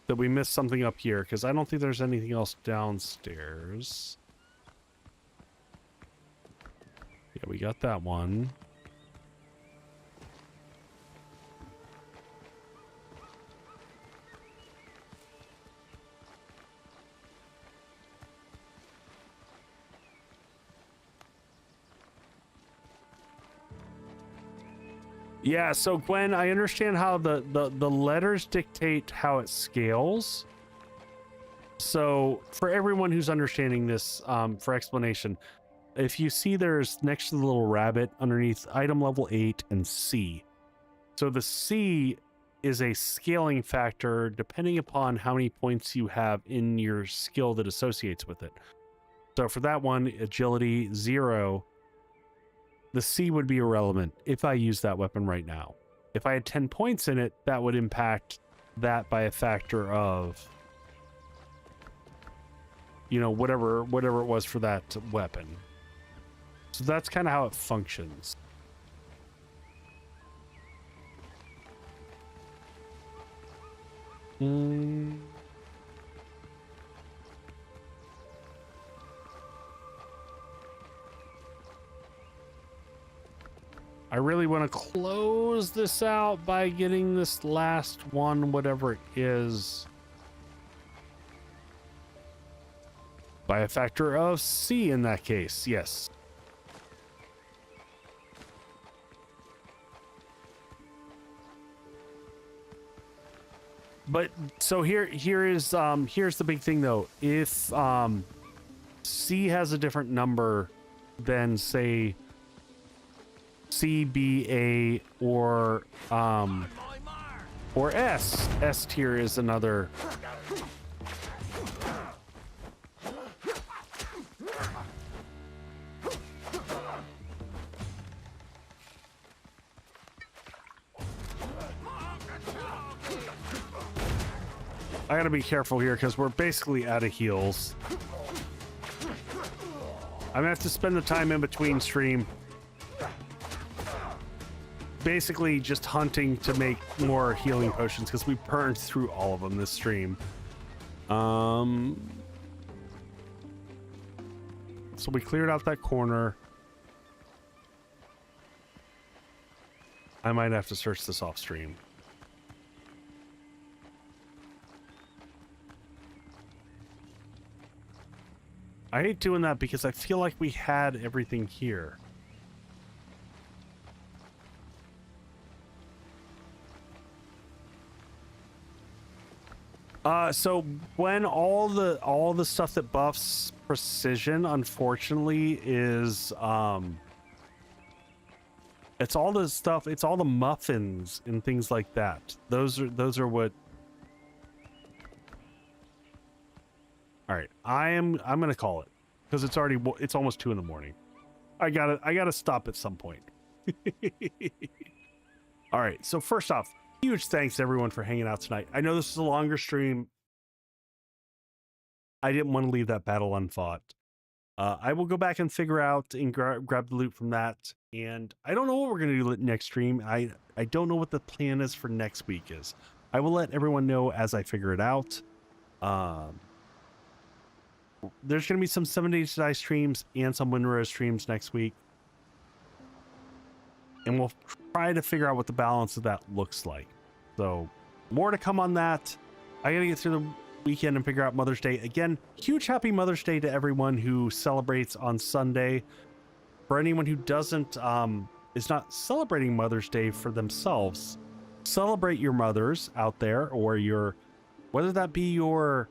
That we missed something up here, because I don't think there's anything else downstairs. Yeah, we got that one. Yeah, so Gwen, I understand how the letters dictate how it scales. So for everyone who's understanding this, for explanation, if you see there's next to the little rabbit underneath item level 8 and C. So the C is a scaling factor depending upon how many points you have in your skill that associates with it. So for that one, agility 0, the C would be irrelevant if I use that weapon right now. If I had 10 points in it, that would impact that by a factor of, you know, whatever it was for that weapon. So that's kind of how it functions. I really want to close this out by getting this last one, whatever it is, by a factor of C in that case. Yes. But so here's the big thing though. If C has a different number than say C, B, A, or S. S tier is another. I gotta be careful here because we're basically out of heals. I'm gonna have to spend the time in between stream basically just hunting to make more healing potions because we burned through all of them this stream. So we cleared out that corner. I might have to search this off stream. I hate doing that because I feel like we had everything here. So when all the stuff that buffs precision, unfortunately, is it's all the stuff, it's all the muffins and things like that. Those are what. All right, I'm gonna call it because it's almost 2 in the morning. I gotta stop at some point. All right, so first off, huge thanks to everyone for hanging out tonight. I know this is a longer stream. I didn't want to leave that battle unfought. I will go back and figure out and grab the loot from that. And I don't know what we're going to do next stream. I don't know what the plan is for next week is. I will let everyone know as I figure it out. There's going to be some 7 Days to Die streams and some Windrose streams next week. And we'll try to figure out what the balance of that looks like. So more to come on that. I got to get through the weekend and figure out Mother's Day. Again, huge happy Mother's Day to everyone who celebrates on Sunday. For anyone who doesn't, is not celebrating Mother's Day for themselves, celebrate your mothers out there, or whether that be your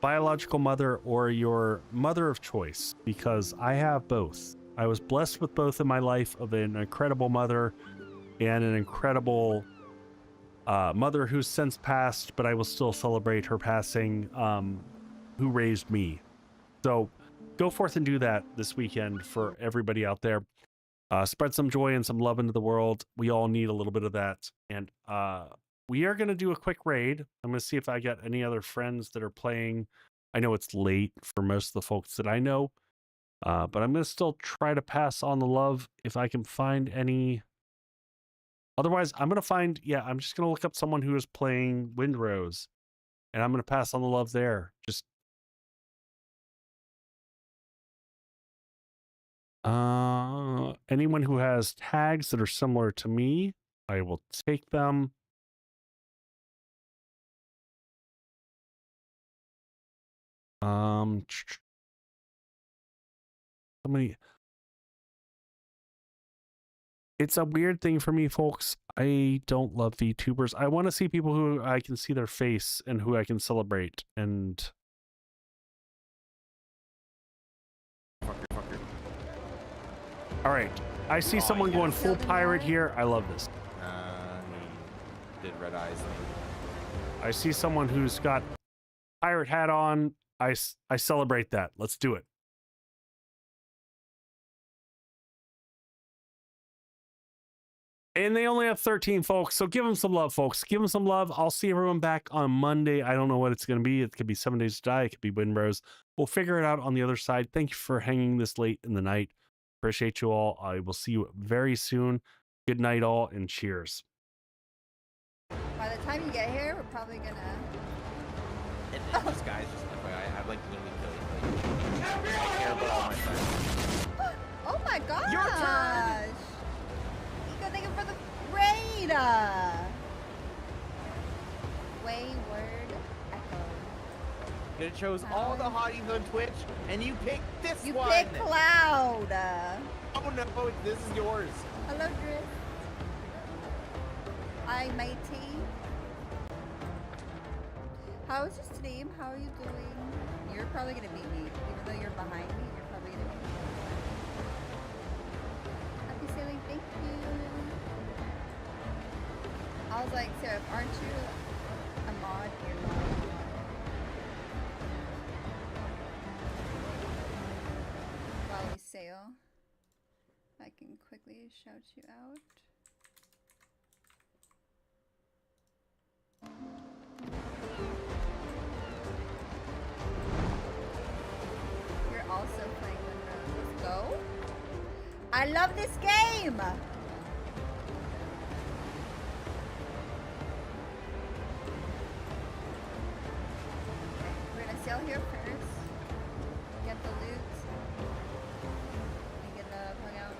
biological mother or your mother of choice, because I have both. I was blessed with both in my life, of an incredible mother and an incredible mother who's since passed, but I will still celebrate her passing, who raised me. So go forth and do that this weekend for everybody out there. Spread some joy and some love into the world. We all need a little bit of that. And we are going to do a quick raid. I'm going to see if I got any other friends that are playing. I know it's late for most of the folks that I know, but I'm going to still try to pass on the love if I can find any. Otherwise, I'm just going to look up someone who is playing Windrose, and I'm going to pass on the love there. Just anyone who has tags that are similar to me, I will take them. Somebody. It's a weird thing for me, folks. I don't love VTubers. I want to see people who I can see their face and who I can celebrate. And all right, I see someone going full pirate here. I love this. He did red eyes. I see someone who's got pirate hat on. I celebrate that. Let's do it. And they only have 13 folks, so give them some love, folks. Give them some love. I'll see everyone back on Monday. I don't know what it's going to be. It could be 7 Days to Die. It could be Windrose. We'll figure it out on the other side. Thank you for hanging this late in the night. Appreciate you all. I will see you very soon. Good night, all, and cheers. By the time you get here, we're probably gonna. And this guy's just FYI, I'd like to literally kill you. I care about all my friends. Oh my gosh! Your turn! You go thinking for the raid! Wayward Echo. You chose all the hotties on Twitch, and you picked this You one! You picked Cloud! Oh no, this is yours. Hello, Drift. Hi, matey. How is your stream? How are you doing? You're probably gonna beat me. Even though you're behind me, you're probably gonna beat me. Happy sailing, thank you. I was like, Seraph, aren't you a mod? You're not a mod. While we sail, I can quickly shout you out. You're also playing Windrose. Let's go. I love this game! We're gonna sail here first. Get the loot. And get the plug out.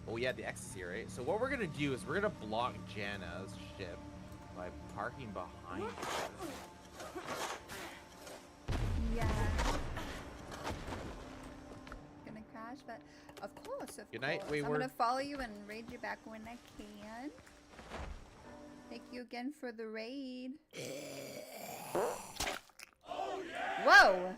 Oh yeah, the X is here, right? So what we're gonna do is we're gonna block Jana's ship by parking behind her. Yeah. Gonna crash, but of course, of Good night, course. Wayward. I'm gonna follow you and raid you back when I can. Thank you again for the raid. Oh, yeah. Whoa!